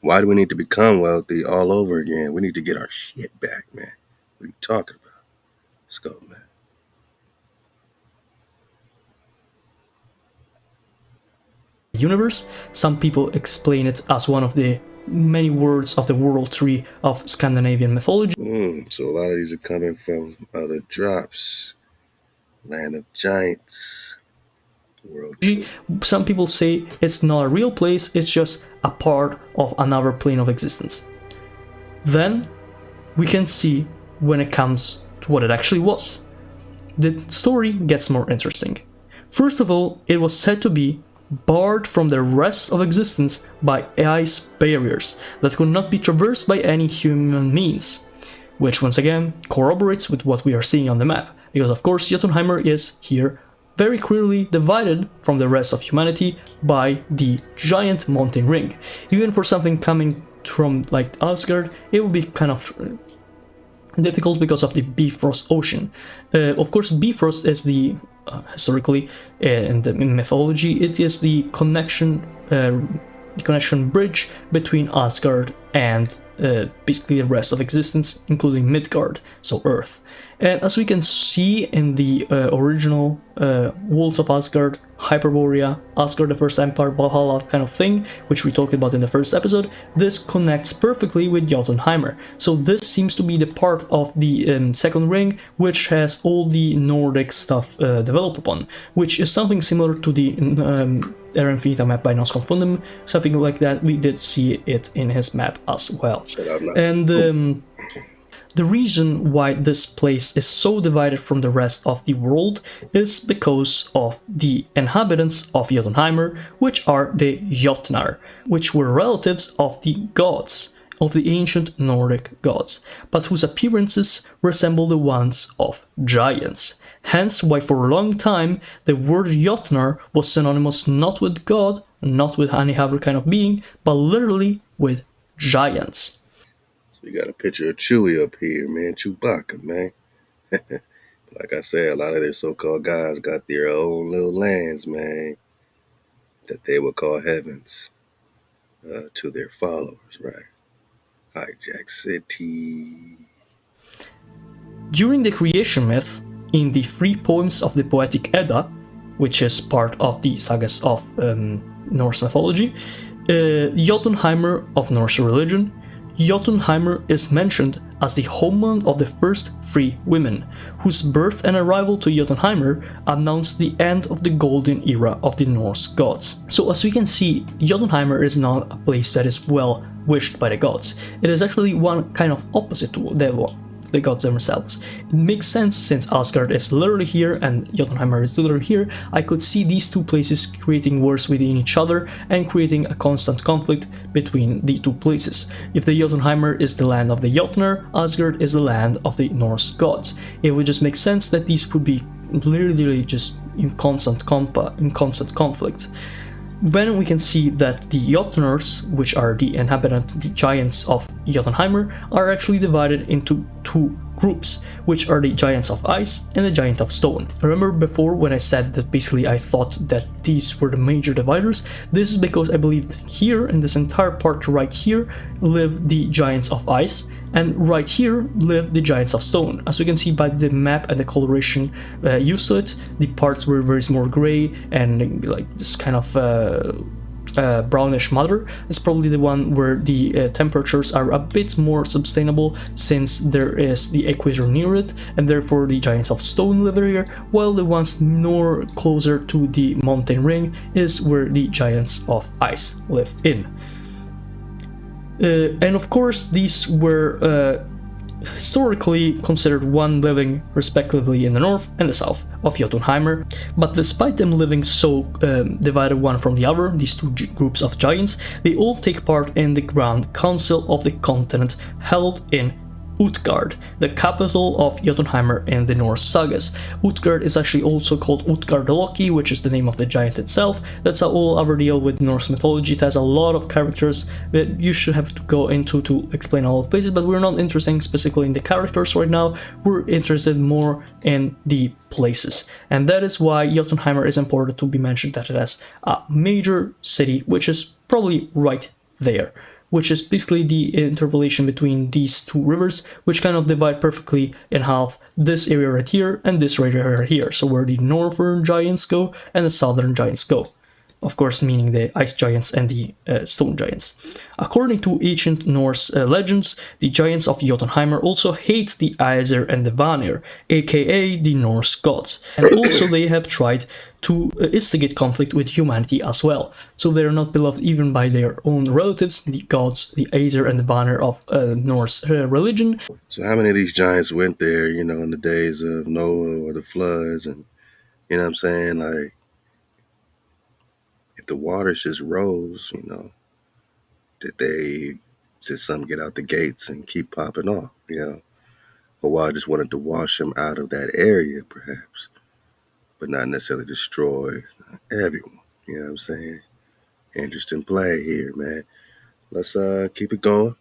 A: Why do we need to become wealthy all over again? We need to get our shit back, man. What are you talking about? Let's go, man.
B: Universe. Some people explain it as one of the many words of the world tree of Scandinavian mythology.
A: So a lot of these are coming from other drops. Land of Giants. World tree.
B: Some people say it's not a real place, it's just a part of another plane of existence. Then we can see when it comes to what it actually was. The story gets more interesting. First of all, it was said to be barred from the rest of existence by ice barriers that could not be traversed by any human means, which once again corroborates with what we are seeing on the map, because of course Jotunheimer is here very clearly divided from the rest of humanity by the giant mountain ring. Even for something coming from like Asgard, it would be kind of difficult because of the Bifrost Ocean. Of course, Bifrost is the historically in the mythology, it is the connection bridge between Asgard and basically the rest of existence, including Midgard, so Earth. And as we can see in the original Walls of Asgard, Hyperborea, Asgard the First Empire, Valhalla kind of thing, which we talked about in the first episode, this connects perfectly with Jotunheimer. So this seems to be the part of the second ring which has all the Nordic stuff developed upon, which is something similar to the Era Infinita map by Nos Confundum, something like that. We did see it in his map as well. And the reason why this place is so divided from the rest of the world is because of the inhabitants of Jotunheimer, which are the Jotnar, which were relatives of the gods, of the ancient Nordic gods, but whose appearances resemble the ones of giants. Hence why for a long time the word Jotnar was synonymous not with God, not with any other kind of being, but literally with giants.
A: We got a picture of Chewie up here, man. Chewbacca, man. Like I said, a lot of their so-called guys got their own little lands, man, that they would call heavens to their followers, right? Hijack City.
B: During the creation myth, in the 3 poems of the Poetic Edda, which is part of the sagas of Norse mythology, Jotunheimer of Norse religion, Jotunheimer is mentioned as the homeland of the first 3 women, whose birth and arrival to Jotunheimer announced the end of the golden era of the Norse gods. So as we can see, Jotunheimer is not a place that is well wished by the gods. It is actually one kind of opposite to the the gods themselves. It makes sense since Asgard is literally here and Jotunheimr is literally here. I could see these two places creating wars within each other and creating a constant conflict between the two places. If the Jotunheimr is the land of the Jotnar, Asgard is the land of the Norse gods. It would just make sense that these would be literally just in constant conflict. Then we can see that the Jotnars, which are the giants of Jotunheimr, are actually divided into two groups, which are the giants of ice and the giant of stone. Remember before when I said that basically I thought that these were the major dividers? This is because I believe here in this entire part right here live the giants of ice, and right here live the giants of stone. As we can see by the map and the coloration used to it, the parts where there is more gray and like this kind of brownish matter is probably the one where the temperatures are a bit more sustainable, since there is the equator near it, and therefore the giants of stone live here, while the ones more closer to the mountain ring is where the giants of ice live in. And of course, these were historically considered one living respectively in the north and the south of Jotunheimr, but despite them living so divided one from the other, these two groups of giants, they all take part in the Grand Council of the continent held in Utgard, the capital of Jotunheimr in the Norse sagas. Utgard is actually also called Utgard-Loki, which is the name of the giant itself. That's a whole other deal with Norse mythology. It has a lot of characters that you should have to go into to explain all of places, but we're not interested specifically in the characters right now. We're interested more in the places, and that is why Jotunheimr is important to be mentioned, that it has a major city, which is probably right there, which is basically the interpolation between these two rivers, which kind of divide perfectly in half this area right here and this area right here. So where the northern giants go and the southern giants go. Of course, meaning the ice giants and the stone giants. According to ancient Norse legends, the giants of Jotunheimr also hate the Aesir and the Vanir, aka the Norse gods, and also they have tried to instigate conflict with humanity as well. So they are not beloved even by their own relatives, the gods, the Aesir and the Vanir of Norse religion.
A: So how many of these giants went there, in the days of Noah or the floods? And, you know what I'm saying? Like, if the waters just rose, did some get out the gates and keep popping off, HaWah just wanted to wash them out of that area, perhaps, but not necessarily destroy everyone. You know what I'm saying? Interesting play here, man. Let's keep it going.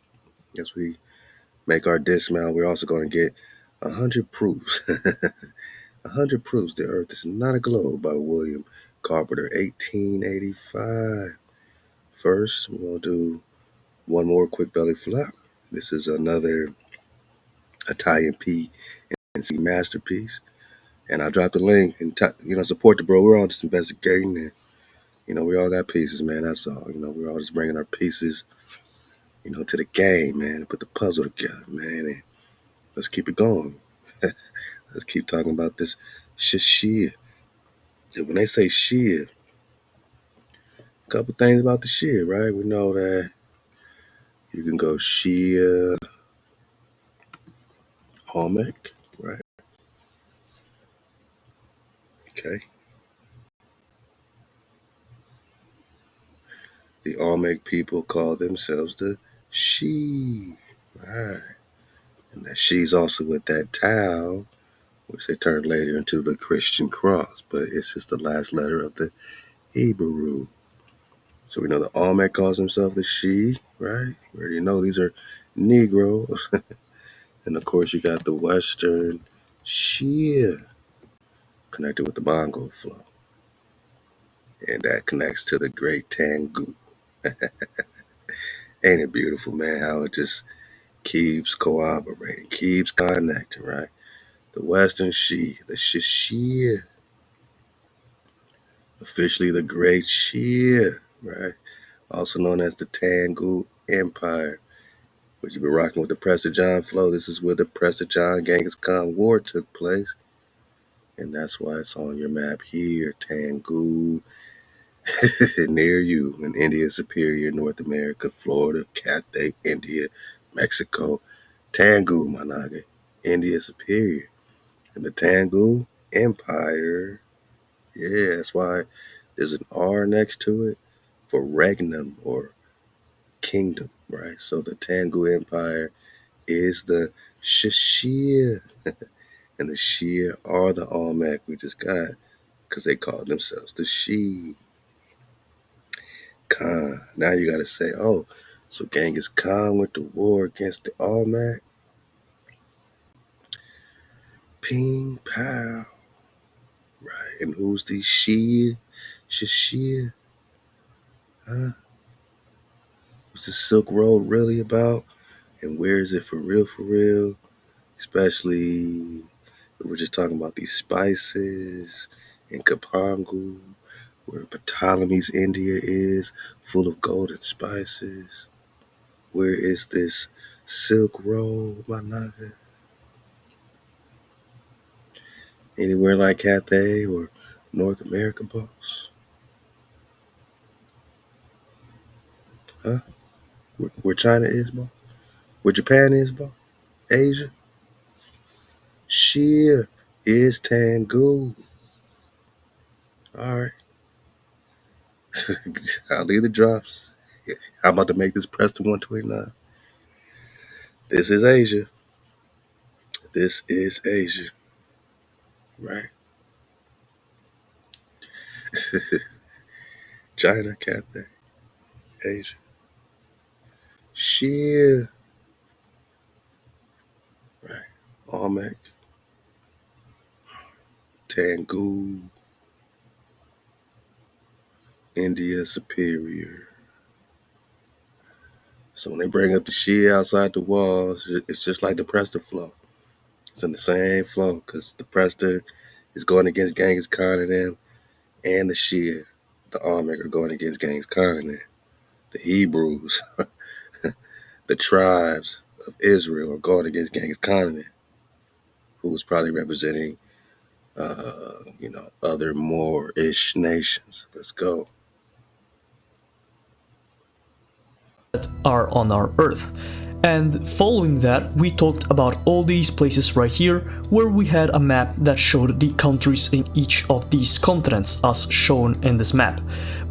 A: As we make our dismount, we're also going to get 100 proofs. 100 proofs the Earth is not a globe by William Carpenter, 1885. First, we're going to do one more quick belly flop. This is another Italian P and C masterpiece. And I dropped a link and, support the bro. We're all just investigating and, we all got pieces, man. That's all. We're all just bringing our pieces, to the game, man, and put the puzzle together, man. And let's keep it going. Let's keep talking about this shit. And when they say shit, a couple things about the shit, right? We know that you can go Shia, Olmec, right? Okay. The Olmec people call themselves the She, right? And that she's also with that Tau, which they turned later into the Christian cross, but it's just the last letter of the Hebrew. So we know the Olmec calls himself the She, right? We already know these are Negroes. And of course, you got the Western Shia connected with the Bongo flow. And that connects to the Great Tangu. Ain't it beautiful, man, how it just keeps cooperating, keeps connecting, right? The Western She, the Shishia, officially the Great Shia, right? Also known as the Tangu Empire, which you've been rocking with the Prester John flow. This is where the Prester John Gengis Khan War took place. And that's why it's on your map here, Tangu, near you in India, Superior, North America, Florida, Cathay, India, Mexico. Tangu, my Naga. India Superior, and the Tangu Empire. Yeah, that's why there's an R next to it for regnum or kingdom, right? So the Tangu Empire is the Shashir, and the Shia are the Almec we just got because they called themselves the Shi Khan. Now you got to say, oh, so Genghis Khan went to war against the Almec? Ping pow. Right. And who's the Shia? Shashir? Huh? What's the Silk Road really about? And where is it for real, for real? Especially, we're just talking about these spices in Kapangu, where Ptolemy's India is, full of gold and spices. Where is this Silk Road, my Naga? Anywhere like Cathay or North America, boss? Huh? Where China is, boss? Where Japan is, boss? Asia? Shia is Tangu. All right. I'll leave the drops. I'm about to make this Preston 129. This is Asia. This is Asia. Right? China, Cathay, Asia. Shia. Right. Almec, Tangu, India Superior. So when they bring up the Shia outside the walls, it's just like the Prester flow. It's in the same flow because the Prester is going against Genghis Khan and them, and the Shia, the Almec, are going against Genghis Khan and them. The Hebrews, the tribes of Israel are going against Genghis Khan and them, who was probably representing, other Moorish nations. Let's go.
B: That are on our Earth. And following that, we talked about all these places right here, where we had a map that showed the countries in each of these continents as shown in this map.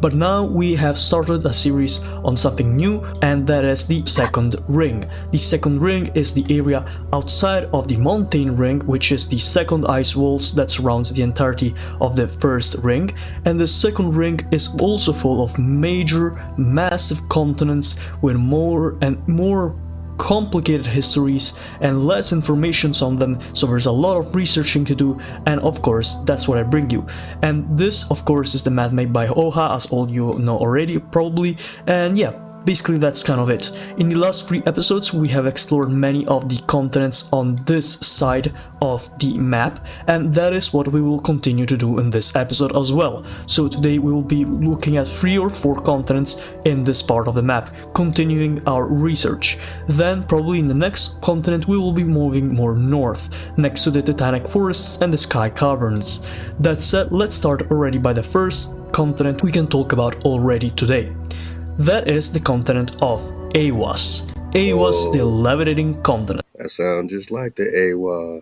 B: But now we have started a series on something new, and that is the second ring. The second ring is the area outside of the mountain ring, which is the second ice walls that surrounds the entirety of the first ring. And the second ring is also full of major, massive continents with more and more complicated histories and less information on them, so there's a lot of researching to do, and of course that's what I bring you. And this of course is the map made by HaLal, as all you know already probably, and yeah, basically that's kind of it. In the last 3 episodes we have explored many of the continents on this side of the map, and that is what we will continue to do in this episode as well. So today we will be looking at 3 or 4 continents in this part of the map, continuing our research. Then probably in the next continent we will be moving more north, next to the titanic forests and the sky caverns. That said, let's start already by the first continent we can talk about already today. That is the continent of Awas. Awas, the levitating continent.
A: That sounds just like the Awa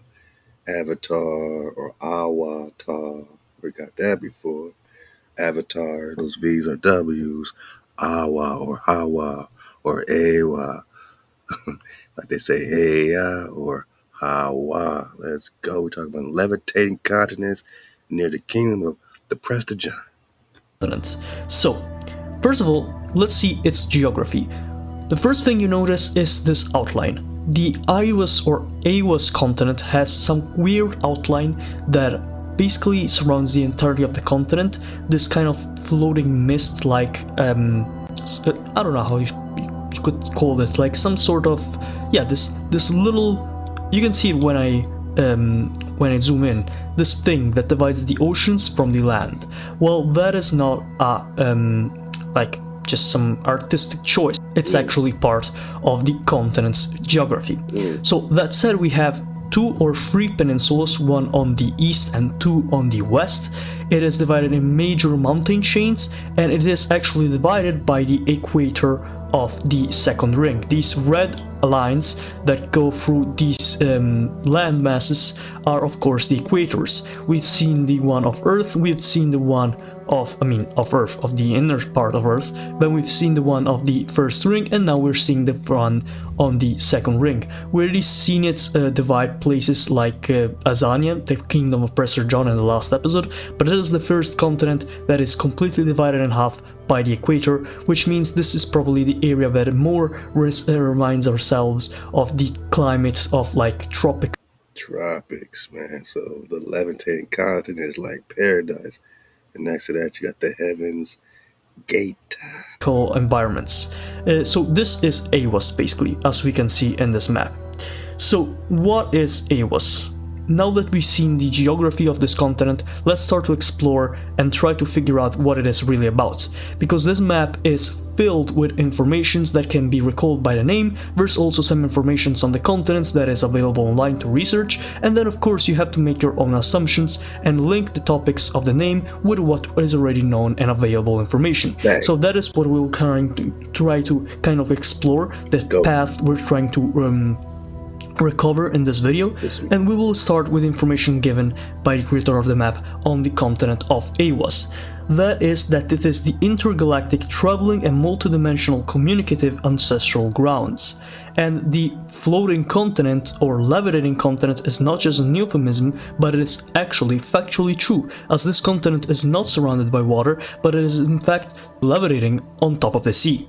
A: Avatar or Awatar. We got that before. Avatar, those V's or W's. Awa or Hawa or Awa. Like they say Aya or Hawa. Let's go. We're talking about levitating continents near the kingdom of the Prester John.
B: So, first of all, let's see its geography. The first thing you notice is this outline. The Awas continent has some weird outline that basically surrounds the entirety of the continent. This kind of floating mist, like I don't know how you could call it, like some sort of this little. You can see it when I zoom in. This thing that divides the oceans from the land. Well, that is not like just some artistic choice. It's actually part of the continent's geography. So that said, we have 2 or 3 peninsulas, one on the east and 2 on the west. It is divided in major mountain chains, and it is actually divided by the equator of the second ring. These red lines that go through these land masses are of course the equators. We've seen the one of Earth, we've seen the one of Earth, of the inner part of Earth, but we've seen the one of the first ring, and now we're seeing the one on the second ring. We already seen it divide places like Abyssinia, the kingdom of Prester John in the last episode, but it is the first continent that is completely divided in half by the equator, which means this is probably the area that more reminds ourselves of the climates of like
A: Tropics, man. So the levitating continent is like paradise. And next to that, you got the heavens gate.
B: environments. So this is AWAS basically, as we can see in this map. So what is AWAS? Now that we've seen the geography of this continent, let's start to explore and try to figure out what it is really about. Because this map is filled with informations that can be recalled by the name, there's also some informations on the continents that is available online to research, and then of course you have to make your own assumptions and link the topics of the name with what is already known and available information.
A: Dang.
B: So that is what we'll try to kind of explore, the path we're trying to recover in this video, and we will start with information given by the creator of the map on the continent of AWAS. That is that it is the intergalactic traveling and multidimensional communicative ancestral grounds. And the floating continent or levitating continent is not just an euphemism, but it is actually factually true, as this continent is not surrounded by water, but it is in fact levitating on top of the sea,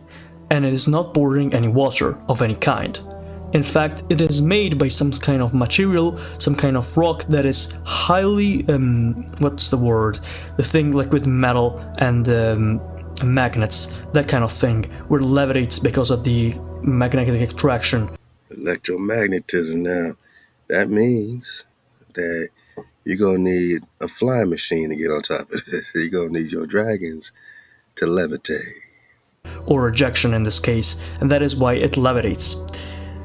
B: and it is not bordering any water of any kind. In fact, it is made by some kind of material, some kind of rock that is highly, what's the word? The thing like with metal and magnets, that kind of thing, where it levitates because of the magnetic attraction.
A: Electromagnetism now. That means that you're going to need a flying machine to get on top of this. You're going to need your dragons to levitate.
B: Or ejection in this case, and that is why it levitates.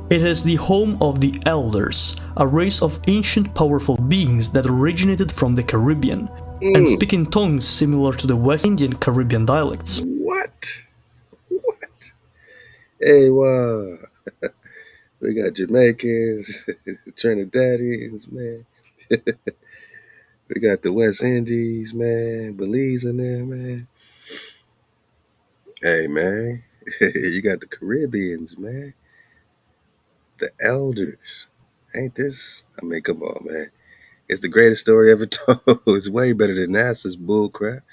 B: It is the home of the Elders, a race of ancient powerful beings that originated from the Caribbean, and speak in tongues similar to the West Indian Caribbean dialects.
A: What? Hey, wow. We got Jamaicans, Trinidadians, man. We got the West Indies, man. Belize in there, man. Hey, man. You got the Caribbeans, man. The Elders. Ain't this? I mean, come on, man. It's the greatest story ever told. It's way better than NASA's bullcrap.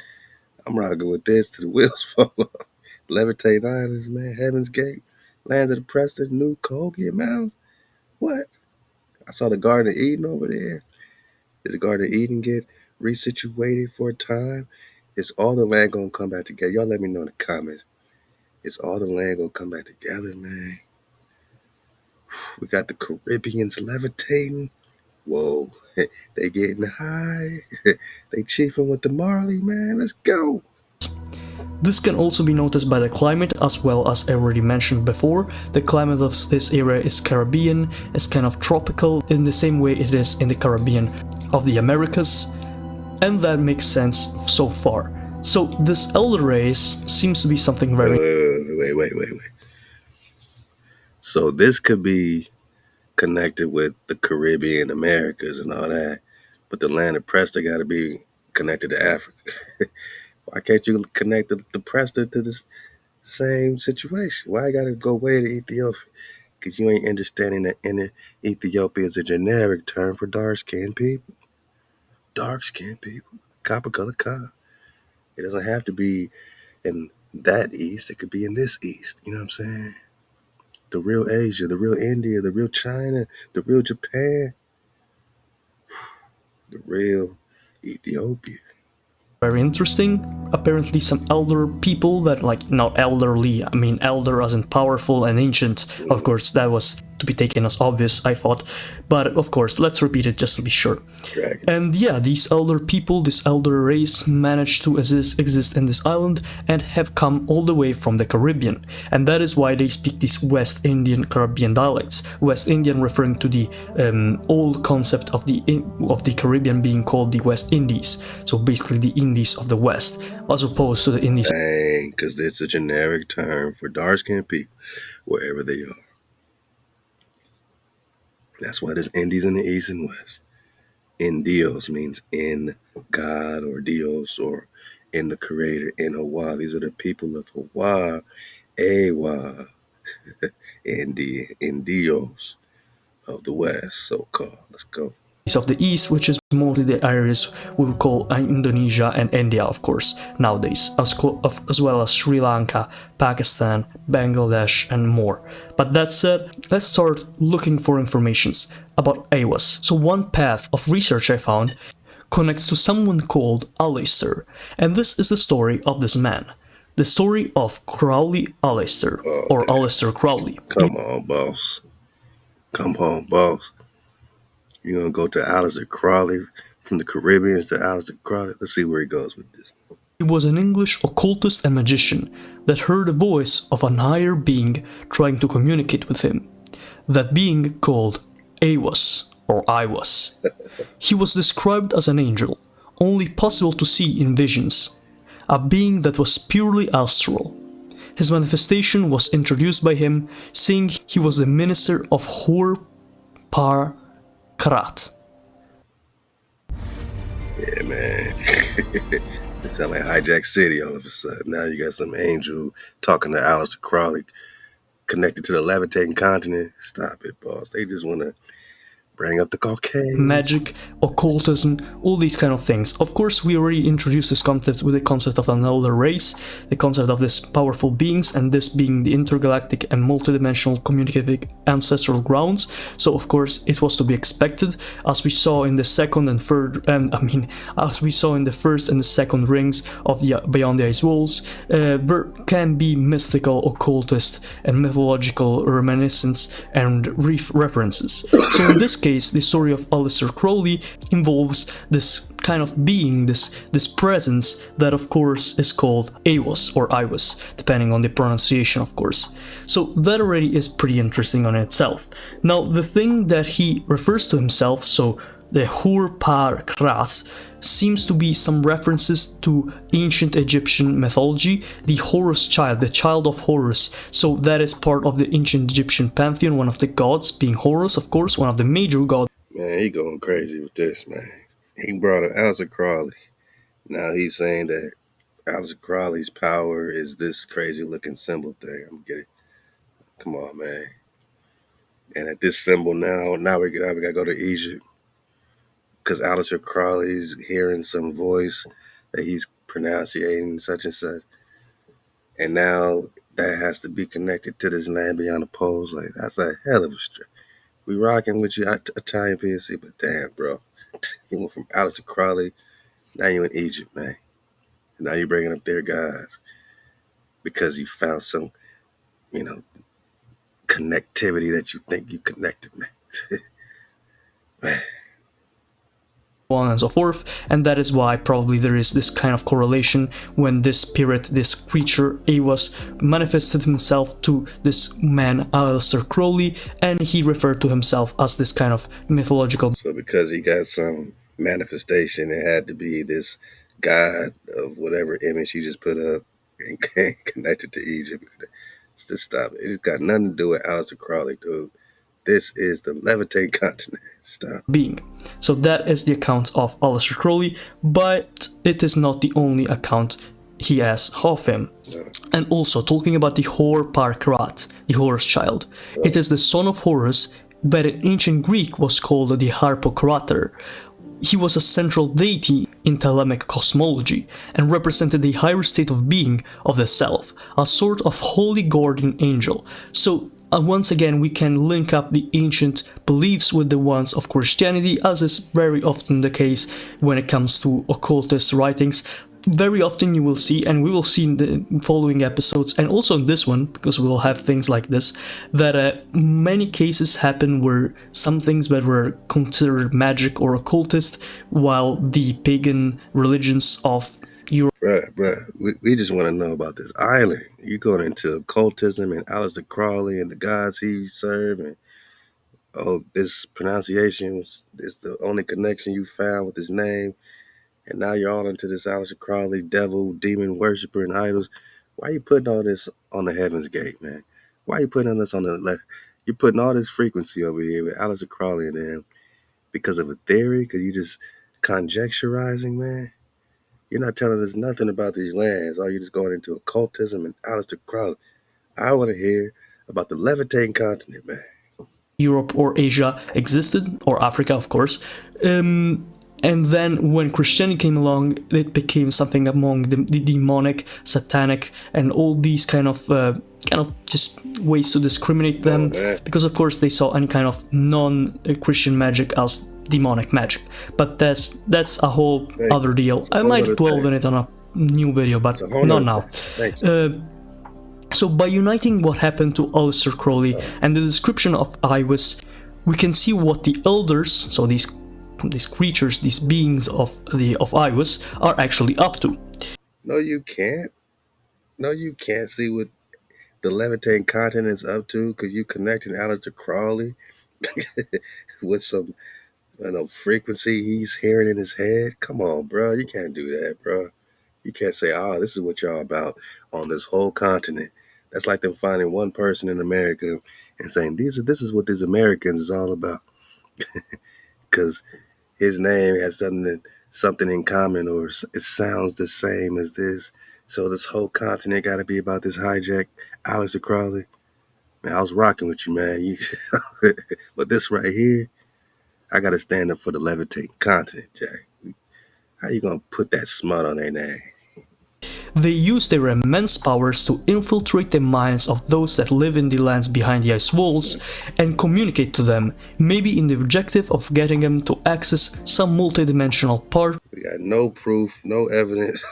A: I'm rocking with this till the wheels fall off. Levitating Islands, man. Heaven's Gate. Lands of the Prester, New Colgate Mounds. What? I saw the Garden of Eden over there. Did the Garden of Eden get resituated for a time? Is all the land gonna come back together? Y'all let me know in the comments. Is all the land gonna come back together, man? We got the Caribbeans levitating. Whoa, they getting high. They chiefing with the Marley, man. Let's go.
B: This can also be noticed by the climate, as well as I already mentioned before. The climate of this area is Caribbean, it's kind of tropical in the same way it is in the Caribbean of the Americas, and that makes sense so far. So this elder race seems to be something very...
A: Wait. So this could be connected with the Caribbean, Americas, and all that, but the land of Prester got to be connected to Africa. Why can't you connect the Prester to this same situation? Why I got to go way to Ethiopia? Because you ain't understanding that Ethiopia is a generic term for dark-skinned people. Dark-skinned people. Copper-colored car. It doesn't have to be in that east. It could be in this east. You know what I'm saying? The real Asia, the real India, the real China, the real Japan, the real Ethiopia.
B: very interesting. Apparently some elder people that, like, not elderly, I mean elder as in powerful and ancient, of course that was to be taken as obvious, I thought. But of course, let's repeat it just to be sure.
A: Dragons.
B: And yeah, these elder people, this elder race, managed to exist in this island and have come all the way from the Caribbean. And that is why they speak these West Indian Caribbean dialects. West Indian referring to the old concept of the Caribbean being called the West Indies. So basically the Indies of the West, as opposed to the Indies.
A: Dang, because it's a generic term for dark-skinned people, wherever they are. That's why there's Indies in the East and West. Indios means in God or Dios or in the Creator, in HaWah. These are the people of HaWah, AWah, Indios of the West, so-called. Let's go.
B: Of the East, which is mostly the areas we would call Indonesia and India, of course, nowadays, as well as Sri Lanka, Pakistan, Bangladesh, and more. But that said, let's start looking for informations about AWAs. So one path of research I found connects to someone called Alister, and this is the story of this man. The story of Crowley Alister, or Alister Crowley.
A: Come on, boss. Come on, boss. You're going to go to Alister Crowley, from the Caribbean to Alister Crowley. Let's see where he goes with this.
B: He was an English occultist and magician that heard the voice of an higher being trying to communicate with him. That being called AWAS, or IWAS. He was described as an angel, only possible to see in visions, a being that was purely astral. His manifestation was introduced by him, saying he was the minister of Hor-Par Karat.
A: Yeah, man. It sounds like Hijack City all of a sudden. Now you got some angel talking to Alister Crowley connected to the Levitating continent. Stop it, boss. They just want to bring up the Caucasian.
B: Magic, occultism, all these kind of things. Of course, we already introduced this concept with the concept of an elder race, the concept of these powerful beings, and this being the intergalactic and multidimensional communicative ancestral grounds. So of course, it was to be expected, as we saw in the second and third, as we saw in the first and the second rings of the Beyond the Ice Walls. There can be mystical, occultist, and mythological reminiscence and references. So in this case, the story of Alister Crowley involves this kind of being, this presence that of course is called AWAS or IWAS, depending on the pronunciation, of course. So that already is pretty interesting on itself. Now the thing that he refers to himself, so the Hor-Par Karat, seems to be some references to ancient Egyptian mythology, the Horus child, the child of Horus. So that is part of the ancient Egyptian pantheon, one of the gods being Horus, of course, one of the major gods.
A: Man, he going crazy with this, man. He brought up Alister Crowley. Now he's saying that Alister Crowley's power is this crazy looking symbol thing. I'm getting, come on, man. And at this symbol now we gotta go to Egypt, because Alister Crowley's hearing some voice that he's pronunciating such and such. And now that has to be connected to this land beyond the poles. Like, that's a hell of a stretch. We rocking with you, Italian PNC, but damn, bro. You went from Alister Crowley, now you in Egypt, man. And now you're bringing up their guys because you found some, connectivity that you think you connected, man. Man.
B: On and so forth, and that is why probably there is this kind of correlation when this spirit, this creature AWAS, manifested himself to this man Alister Crowley, and he referred to himself as this kind of mythological.
A: So because he got some manifestation, it had to be this god of whatever image he just put up and connected to Egypt. Just stop it. It's got nothing to do with Alister Crowley, dude. This is the Levitating continent. Stop.
B: Being. So that is the account of Alister Crowley, but it is not the only account he has of him.
A: No.
B: And also, talking about the Hor-Par Karat, the Horus child. Oh. It is the son of Horus, but in ancient Greek was called the Harpocrator. He was a central deity in Ptolemaic cosmology and represented the higher state of being of the self, a sort of holy guardian angel. So once again, we can link up the ancient beliefs with the ones of Christianity, as is very often the case when it comes to occultist writings. very often you will see, and we will see in the following episodes, and also in this one, because we will have things like this, that many cases happen where some things that were considered magic or occultist, while the pagan religions of Europe.
A: We just want to know about this island. You going into occultism and Alister Crowley and the gods he served, and this pronunciation is the only connection you found with his name. And now you're all into this Alistair Crowley, devil, demon worshiper, and idols. Why are you putting all this on the Heaven's Gate, man? Why are you putting all this on the left? You're putting all this frequency over here with Alistair Crowley and them because of a theory? Because you just conjecturizing, man? You're not telling us nothing about these lands. Are you just going into occultism and Alistair Crowley? I want to hear about the levitating continent, man.
B: Europe or Asia existed, or Africa, of course. And then when Christianity came along, it became something among the demonic, satanic, and all these kind of just ways to discriminate them, because of course they saw any kind of non-Christian magic as demonic magic. But that's a whole other deal. I might dwell on it on a new video, but not now. So by uniting what happened to Alister Crowley and the description of Iwis, we can see what the elders, so these creatures, these beings of Iwis, are actually up to.
A: No, you can't. No, you can't see what the levitating continent's up to because you connecting Alistair Crowley with some frequency he's hearing in his head. Come on, bro. You can't do that, bro. You can't say, this is what y'all about on this whole continent. That's like them finding one person in America and saying, this is what these Americans is all about. Because his name has something in common, or it sounds the same as this. So this whole continent got to be about this hijack Alistair Crowley. Man, I was rocking with you, man. But this right here, I got to stand up for the levitating continent, Jack. How you going to put that smut on their name?
B: They use their immense powers to infiltrate the minds of those that live in the lands behind the ice walls and communicate to them, maybe in the objective of getting them to access some multidimensional part.
A: We got no proof, no evidence.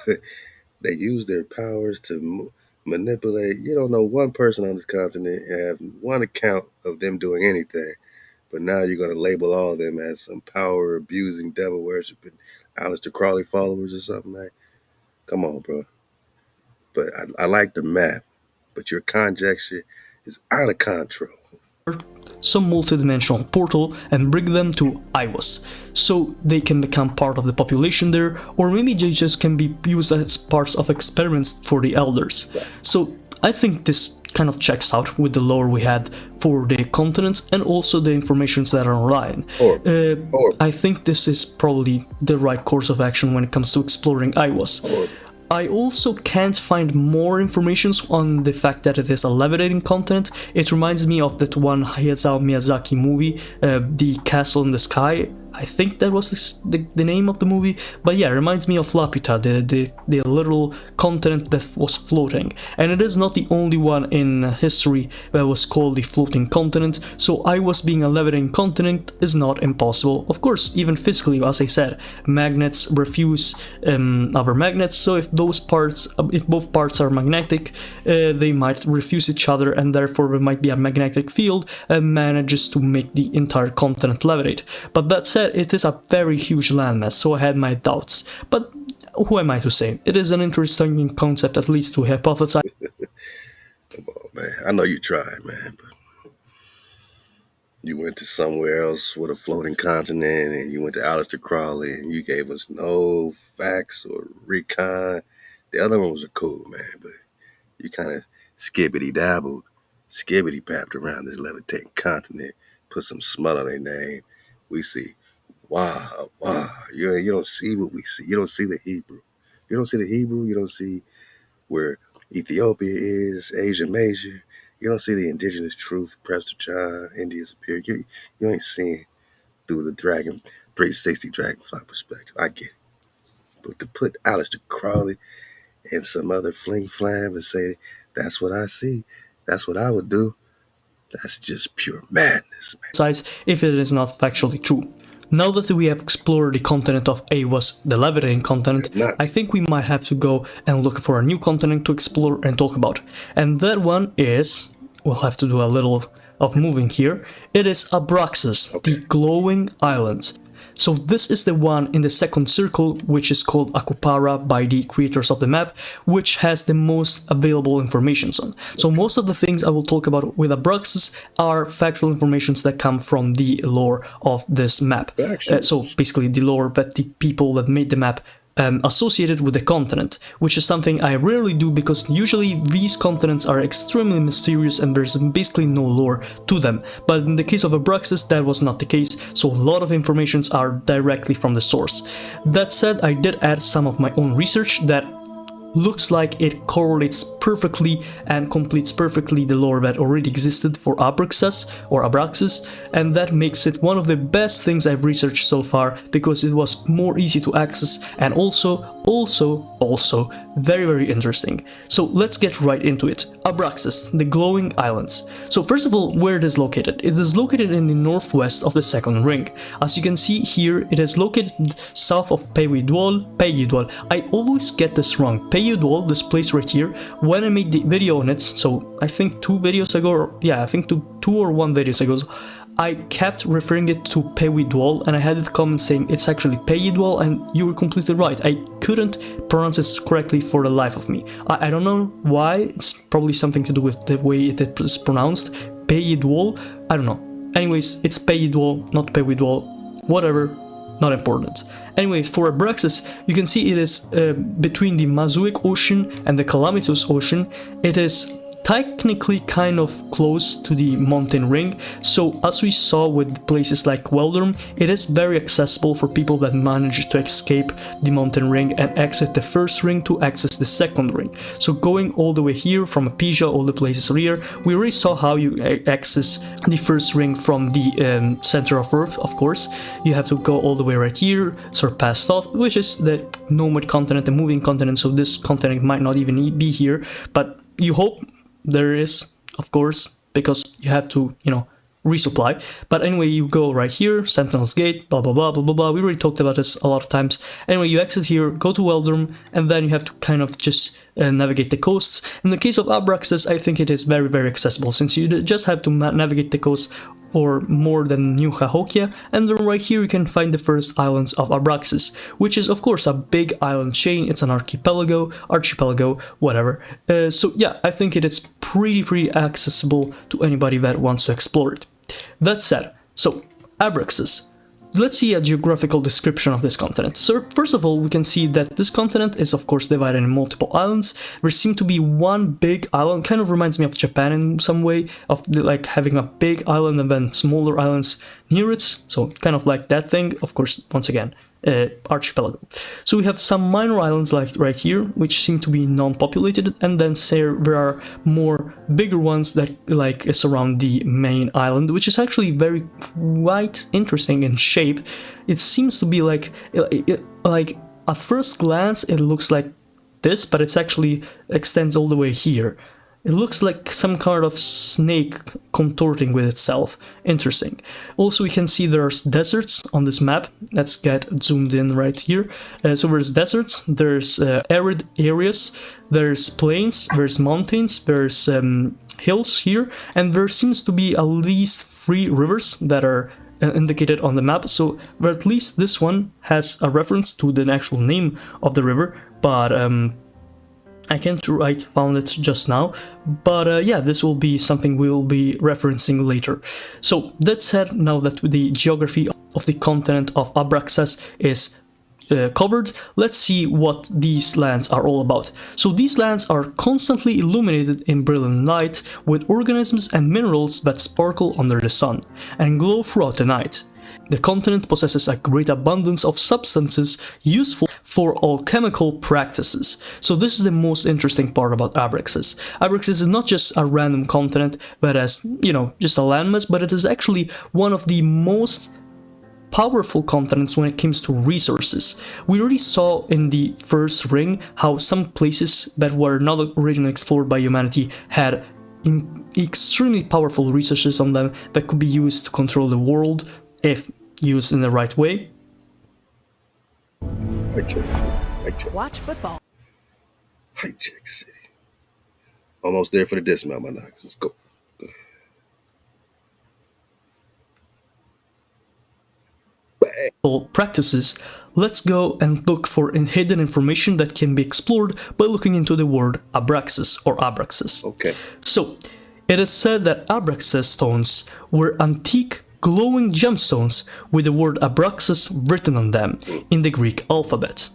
A: They use their powers to manipulate. You don't know one person on this continent and have one account of them doing anything. But now you're going to label all of them as some power abusing, devil worshiping Alistair Crowley followers or something, man. Come on, bro. But I like the map, but your conjecture is out of control.
B: Some multidimensional portal and bring them to Iwas, so they can become part of the population there, or maybe they just can be used as parts of experiments for the elders. So I think this kind of checks out with the lore we had for the continents and also the informations that are online. I think this is probably the right course of action when it comes to exploring Iwas. I also can't find more information on the fact that it is a levitating continent. It reminds me of that one Hayao Miyazaki movie, The Castle in the Sky. I think that was the name of the movie, but yeah, it reminds me of Laputa, the little continent that was floating. And it is not the only one in history that was called the floating continent, so Iwas being a levitating continent is not impossible. Of course, even physically, as I said, magnets refuse other magnets, so if both parts are magnetic, they might refuse each other, and therefore there might be a magnetic field that manages to make the entire continent levitate. But that said, it is a very huge landmass, so I had my doubts. But who am I to say? It is an interesting concept, at least to hypothesize.
A: Come on, man. I know you tried, man, but you went to somewhere else with a floating continent, and you went to Alistair Crowley, and you gave us no facts or recon. The other ones are cool, man, but you kind of skibbity-dabbled, skibbity-papped around this levitating continent, put some smut on their name. We see, wow. You don't see what we see. You don't see the Hebrew. You don't see the Hebrew. You don't see where Ethiopia is, Asia Major. You don't see the indigenous truth, Prester John, India Superior. You ain't seeing through the 360 dragonfly perspective. I get it. But to put Alistair Crowley and some other fling flam and say, that's what I see, that's what I would do, that's just pure madness, man.
B: If it is not factually true. now that we have explored the continent of Awas, the Levitating continent,
A: Not.
B: I think we might have to go and look for a new continent to explore and talk about. And that one is, we'll have to do a little of moving here, it is Abraxas, the glowing islands. So this is the one in the second circle, which is called Akupara by the creators of the map, which has the most available information on. So most of the things I will talk about with Abraxas are factual informations that come from the lore of this map. So basically the lore that the people that made the map associated with the continent, which is something I rarely do because usually these continents are extremely mysterious and there's basically no lore to them. But in the case of Abraxas, that was not the case, so a lot of informations are directly from the source. That said, I did add some of my own research that looks like it correlates perfectly and completes perfectly the lore that already existed for Abraxas or Abraxas, and that makes it one of the best things I've researched so far because it was more easy to access and also very interesting. So let's get right into it. Abraxas, the glowing islands. So first of all, where it is located? It is located in the northwest of the second ring. As you can see here, it is located south of Peyidwal. I always get this wrong. Peyidwal, this place right here, when I made the video on it, so I think 2 videos ago, or yeah, I think two or 1 videos ago, I kept referring it to Peyidwal and I had it comment saying it's actually Peyidwal, and you were completely right. I couldn't pronounce it correctly for the life of me. I don't know why. It's probably something to do with the way it is pronounced. Peyidwal, I don't know. Anyways, it's Peyidwal, not Peyidwal. Whatever, not important. Anyway, for Abraxas, you can see it is between the Mazuic Ocean and the Calamitous Ocean. It is technically kind of close to the mountain ring, so as we saw with places like Weldrum, it is very accessible for people that manage to escape the mountain ring and exit the first ring to access the second ring. So going all the way here from Apisia, all the places here, we already saw how you access the first ring from the center of Earth. Of course, you have to go all the way right here, surpass Thoth, which is the nomad continent, the moving continent, so this continent might not even be here, but you hope there is, of course, because you have to, resupply. But anyway, you go right here, Sentinel's Gate, blah blah blah blah blah blah. We already talked about this a lot of times. Anyway, you exit here, go to Weldrum, and then you have to kind of just navigate the coasts. In the case of Abraxas, I think it is very accessible, since you just have to navigate the coast for more than New Cahokia, and then right here you can find the first islands of Abraxas, which is of course a big island chain. It's an archipelago, whatever. So yeah, I think it is pretty accessible to anybody that wants to explore it. That said, so Abraxas. Let's see a geographical description of this continent. So first of all, we can see that this continent is of course divided in multiple islands. There seems to be one big island, kind of reminds me of Japan in some way, of like having a big island and then smaller islands near it. So kind of like that thing, of course, once again, archipelago. So we have some minor islands like right here, which seem to be non-populated, and then there are more bigger ones that like surround the main island, which is actually very quite interesting in shape. It seems to be like at first glance it looks like this, but it's actually extends all the way here. It looks like some kind of snake contorting with itself. Interesting. Also, we can see there's deserts on this map. Let's get zoomed in right here. So there's deserts, there's arid areas, there's plains, there's mountains, there's hills here, and there seems to be at least 3 rivers that are indicated on the map. So at least this one has a reference to the actual name of the river, but I can't found it just now, but yeah, this will be something we'll be referencing later. So that said, now that the geography of the continent of Abraxas is covered, let's see what these lands are all about. So these lands are constantly illuminated in brilliant light with organisms and minerals that sparkle under the sun and glow throughout the night. The continent possesses a great abundance of substances useful for alchemical practices. So this is the most interesting part about Abraxas. Abraxas is not just a random continent that has, just a landmass, but it is actually one of the most powerful continents when it comes to resources. We already saw in the first ring how some places that were not originally explored by humanity had extremely powerful resources on them that could be used to control the world if used in the right way.
D: Watch football.
A: Hijack City. Almost there for the dismount, my Nagas. Let's go.
B: Practices, let's go and look for hidden information that can be explored by looking into the word Abraxas or Abraxas.
A: Okay.
B: So, it is said that Abraxas stones were antique glowing gemstones with the word Abraxas written on them in the Greek alphabet.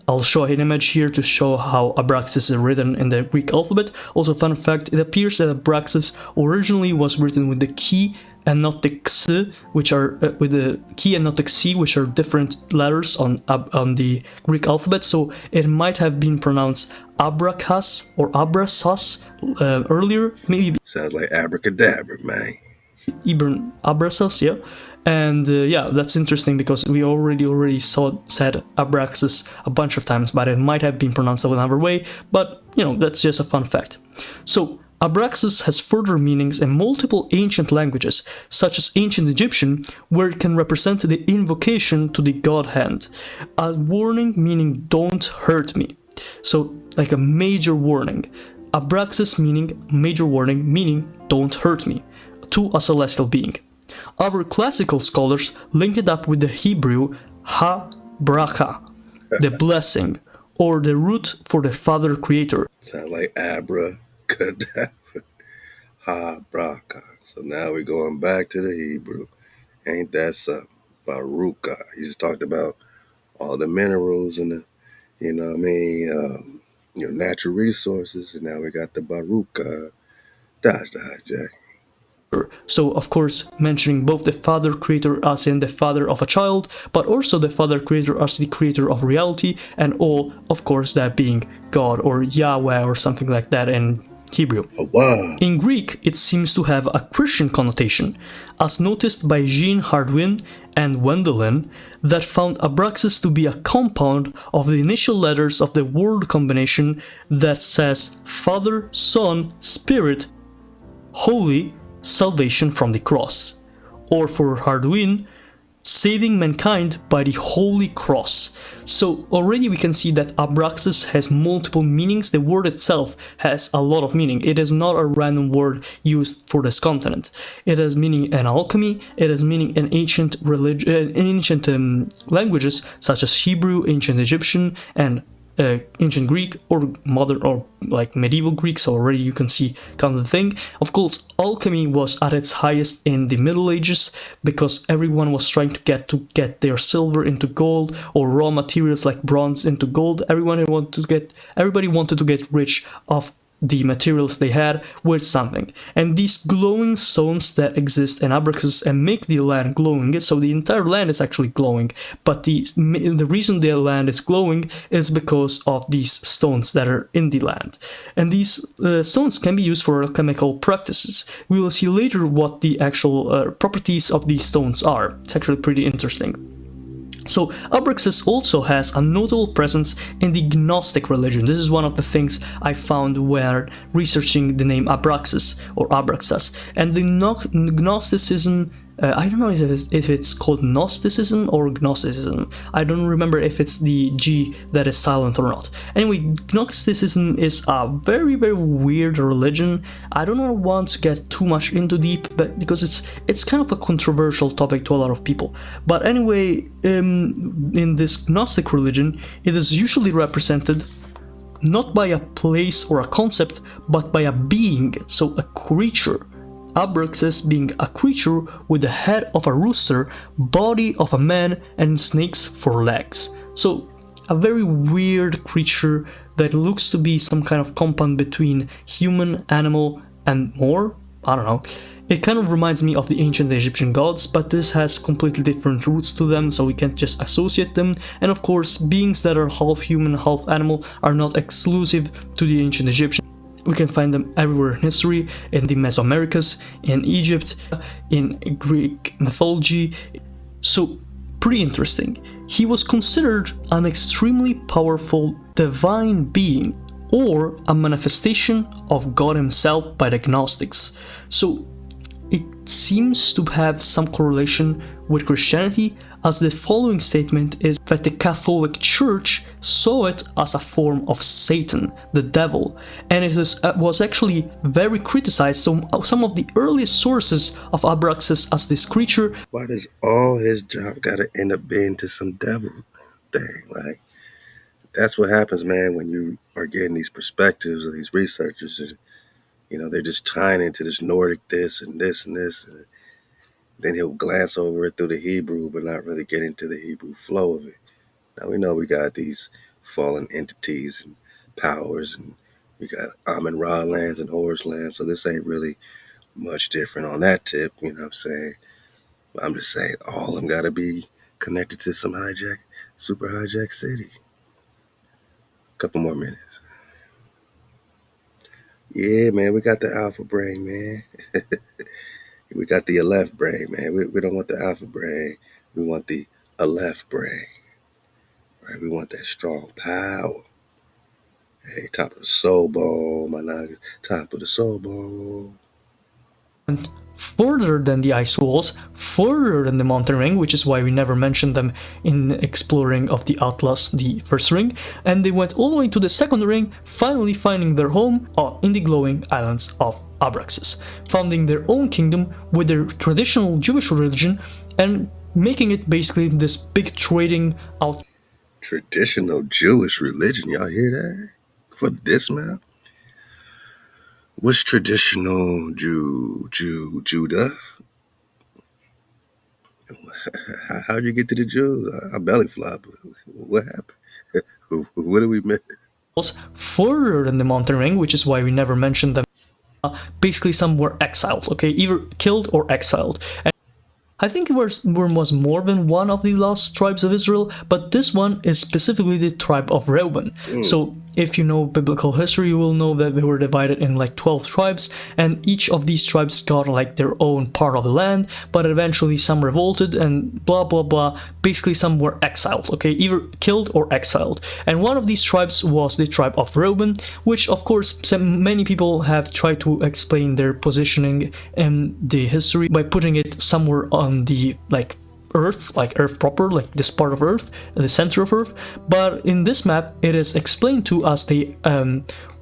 B: I'll show an image here to show how Abraxas is written in the Greek alphabet. Also, fun fact, it appears that Abraxas originally was written with the key and not the x, which are with the key and not the c, which are different letters on the Greek alphabet. So it might have been pronounced Abraxas or Abraxas earlier, maybe.
A: Sounds like abracadabra, man.
B: Even Abraxas, yeah. And yeah, that's interesting because we already said Abraxas a bunch of times, but it might have been pronounced another way. But you know, that's just a fun fact. So Abraxas has further meanings in multiple ancient languages, such as ancient Egyptian, where it can represent the invocation to the god hand, a warning meaning "don't hurt me." So like a major warning. Abraxas meaning major warning meaning "don't hurt me" to a celestial being. Other classical scholars link it up with the Hebrew ha-bracha, the blessing, or the root for the Father Creator.
A: Sounds like abracadabra. Ha-bracha. So now we're going back to the Hebrew. Ain't that something? Baruka. He just talked about all the minerals and the, you know what I mean, natural resources. And now we got the Baruka. Dodge the hijack.
B: So, of course, mentioning both the Father Creator as in the father of a child, but also the Father Creator as the creator of reality, and all, of course, that being God or Yahweh or something like that in Hebrew.
A: HaWah.
B: In Greek, it seems to have a Christian connotation, as noticed by Jean Hardwin and Wendelin, that found Abraxas to be a compound of the initial letters of the word combination that says Father, Son, Spirit, Holy, salvation from the cross, or for Hardwin, saving mankind by the holy cross. So already we can see that Abraxas has multiple meanings. The word itself has a lot of meaning. It is not a random word used for this continent. It has meaning in alchemy, it has meaning in ancient languages such as Hebrew, ancient Egyptian, and ancient Greek or modern or like medieval Greek, so already you can see kind of the thing. Of course, alchemy was at its highest in the Middle Ages because everyone was trying to get their silver into gold or raw materials like bronze into gold. Everybody wanted to get rich off the materials they had with something. And these glowing stones that exist in Abraxas and make the land glowing, so the entire land is actually glowing, but the reason the land is glowing is because of these stones that are in the land. And these stones can be used for alchemical practices. We will see later what the actual properties of these stones are. It's actually pretty interesting. So Abraxas also has a notable presence in the Gnostic religion. This is one of the things I found when researching the name Abraxas or Abraxas. And the Gnosticism, I don't know if it's called Gnosticism or Gnosticism. I don't remember if it's the G that is silent or not. Anyway, Gnosticism is a very, very weird religion. I don't want to get too much into deep, but because it's kind of a controversial topic to a lot of people. But anyway, in this Gnostic religion, it is usually represented not by a place or a concept, but by a being, so a creature. Abraxas being a creature with the head of a rooster, body of a man, and snakes for legs. So a very weird creature that looks to be some kind of compound between human, animal, and more. I don't know. It kind of reminds me of the ancient Egyptian gods, but this has completely different roots to them, so we can't just associate them. And of course, beings that are half human, half animal are not exclusive to the ancient Egyptians. We can find them everywhere in history, in the Mesoamericas, in Egypt, in Greek mythology. So, pretty interesting. He was considered an extremely powerful divine being, or a manifestation of God himself by the Gnostics. So, it seems to have some correlation with Christianity, as the following statement is that the Catholic Church saw it as a form of Satan, the devil, and it was actually very criticized. So some of the earliest sources of Abraxas as this creature.
A: Why does all his job gotta end up being to some devil thing? Like, that's what happens, man, when you are getting these perspectives of these researchers. And, they're just tying into this Nordic this and this and this. And then he'll glance over it through the Hebrew, but not really get into the Hebrew flow of it. Now we know we got these fallen entities and powers, and we got Amun-Ra lands and Horus lands, so this ain't really much different on that tip, you know what I'm saying? But I'm just saying all of them gotta be connected to some super hijack city. Couple more minutes. Yeah, man, we got the alpha brain, man. We got the Aleph brain, man. We don't want the alpha brain. We want the Aleph brain, right? We want that strong power. Hey, top of the soul bone, my Naga. Top of the soul bone.
B: Went further than the ice walls, further than the mountain ring, which is why we never mentioned them in exploring of the Atlas, the first ring, and they went all the way to the second ring, finally finding their home in the glowing islands of Abraxas, founding their own kingdom with their traditional Jewish religion and making it basically this big trading out.
A: Traditional Jewish religion, y'all hear that? For the dismount? What's traditional Judah? How'd you get to the Jews? I belly flop. What happened? What did we miss?
B: Further than the mountain ring, which is why we never mentioned them. Basically, some were exiled, okay, either killed or exiled. And I think there was more than one of the lost tribes of Israel, but this one is specifically the tribe of Reuben. So if you know biblical history, you will know that they were divided in like 12 tribes, and each of these tribes got like their own part of the land, but eventually some revolted and blah blah blah. Basically, some were exiled, okay, either killed or exiled. And one of these tribes was the tribe of Reuben, which of course many people have tried to explain their positioning in the history by putting it somewhere on the Earth, like Earth proper, like this part of Earth, the center of Earth. But in this map, it is explained to us they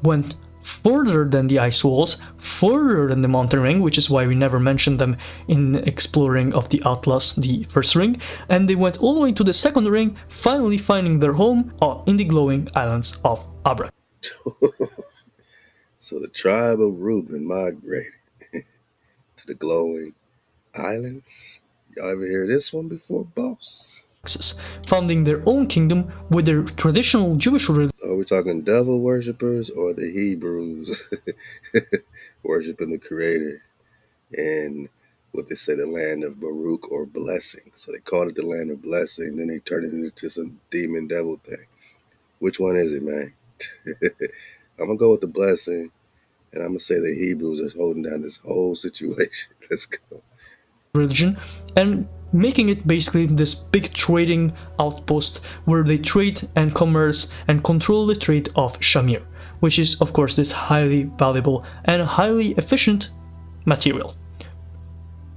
B: went further than the ice walls, further than the mountain ring, which is why we never mentioned them in exploring of the Atlas, the first ring, and they went all the way to the second ring, finally finding their home in the glowing islands of Abraxas.
A: So the tribe of Reuben migrated to the glowing islands. Y'all ever hear this one before, boss?
B: Founding their own kingdom with their traditional Jewish religion.
A: So are we talking devil worshippers or the Hebrews worshiping the Creator in what they say the land of Baruch or blessing? So they called it the land of blessing, then they turned it into some demon devil thing. Which one is it, man? I'm gonna go with the blessing, and I'm gonna say the Hebrews are holding down this whole situation. Let's go.
B: Religion, and making it basically this big trading outpost where they trade and commerce and control the trade of Shamir, which is of course this highly valuable and highly efficient material.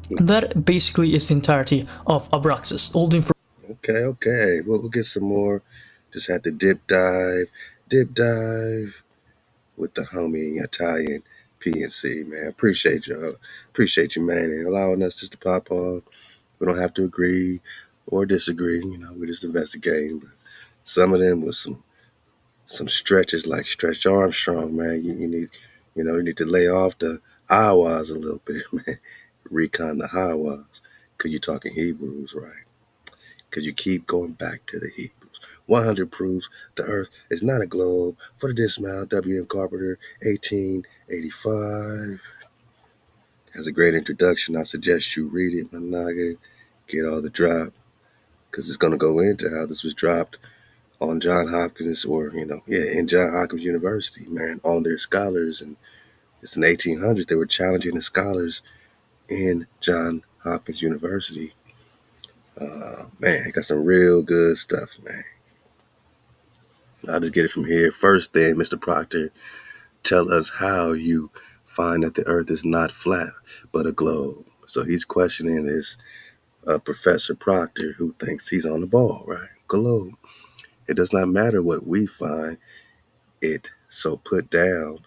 B: That basically is the entirety of Abraxas. All the information.
A: Okay. We'll get some more. Just had to dip dive with the homie Italian PNC, man. Appreciate you, man, and allowing us just to pop off. We don't have to agree or disagree, we're just investigating. But some of them was some stretches like Stretch Armstrong, man. You need to lay off the HaWahs a little bit, man. Recon the HaWahs, because you're talking Hebrews, right? Because you keep going back to the Hebrews. 100 proves the earth is not a globe. For the dismount, W.M. Carpenter, 1885. Has a great introduction. I suggest you read it, my Naga. Get all the drop, because it's going to go into how this was dropped on John Hopkins, or, in John Hopkins University, man, on their scholars. And it's in the 1800s. They were challenging the scholars in John Hopkins University. Man, got some real good stuff, man. I'll just get it from here. First thing, Mr. Proctor, tell us how you find that the earth is not flat, but a globe. So he's questioning this Professor Proctor, who thinks he's on the ball, right? Globe. It does not matter what we find it so put down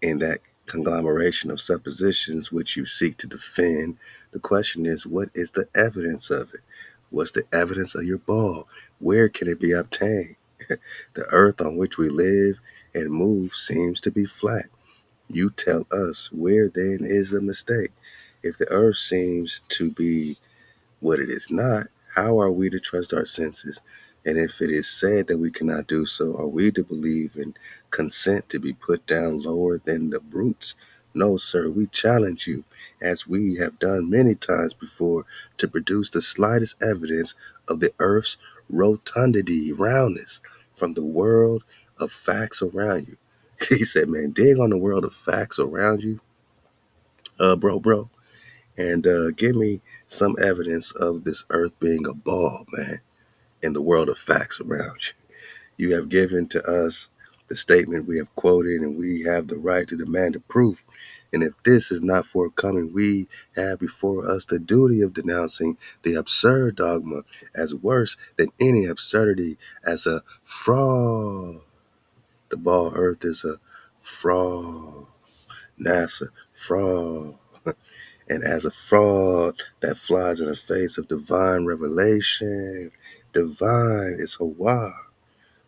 A: in that conglomeration of suppositions which you seek to defend. The question is, what is the evidence of it? What's the evidence of your ball? Where can it be obtained? The earth on which we live and move seems to be flat. You tell us, where then is the mistake? If the earth seems to be what it is not, how are we to trust our senses? And if it is said that we cannot do so, are we to believe and consent to be put down lower than the brutes? No, sir, we challenge you, as we have done many times before, to produce the slightest evidence of the earth's rotundity, roundness, from the world of facts around you. He said, man, dig on the world of facts around you, bro. And give me some evidence of this earth being a ball, man, in the world of facts around you. You have given to us the statement we have quoted, and we have the right to demand a proof. And if this is not forthcoming, we have before us the duty of denouncing the absurd dogma as worse than any absurdity, as a fraud. The ball earth is a fraud. NASA, fraud. And as a fraud that flies in the face of divine revelation, divine is HaWah.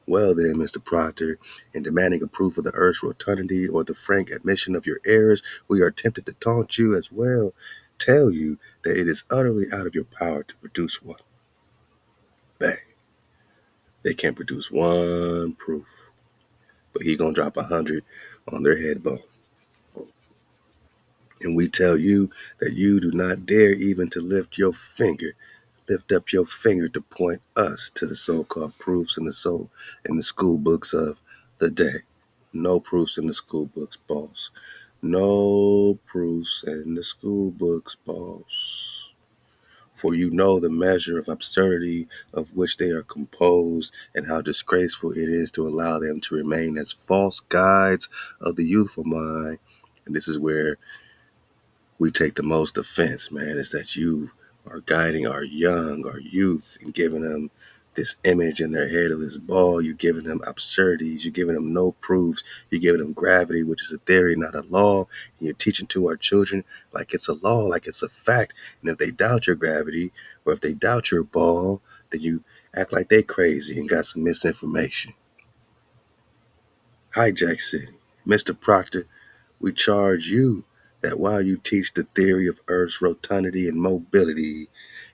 A: Well then, Mr. Proctor, in demanding a proof of the earth's rotundity or the frank admission of your errors, we are tempted to taunt you as well, tell you that it is utterly out of your power to produce one. Bang. They can't produce one proof, but he gonna drop 100 on their head bone. And we tell you that you do not dare even to lift up your finger to point us to the so-called proofs in the school books of the day. No proofs in the school books, boss. No proofs in the school books, boss. For you know the measure of absurdity of which they are composed, and how disgraceful it is to allow them to remain as false guides of the youthful mind. And this is where we take the most offense, man, is that you are guiding our youth, and giving them this image in their head of this ball. You're giving them absurdities. You're giving them no proofs. You're giving them gravity, which is a theory, not a law. And you're teaching to our children like it's a law, like it's a fact. And if they doubt your gravity, or if they doubt your ball, then you act like they crazy and got some misinformation. Hijack City. Mr. Proctor, we charge you that while you teach the theory of Earth's rotundity and mobility,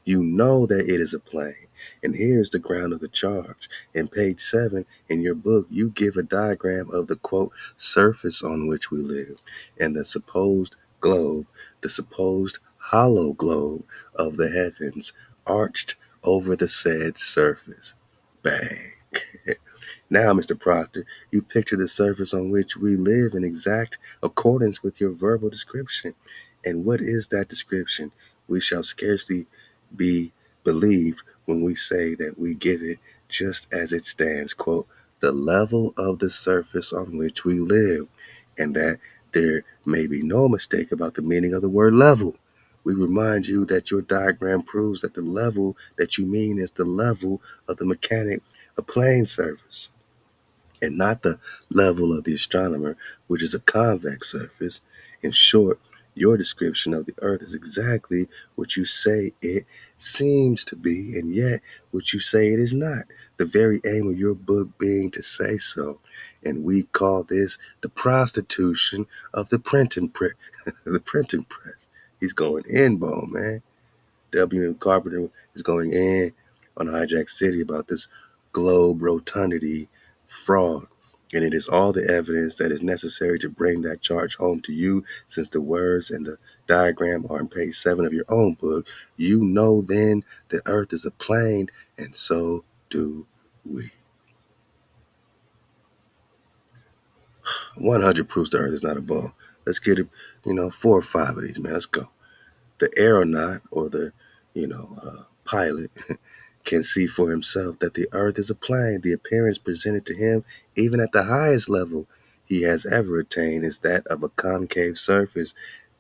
A: you know that it is a plane. And here's the ground of the charge. In page 7 in your book, you give a diagram of the, quote, surface on which we live, and the supposed globe, the supposed hollow globe of the heavens arched over the said surface. Bang. Now, Mr. Proctor, you picture the surface on which we live in exact accordance with your verbal description. And what is that description? We shall scarcely be believed when we say that we give it just as it stands, quote, the level of the surface on which we live, and that there may be no mistake about the meaning of the word level. We remind you that your diagram proves that the level that you mean is the level of the mechanic, a plane surface, and not the level of the astronomer, which is a convex surface. In short, your description of the earth is exactly what you say it seems to be, and yet what you say it is not. The very aim of your book being to say so. And we call this the prostitution of the printing press. The printing press. He's going in, bone, man. W.M. Carpenter is going in on Hijack City about this globe rotundity fraud. And it is all the evidence that is necessary to bring that charge home to you, since the words and the diagram are on page 7 of your own book. You know then the earth is a plane, and so do we. 100 proofs the earth is not a ball. Let's get it, 4 or 5 of these, man. Let's go. The aeronaut, or the, pilot, can see for himself that the earth is a plane. The appearance presented to him, even at the highest level he has ever attained, is that of a concave surface.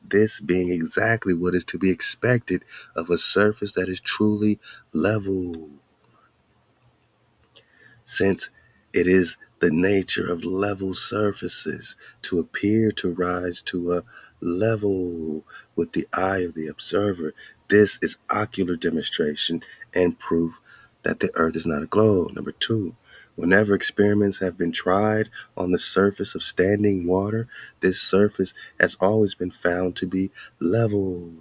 A: this being exactly what is to be expected of a surface that is truly level, since it is the nature of level surfaces to appear to rise to a level with the eye of the observer. This is ocular demonstration and proof that the earth is not a globe. Number two, whenever experiments have been tried on the surface of standing water, this surface has always been found to be level.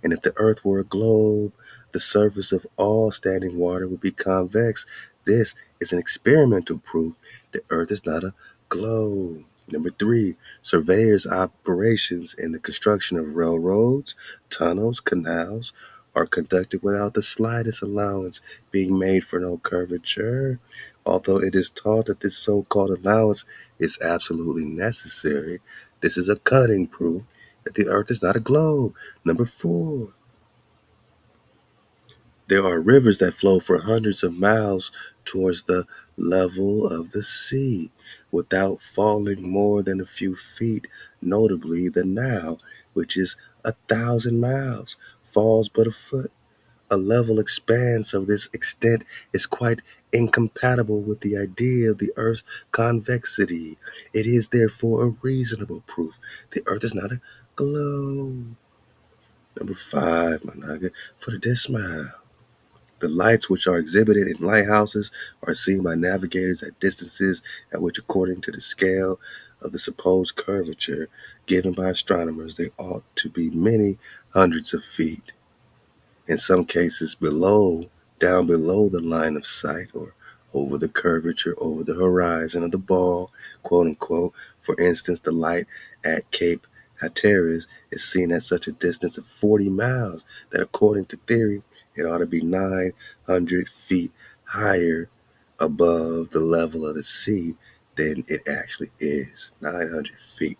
A: And if the earth were a globe, the surface of all standing water would be convex. This is an experimental proof the earth is not a globe. Number three, surveyors' operations in the construction of railroads, tunnels, canals are conducted without the slightest allowance being made for no curvature. Although it is taught that this so-called allowance is absolutely necessary, this is a cutting proof that the earth is not a globe. Number four, there are rivers that flow for hundreds of miles towards the level of the sea without falling more than a few feet. Notably, the Nile, which is 1,000 miles, falls but a foot. A level expanse of this extent is quite incompatible with the idea of the Earth's convexity. It is therefore a reasonable proof the Earth is not a globe. Number five, my Naga, for the dismount. The lights which are exhibited in lighthouses are seen by navigators at distances at which, according to the scale of the supposed curvature given by astronomers, they ought to be many hundreds of feet. In some cases down below the line of sight, or over the curvature, over the horizon of the ball, quote unquote. For instance, the light at Cape Hatteras is seen at such a distance of 40 miles that, according to theory, it ought to be 900 feet higher above the level of the sea than it actually is. 900 feet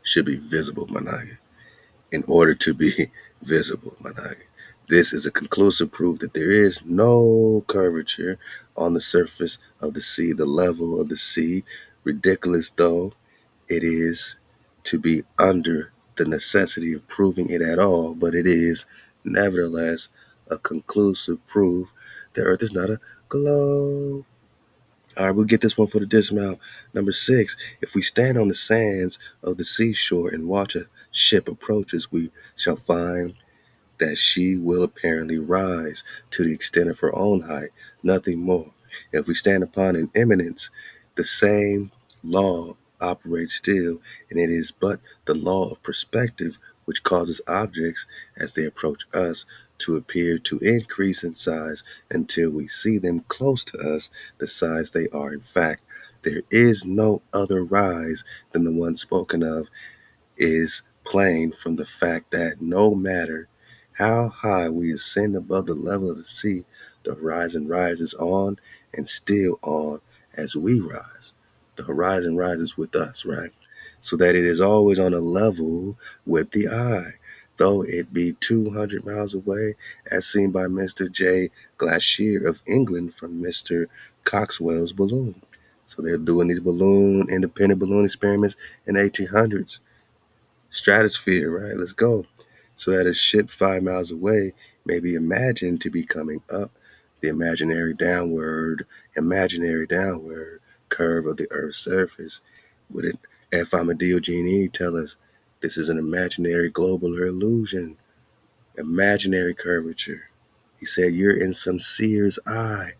A: should be visible, Managa, in order to be visible, Managa. This is a conclusive proof that there is no curvature on the surface of the sea, the level of the sea, ridiculous though it is to be under the necessity of proving it at all, but it is nevertheless a conclusive proof the earth is not a globe. All right, we'll get this one for the dismount. Number six, if we stand on the sands of the seashore and watch a ship approaches, we shall find that she will apparently rise to the extent of her own height, nothing more. If we stand upon an eminence, the same law operates still, and it is but the law of perspective which causes objects, as they approach us, to appear to increase in size until we see them close to us, the size they are in fact. There is no other rise than the one spoken of, is plain from the fact that no matter how high we ascend above the level of the sea, the horizon rises on and still on as we rise. The horizon rises with us, right? So that it is always on a level with the eye, though it be 200 miles away, as seen by Mr. J. Glacier of England from Mr. Coxwell's balloon. So they're doing these independent balloon experiments in the 1800s. Stratosphere, right? Let's go. So that a ship 5 miles away may be imagined to be coming up the imaginary downward curve of the Earth's surface. Would it, F. Amadeo Giannini, tell us this is an imaginary globular illusion, imaginary curvature? He said, you're in some seer's eye.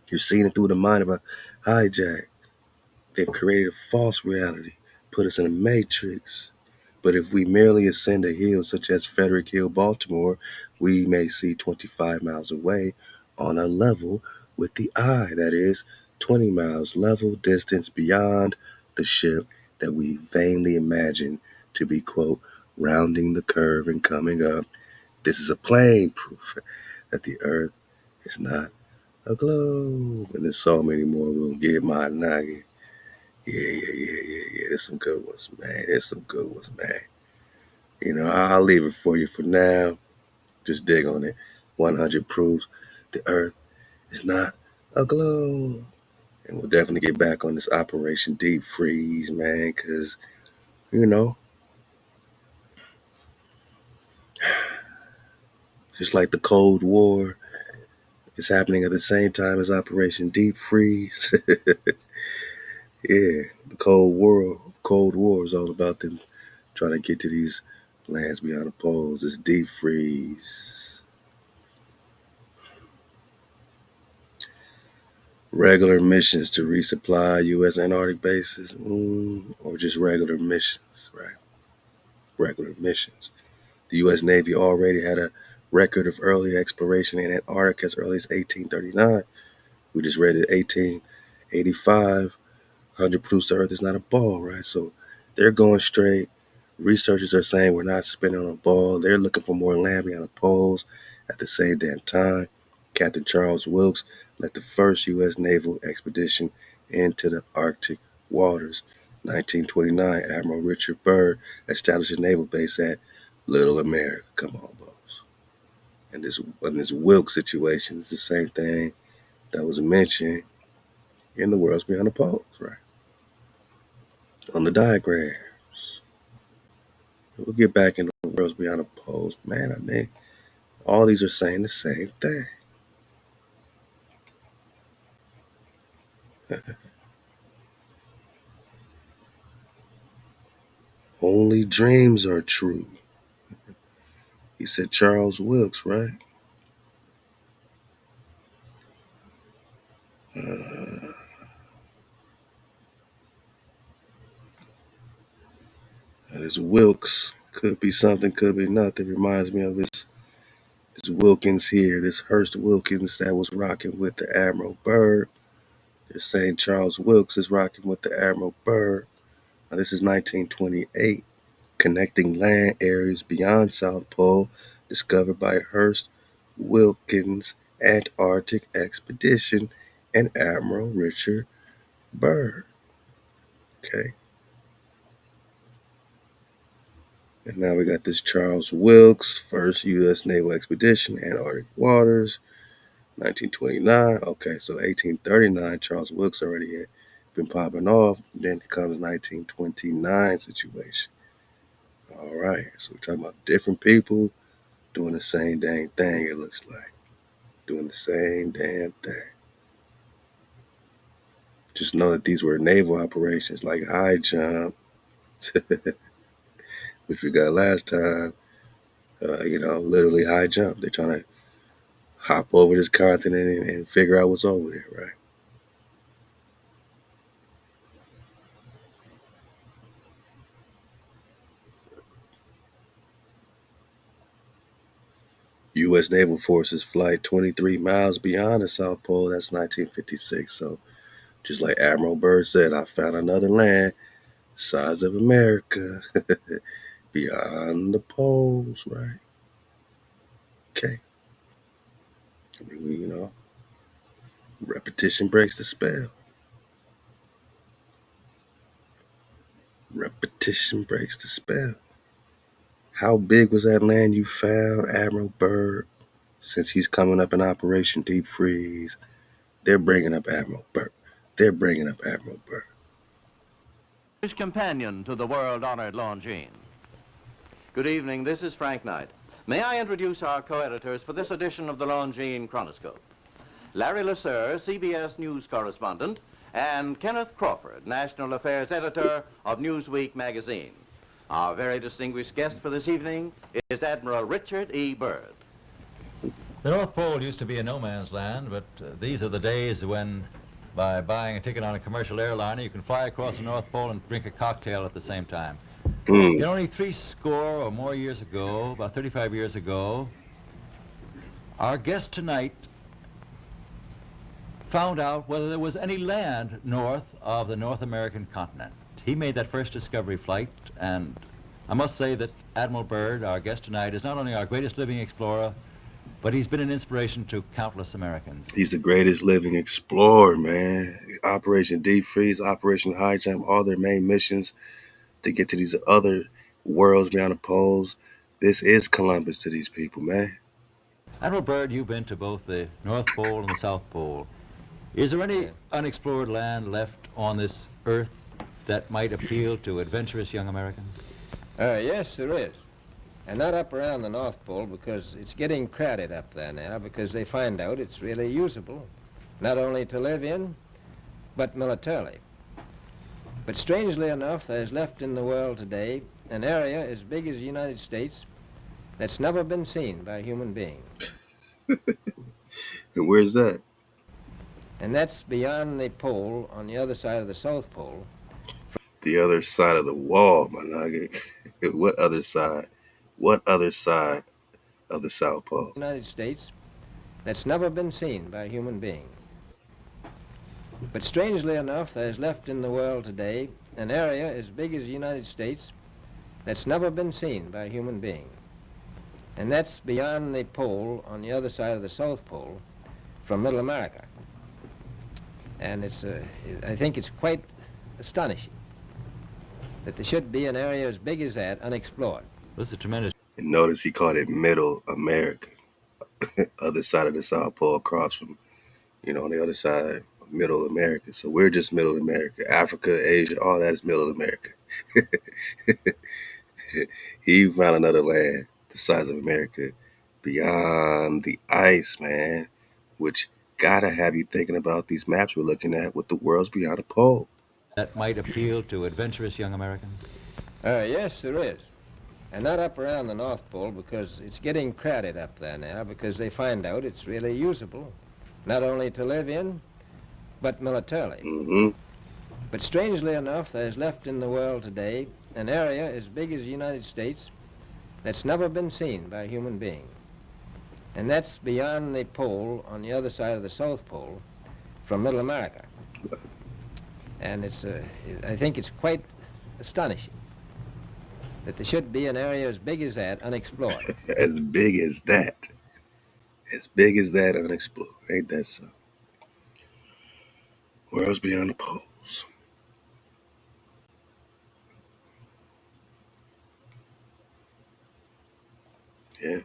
A: You're seeing it through the mind of a hijack. They've created a false reality, put us in a matrix. But if we merely ascend a hill such as Frederick Hill, Baltimore, we may see 25 miles away on a level with the eye. That is 20 miles level distance beyond the ship that we vainly imagine to be, quote, rounding the curve and coming up. This is a plain proof that the earth is not a globe. And there's so many more. We'll get my Naga. Yeah. There's some good ones, man. There's some good ones, man. I'll leave it for you for now. Just dig on it. 100 proves the earth is not a globe. And we'll definitely get back on this Operation Deep Freeze, man, because, you know, Just like the Cold War is happening at the same time as Operation Deep Freeze. Yeah, the Cold War is all about them trying to get to these lands beyond the poles. It's deep freeze. Regular missions to resupply U.S. Antarctic bases, or just regular missions, right? Regular missions. The U.S. Navy already had a record of early exploration in Antarctica as early as 1839. We just read it 1885. 100 proofs the Earth is not a ball, right? So they're going straight. Researchers are saying we're not spinning on a ball. They're looking for more land beyond the poles at the same damn time. Captain Charles Wilkes led the first U.S. naval expedition into the Arctic waters. 1929, Admiral Richard Byrd established a naval base at Little America. Come on, boss. And this Wilkes situation is the same thing that was mentioned in the worlds beyond the poles, right? On the diagrams. We'll get back in the worlds beyond the poles. Man, I mean, all these are saying the same thing. Only dreams are true. He said Charles Wilkes, right? That is Wilkes. Could be something, could be nothing. Reminds me of this Wilkins here, this Hearst Wilkins that was rocking with the Admiral Byrd. They're saying Charles Wilkes is rocking with the Admiral Byrd. Now, this is 1928. Connecting land areas beyond South Pole, discovered by Hearst Wilkins' Antarctic expedition and Admiral Richard Byrd. Okay. And now we got this Charles Wilkes, first U.S. naval expedition, Antarctic waters, 1929. Okay, so 1839, Charles Wilkes already had been popping off. Then comes 1929 situation. All right, so we're talking about different people doing the same dang thing, it looks like. Doing the same damn thing. Just know that these were naval operations like high jump, which we got last time. Literally high jump. They're trying to hop over this continent and figure out what's over there, right? U.S. Naval Forces Flight 23 miles beyond the South Pole. That's 1956. So just like Admiral Byrd said, I found another land size of America beyond the poles, right? Okay. I mean, repetition breaks the spell. Repetition breaks the spell. How big was that land you found, Admiral Byrd? Since he's coming up in Operation Deep Freeze, they're bringing up Admiral Byrd. They're bringing up Admiral Byrd.
E: His companion to the world-honored Longines. Good evening, this is Frank Knight. May I introduce our co-editors for this edition of the Longines Chronoscope? Larry Lasser, CBS News correspondent, and Kenneth Crawford, National Affairs Editor of Newsweek magazine. Our very distinguished guest for this evening is Admiral Richard E. Byrd.
F: The North Pole used to be a no-man's land, but these are the days when, by buying a ticket on a commercial airliner, you can fly across the North Pole and drink a cocktail at the same time. You know, only 70 or more years ago, about 35 years ago, our guest tonight found out whether there was any land north of the North American continent. He made that first discovery flight, and I must say that Admiral Byrd, our guest tonight, is not only our greatest living explorer, but he's been an inspiration to countless Americans.
A: He's the greatest living explorer, man. Operation Deep Freeze, Operation High Jump, all their main missions to get to these other worlds beyond the poles. This is Columbus to these people, man.
F: Admiral Byrd, you've been to both the North Pole and the South Pole. Is there any unexplored land left on this earth that might appeal to adventurous young Americans?
G: Yes, there is. And not up around the North Pole, because it's getting crowded up there now, because they find out it's really usable, not only to live in, but militarily. But strangely enough, there's left in the world today an area as big as the United States that's never been seen by a human being.
A: And where's that?
G: And that's beyond the pole on the other side of the South Pole.
A: The other side of the wall, my Naga. What other side? What other side of the South Pole?
G: United States that's never been seen by a human being. But strangely enough, there's left in the world today an area as big as the United States that's never been seen by a human being. And that's beyond the pole on the other side of the South Pole from Middle America. And I think it's quite astonishing that there should be an area as big as that unexplored.
F: This is tremendous.
A: And notice he called it Middle America. Other side of the South Pole across from, on the other side, Middle America. So we're just Middle America. Africa, Asia, all that is Middle America. He found another land the size of America beyond the ice, man, which gotta have you thinking about these maps we're looking at with the worlds beyond the pole.
F: That might appeal to adventurous young Americans?
G: Yes, there is. And not up around the North Pole, because it's getting crowded up there now, because they find out it's really usable, not only to live in, but militarily.
A: Mm-hmm.
G: But strangely enough, there's left in the world today an area as big as the United States that's never been seen by a human being. And that's beyond the pole on the other side of the South Pole from Middle America. And I think it's quite astonishing that there should be an area as big as that unexplored.
A: As big as that. As big as that unexplored. Ain't that so? Worlds beyond the poles. Yeah.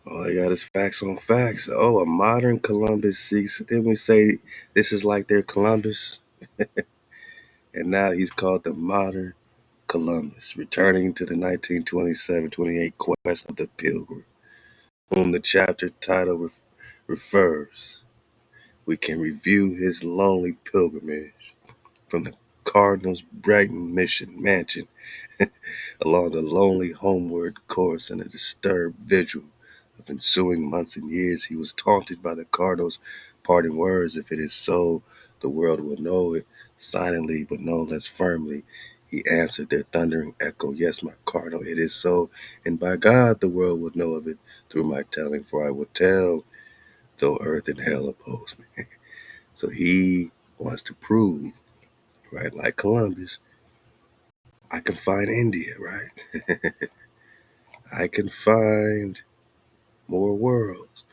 A: All they got is facts on facts. Oh, a modern Columbus seeks. Didn't we say this is like their Columbus? And now he's called the modern Columbus, returning to the 1927-28 quest of the Pilgrim, whom the chapter title refers. We can review his lonely pilgrimage from the Cardinal's Brighton Mission mansion along the lonely homeward course and a disturbed vigil of ensuing months and years. He was taunted by the Cardinal's parting words. If it is so, the world will know it silently, but no less firmly. He answered their thundering echo, yes, my Cardinal, it is so, and by God the world will know of it through my telling, for I will tell, though earth and hell oppose me. So he wants to prove, right, like Columbus, I can find India, right? I can find more worlds.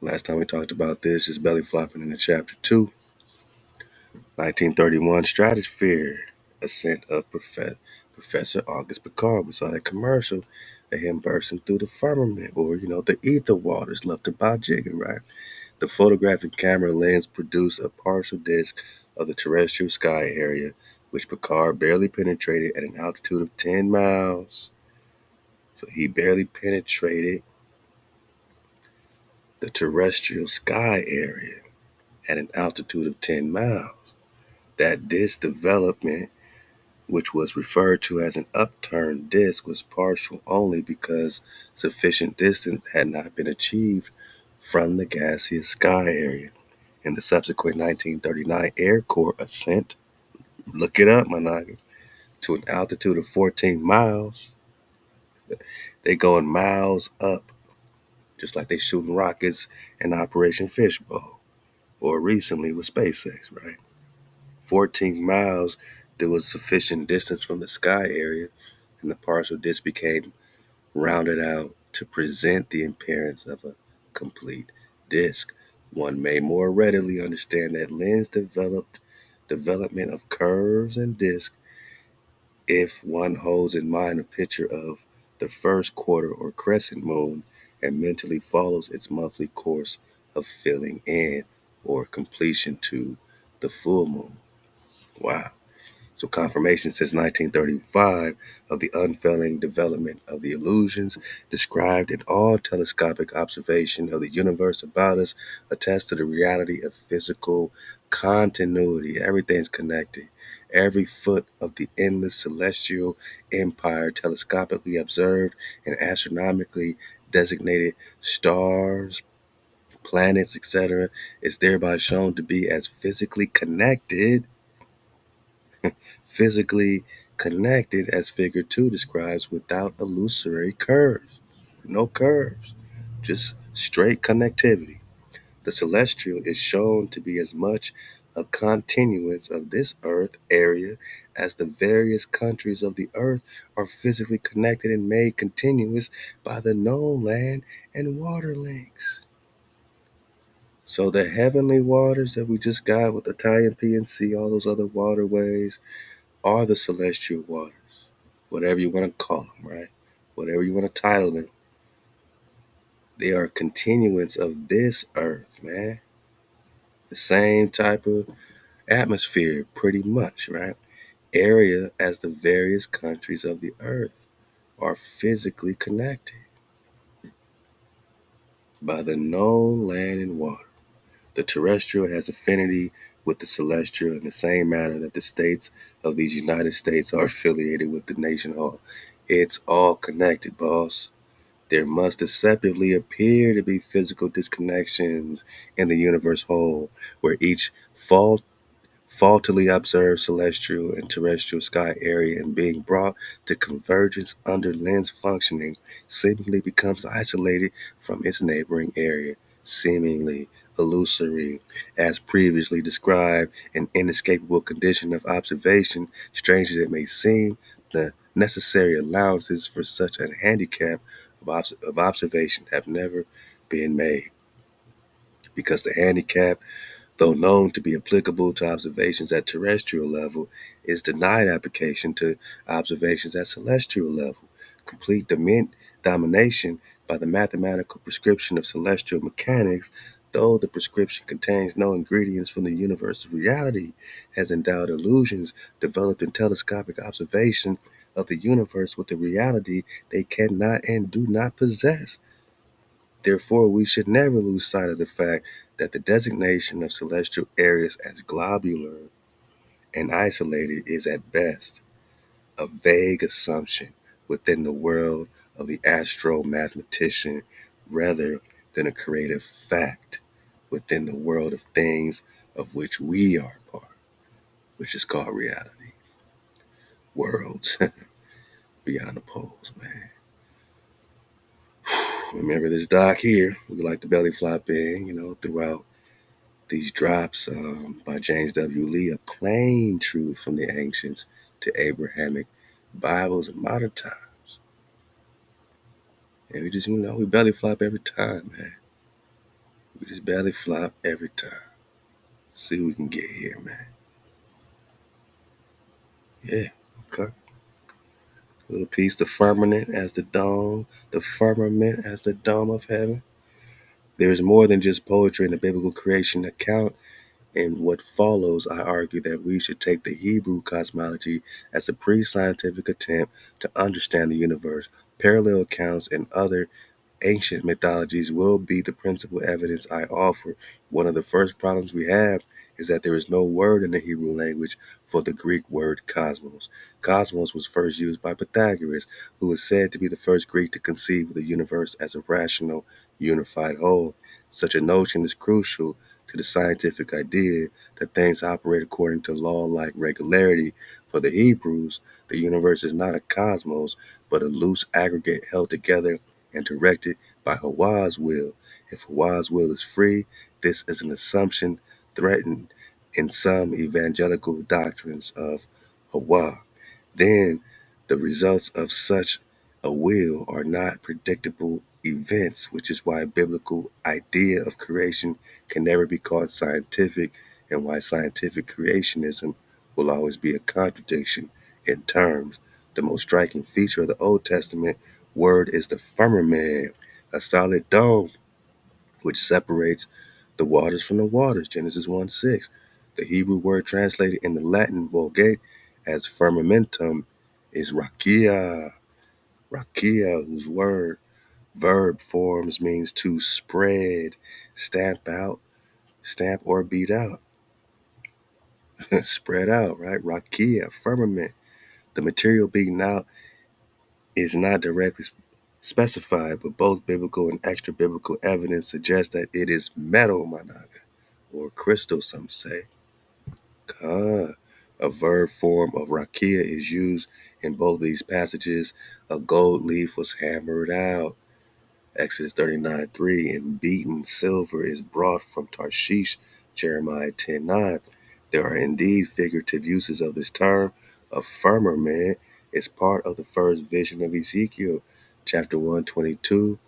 A: Last time we talked about this, just belly flopping into chapter 2, 1931, Stratosphere, Ascent of Professor August Picard. We saw that commercial of him bursting through the firmament, or, the ether waters left by Jigger, right? The photographic camera lens produced a partial disk of the terrestrial sky area, which Picard barely penetrated at an altitude of 10 miles. So he barely penetrated the terrestrial sky area at an altitude of 10 miles. That disk development, which was referred to as an upturned disk, was partial only because sufficient distance had not been achieved from the gaseous sky area. In the subsequent 1939 Air Corps ascent, look it up, my Naga, to an altitude of 14 miles, they going miles up, just like they shooting rockets in Operation Fishbowl, or recently with SpaceX, right? 14 miles, there was sufficient distance from the sky area, and the partial disk became rounded out to present the appearance of a complete disk. One may more readily understand that lens development of curves and disks if one holds in mind a picture of the first quarter or crescent moon and mentally follows its monthly course of filling in or completion to the full moon. Wow. So confirmation since 1935 of the unfailing development of the illusions described in all telescopic observation of the universe about us attests to the reality of physical continuity. Everything's connected. Every foot of the endless celestial empire telescopically observed and astronomically designated stars, planets, etc., is thereby shown to be as physically connected as figure 2 describes without illusory curves. No curves, just straight connectivity. The celestial is shown to be as much a continuance of this earth area as the various countries of the earth are physically connected and made continuous by the known land and water links. So the heavenly waters that we just got with Italian PNC, all those other waterways, are the celestial waters, whatever you want to call them, right? Whatever you want to title them. They are a continuance of this earth, man. The same type of atmosphere, pretty much, right? Area as the various countries of the earth are physically connected by the known land and water. The terrestrial has affinity with the celestial in the same manner that the states of these United States are affiliated with the nation hall. It's all connected, boss. There must deceptively appear to be physical disconnections in the universe whole, where each faultily observed celestial and terrestrial sky area and being brought to convergence under lens functioning seemingly becomes isolated from its neighboring area, seemingly illusory, as previously described, an inescapable condition of observation. Strange as it may seem, the necessary allowances for such a handicap of observation have never been made, because the handicap, though known to be applicable to observations at terrestrial level, is denied application to observations at celestial level. Complete domination by the mathematical prescription of celestial mechanics, though the prescription contains no ingredients from the universe of reality, has endowed illusions developed in telescopic observation of the universe with a reality they cannot and do not possess. Therefore, we should never lose sight of the fact that the designation of celestial areas as globular and isolated is at best a vague assumption within the world of the astro-mathematician rather than a creative fact within the world of things of which we are part, which is called reality. Worlds beyond the poles, man. Remember this doc here. We like to belly flop in, throughout these drops by James W. Lee, a plain truth from the ancients to Abrahamic Bibles in modern times. And we just, we belly flop every time, man. We just belly flop every time. See what we can get here, man. Yeah, okay. Little piece, the firmament as the dome of heaven. There is more than just poetry in the biblical creation account. In what follows, I argue that we should take the Hebrew cosmology as a pre-scientific attempt to understand the universe. Parallel accounts and other ancient mythologies will be the principal evidence I offer. One of the first problems we have is that there is no word in the Hebrew language for the Greek word cosmos. Cosmos was first used by Pythagoras, who is said to be the first Greek to conceive of the universe as a rational, unified whole. Such a notion is crucial to the scientific idea that things operate according to law-like regularity. For the Hebrews, the universe is not a cosmos, but a loose aggregate held together and directed by HaWah's will. If HaWah's will is free, this is an assumption threatened in some evangelical doctrines of HaWah. Then the results of such a will are not predictable events, which is why biblical idea of creation can never be called scientific, and why scientific creationism will always be a contradiction in terms. The most striking feature of the Old Testament word is the firmament, a solid dome, which separates the waters from the waters, Genesis 1:6. The Hebrew word translated in the Latin Vulgate as firmamentum is rakia, whose verb forms means to spread, stamp out, stamp or beat out, spread out, right? Rakia, firmament. The material beaten out is not directly specified, but both biblical and extra biblical evidence suggests that it is metal, managa, or crystal, some say. A verb form of rakia is used in both these passages. A gold leaf was hammered out, Exodus 39:3, and beaten silver is brought from Tarshish, Jeremiah 10:9. There are indeed figurative uses of this term. A firmament is part of the first vision of Ezekiel, chapter 1:22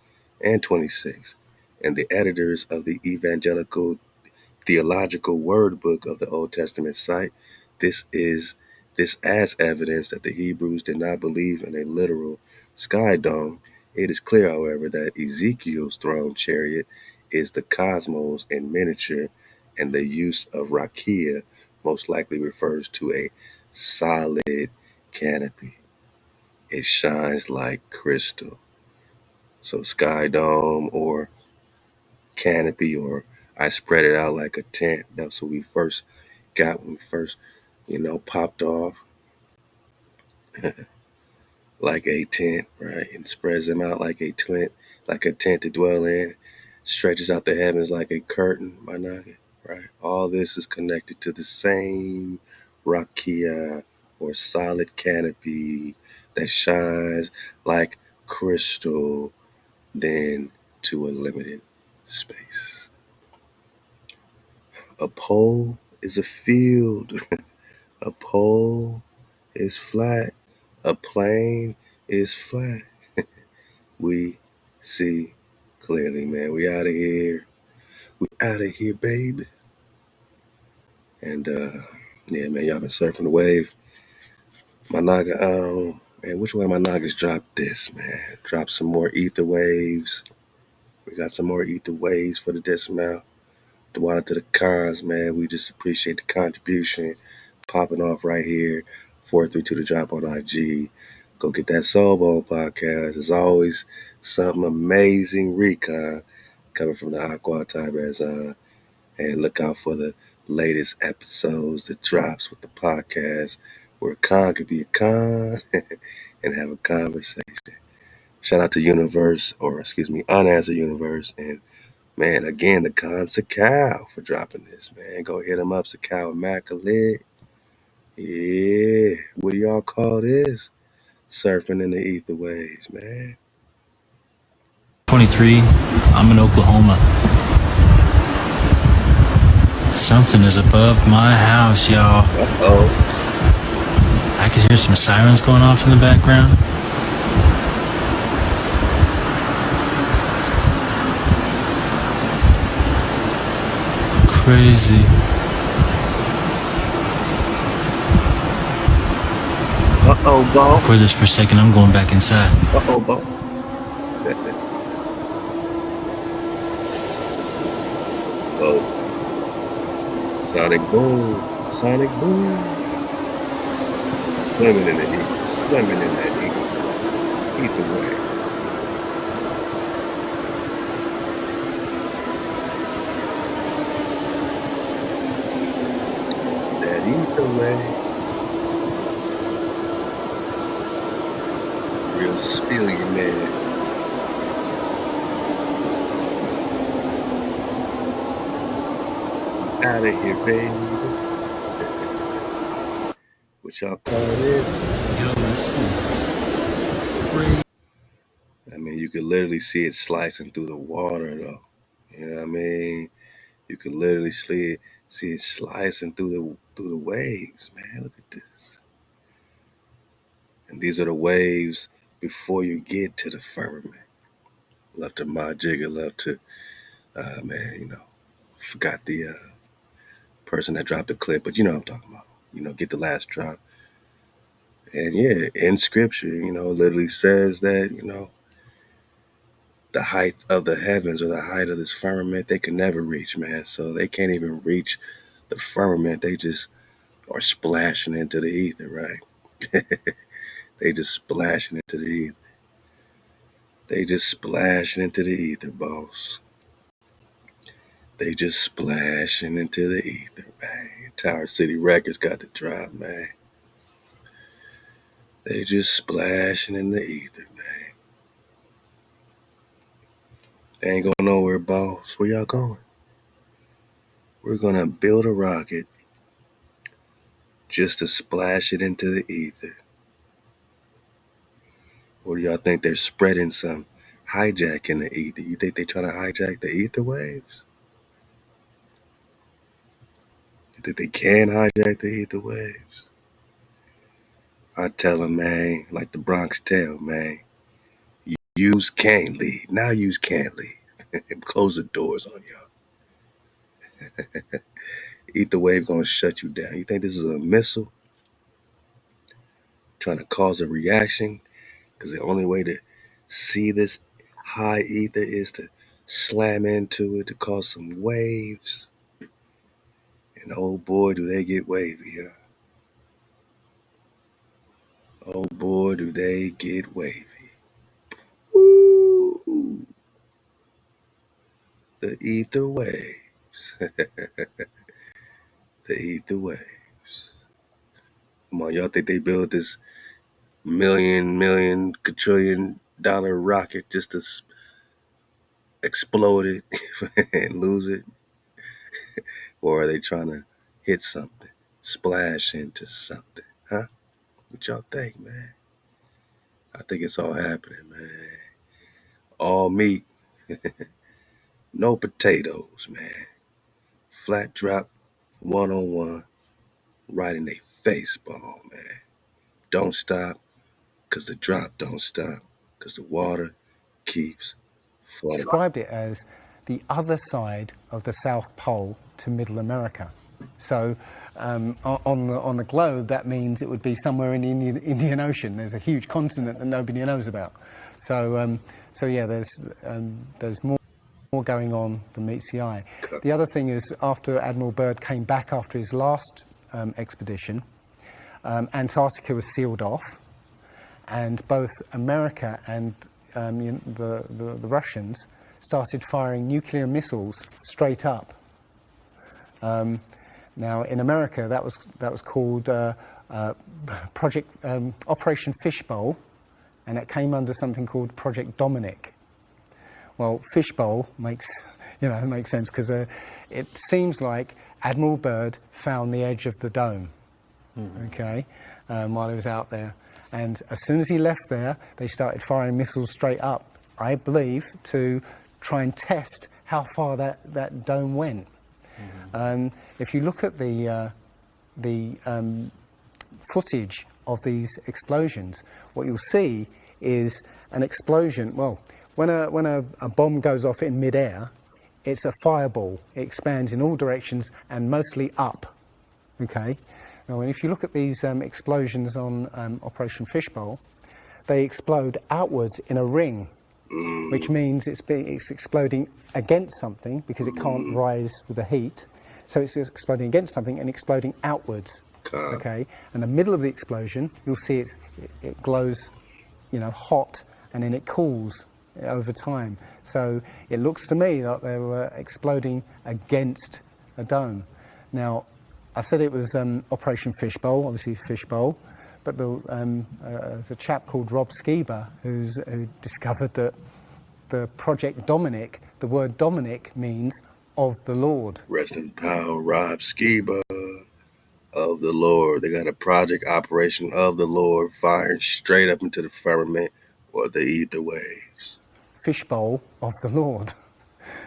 A: and 26. And the editors of the Evangelical Theological Word Book of the Old Testament cite this as evidence that the Hebrews did not believe in a literal sky dome. It is clear, however, that Ezekiel's throne chariot is the cosmos in miniature, and the use of rakia most likely refers to a solid canopy. It shines like crystal. So sky dome or canopy, or I spread it out like a tent. That's what we first got when we first, popped off like a tent, right? And spreads them out like a tent to dwell in, stretches out the heavens like a curtain, my nugget, right? All this is connected to the same rakia or solid canopy that shines like crystal, then to a limited space. A pole is a field. A pole is flat. A plane is flat. We see clearly, man. We out of here. We out of here, baby. And yeah, man, y'all been surfing the wave. My Naga, man, which one of my Nagas dropped this, man? Drop some more ether waves. We got some more ether waves for the dismount. The water to the cons, man. We just appreciate the contribution. Popping off right here. 432 to drop on IG. Go get that Soul Bone podcast. As always, something amazing recon coming from the Aqua Tibet. And look out for the latest episodes that drops with the podcast where a con could be a con and have a conversation. Shout out to Universe, or excuse me, Unanswered Universe, and man, again, the con Sakal for dropping this, man. Go hit him up, Sakal Immaculate. Yeah, what do y'all call this? Surfing in the ether waves, man.
H: 23, I'm in Oklahoma. Something is above my house, y'all.
A: Uh-oh.
H: I could hear some sirens going off in the background. Crazy.
A: Uh-oh, Bo.
H: Record this for a second, I'm going back inside.
A: Uh-oh, Bo. Oh. Sonic boom. Sonic boom. Swimming in the ether. Swimming in that ether. Ether wave. That ether wave. Real spill you, man. Out of here, baby. What y'all call this?
H: Yo, this is crazy.
A: I mean, you could literally see it slicing through the water, though. You know what I mean? You could literally see it slicing through the waves, man. Look at this. And these are the waves before you get to the firmament. Love to mod jigger, love to, man, forgot the person that dropped the clip, but you know what I'm talking about. Get the last drop. And yeah, in scripture, literally says that, the height of the heavens or the height of this firmament, they can never reach, man. So they can't even reach the firmament. They just are splashing into the ether, right? They just splashing into the ether. They just splashing into the ether, boss. They just splashing into the ether, man. Tower City Records got the drop, man. They just splashing in the ether, man. They ain't going nowhere, boss. Where y'all going? We're gonna build a rocket just to splash it into the ether. Or do y'all think they're spreading some hijacking the ether? You think they try to hijack the ether waves? You think they can hijack the ether waves? I tell them, man, like the Bronx tell, man, yous can't leave. Now yous can't leave. Close the doors on y'all. Ether wave gonna shut you down. You think this is a missile trying to cause a reaction? Because the only way to see this high ether is to slam into it to cause some waves. And oh boy, do they get wavy, huh? Oh boy, do they get wavy. Ooh, the ether waves. The ether waves. Come on, y'all think they built this million, quadrillion dollar rocket just to explode it and lose it? Or are they trying to hit something, splash into something, huh? What y'all think, man? I think it's all happening, man. All meat, no potatoes, man. Flat drop, one-on-one, right in they face ball, man. Don't stop, because the drop don't stop, because the water keeps flowing.
I: Described it as the other side of the South Pole to Middle America. So on the globe, that means it would be somewhere in the Indian Ocean. There's a huge continent that nobody knows about. So yeah, there's more going on than meets the eye. The other thing is, after Admiral Byrd came back after his last expedition, Antarctica was sealed off, and both America and the Russians started firing nuclear missiles straight up. Now, in America, that was called Project Operation Fishbowl, and it came under something called Project Dominic. Well, Fishbowl makes sense because it seems like Admiral Byrd found the edge of the dome, okay, while he was out there. And as soon as he left there, they started firing missiles straight up, I believe, to try and test how far that dome went. If you look at the footage of these explosions, what you'll see is an explosion. Well, when a bomb goes off in midair, it's a fireball. It expands in all directions and mostly up. Okay. Now, if you look at these explosions on Operation Fishbowl, they explode outwards in a ring, which means it's exploding against something because it can't rise with the heat. So it's exploding against something and exploding outwards. Okay, and the middle of the explosion, you'll see it glows, hot, and then it cools over time. So it looks to me like they were exploding against a dome. Now, I said it was Operation Fishbowl, obviously Fishbowl, but there's a chap called Rob Skiba who discovered that the Project Dominic, the word Dominic means of the Lord.
A: Rest in power, Rob Skiba, of the Lord. They got a project operation of the Lord firing straight up into the firmament or the ether waves.
I: Fishbowl of the Lord.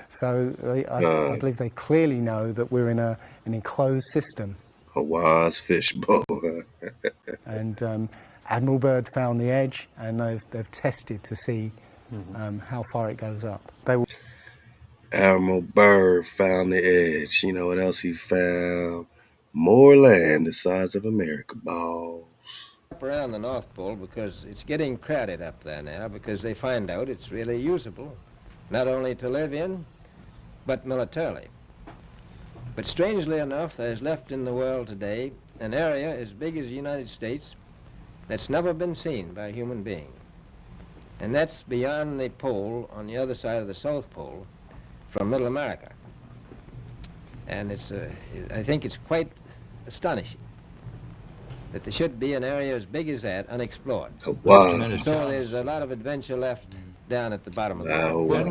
I: So I believe they clearly know that we're in an enclosed system.
A: HaWah's fishbowl.
I: And Admiral Byrd found the edge, and they've tested to see how far it goes up.
A: Admiral Byrd found the edge. You know what else he found? More land the size of America, balls.
G: Up around the North Pole because it's getting crowded up there now because they find out it's really usable. not only to live in, but militarily. But strangely enough, there's left in the world today an area as big as the United States that's never been seen by a human being. And that's beyond the pole on the other side of the South Pole from Middle America. And I think it's quite astonishing that there should be an area as big as that unexplored.
A: Wow.
G: So there's a lot of adventure left down at the bottom of the
A: Wow.
G: world.